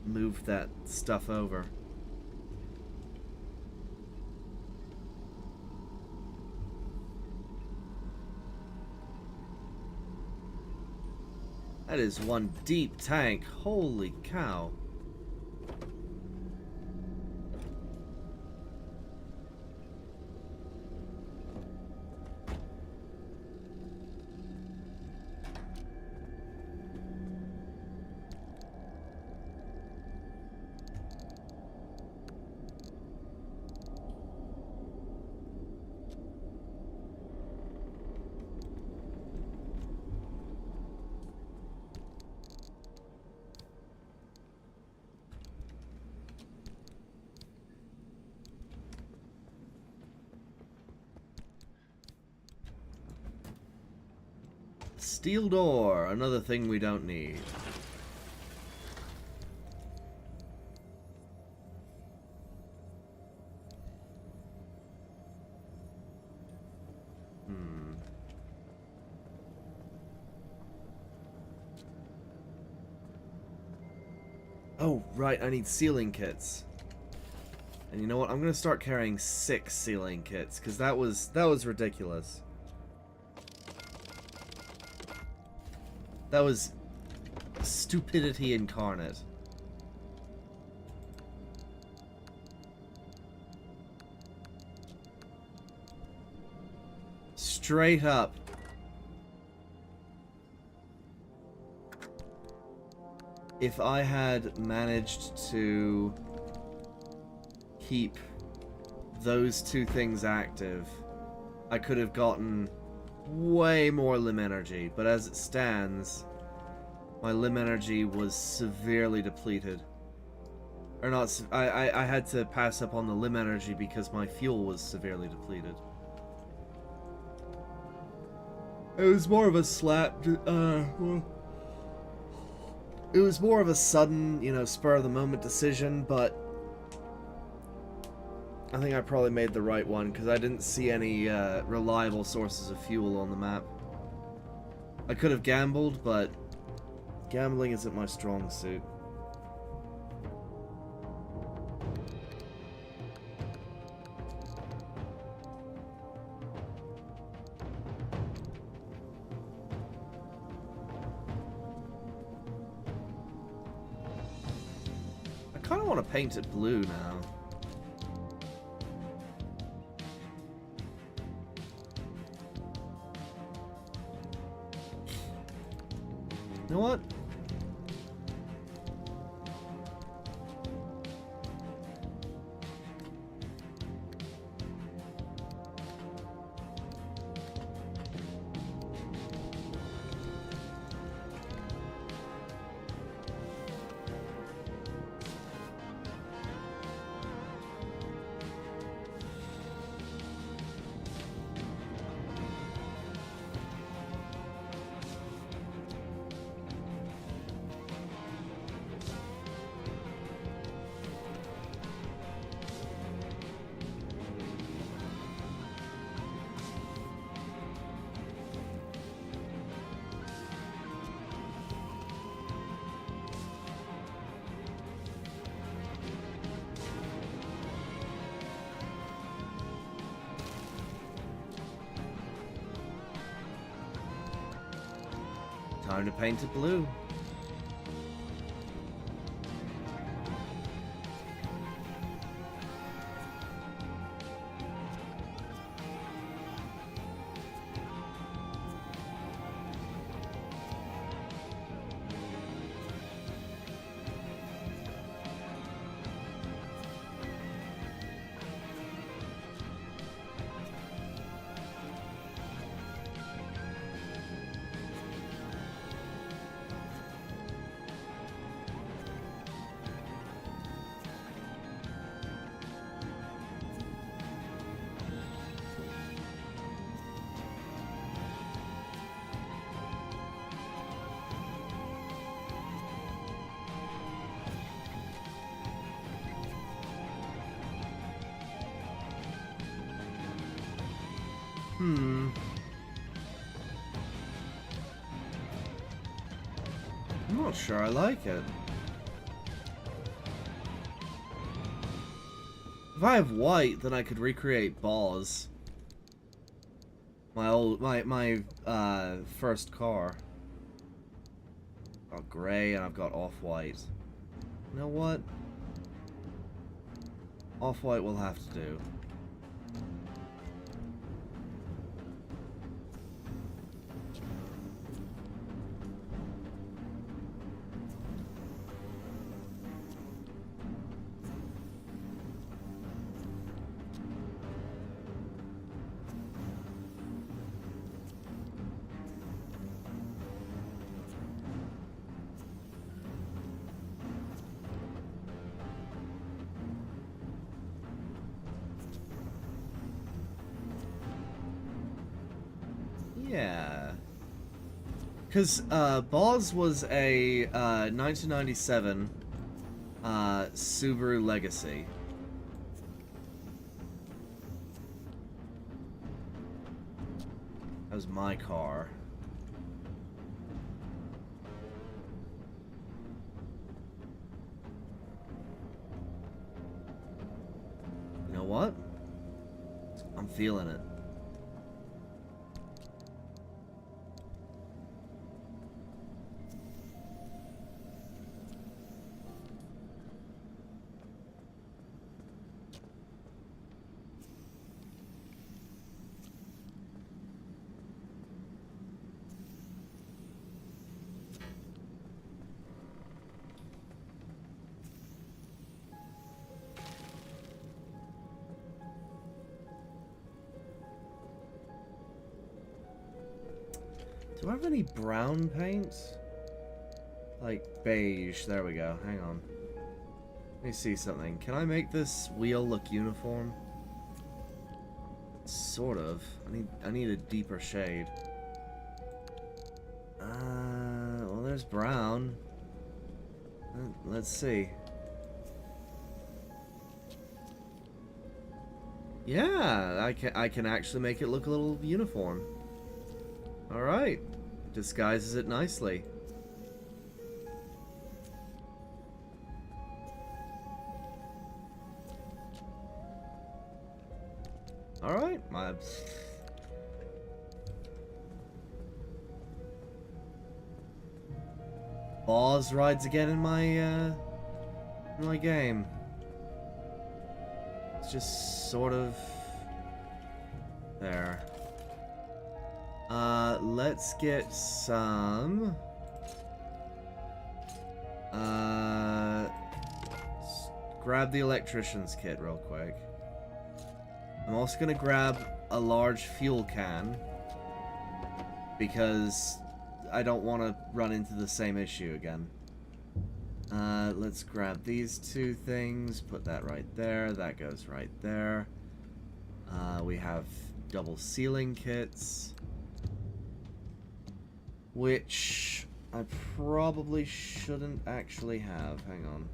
moved that stuff over. That is one deep tank. Holy cow. Steel door, another thing we don't need. Oh, right, I need sealing kits. And you know what? I'm gonna start carrying 6 sealing kits, because that was ridiculous. That was stupidity incarnate. Straight up. If I had managed to keep those 2 things active, I could have gotten way more limb energy, but as it stands, my limb energy was severely depleted. Or not, I had to pass up on the limb energy because my fuel was severely depleted. It was more of a it was more of a sudden, you know, spur of the moment decision, but I think I probably made the right one, because I didn't see any reliable sources of fuel on the map. I could have gambled, but gambling isn't my strong suit. I kind of want to paint it blue now. You know what? Time to paint it blue. I'm not sure I like it. If I have white, then I could recreate Boz. My first car. Got gray and I've got off-white. You know what? Off-white will have to do. Yeah. Because Boz was a 1997 Subaru Legacy. That was my car. You know what? I'm feeling it. Do I have any brown paint? Like beige. There we go. Hang on. Let me see something. Can I make this wheel look uniform? Sort of. I need a deeper shade. Well, there's brown. Let's see. Yeah, I can actually make it look a little uniform. All right. Disguises it nicely. All right, my Boz rides again in my game. It's just sort of there. Let's get some grab the electrician's kit real quick. I'm also gonna grab a large fuel can because I don't want to run into the same issue again. Let's grab these two things, put that right there, that goes right there. We have double sealing kits, which I probably shouldn't actually have. Hang on.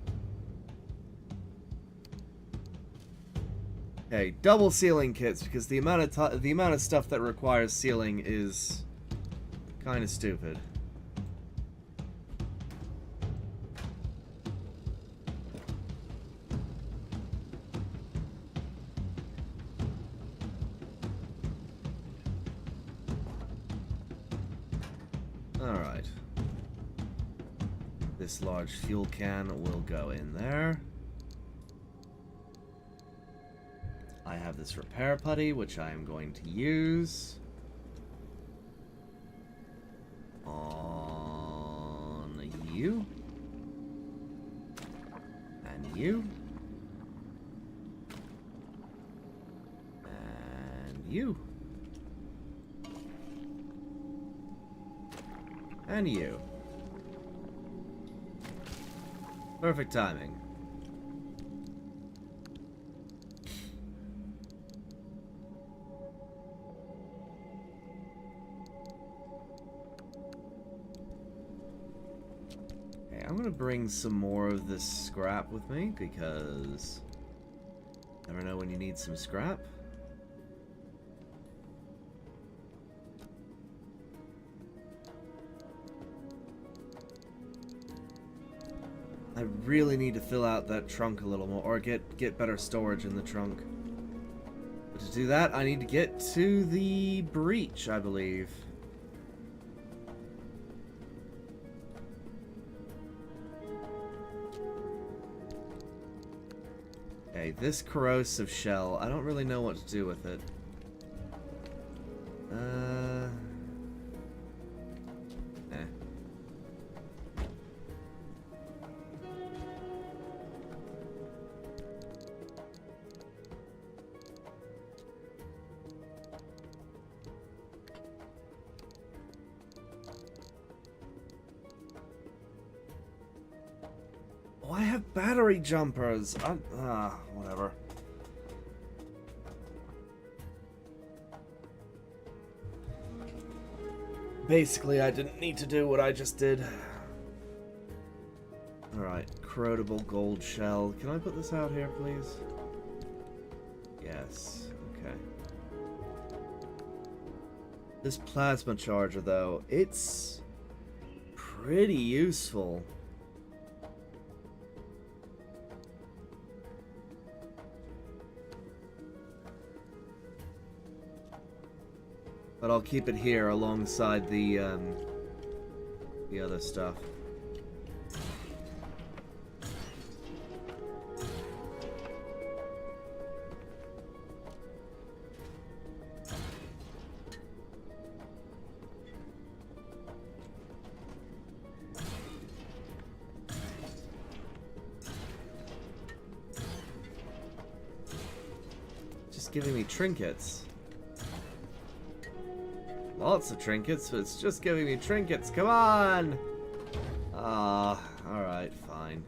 Okay, double sealing kits because the amount of stuff that requires sealing is kind of stupid. All right. This large fuel can will go in there. I have this repair putty, which I am going to use on you. And you. And you. And you. Perfect timing. Okay, I'm gonna bring some more of this scrap with me because never know when you need some scrap. I really need to fill out that trunk a little more, or get better storage in the trunk. But to do that, I need to get to the breach, I believe. Okay, this corrosive shell, I don't really know what to do with it. Eh. Oh, I have battery jumpers. Whatever. Basically, I didn't need to do what I just did. Alright, corrodable gold shell. Can I put this out here, please? Yes, okay. This plasma charger, though, it's pretty useful. But I'll keep it here alongside the other stuff. Just giving me trinkets. Lots of trinkets, but it's just giving me trinkets. Come on! Alright, fine.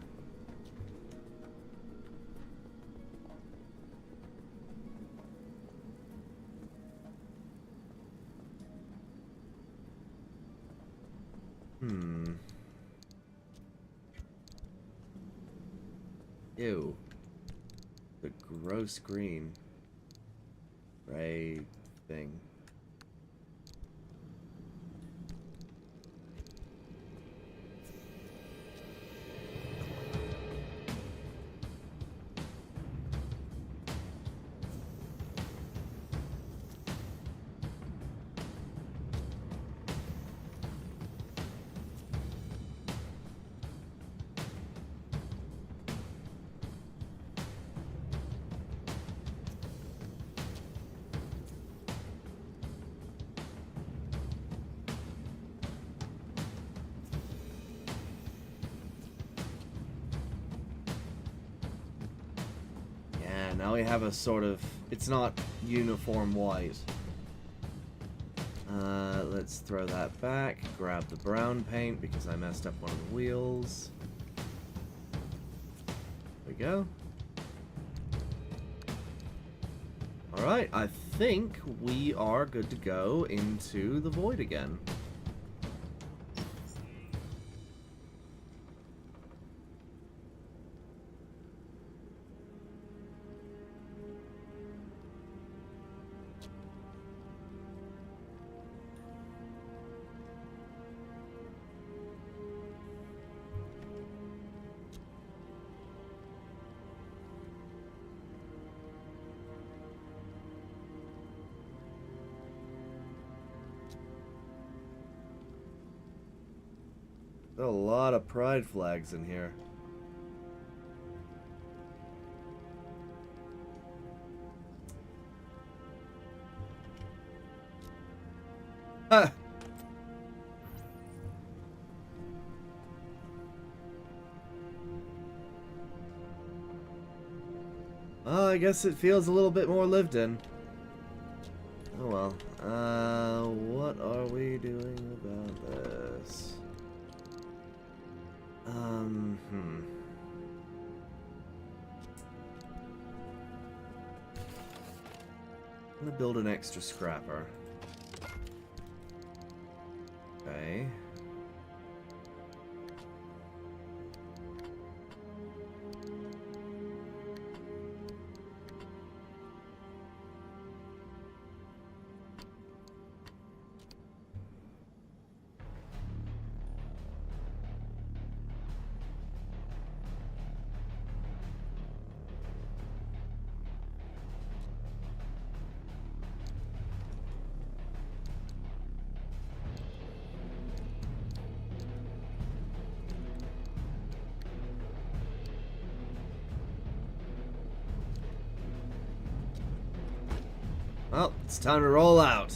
Ew. The gross green. Gray thing. Now we have a sort of... It's not uniform white. Let's throw that back. Grab the brown paint because I messed up one of the wheels. There we go. Alright, I think we are good to go into the void again. There are a lot of pride flags in here. Ha! Oh, I guess it feels a little bit more lived in. Oh well. What are we doing about this? I'm gonna build an extra scrapper. Okay. Well, it's time to roll out.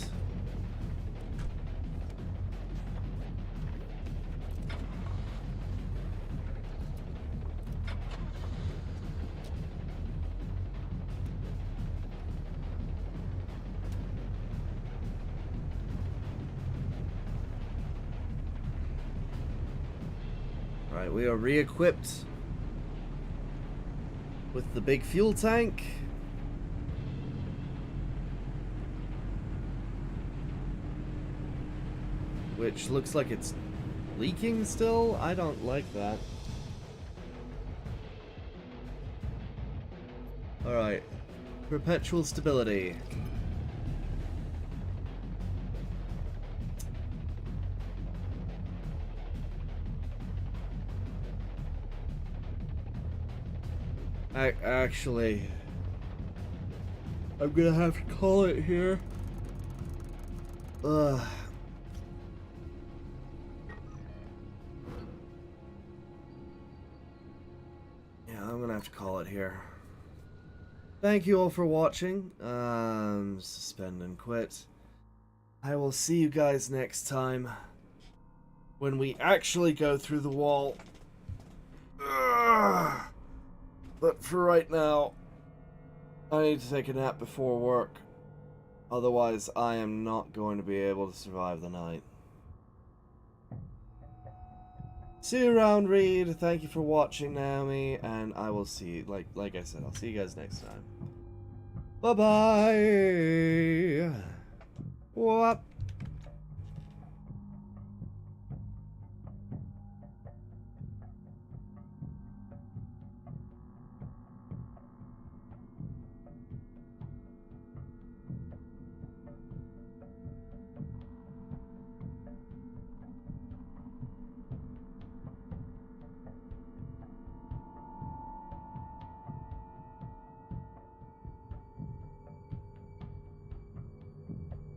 Alright, we are re-equipped with the big fuel tank. Which looks like it's leaking still? I don't like that. Alright. Perpetual stability. Actually, I'm gonna have to call it here. Ugh. I'm gonna have to call it here. Thank you all for watching. Suspend and quit. I will see you guys next time when we actually go through the wall. Ugh. But for right now, I need to take a nap before work. Otherwise, I am not going to be able to survive the night. See you around, Reed. Thank you for watching, Naomi, and I will see you, like I said, I'll see you guys next time. Bye-bye. What?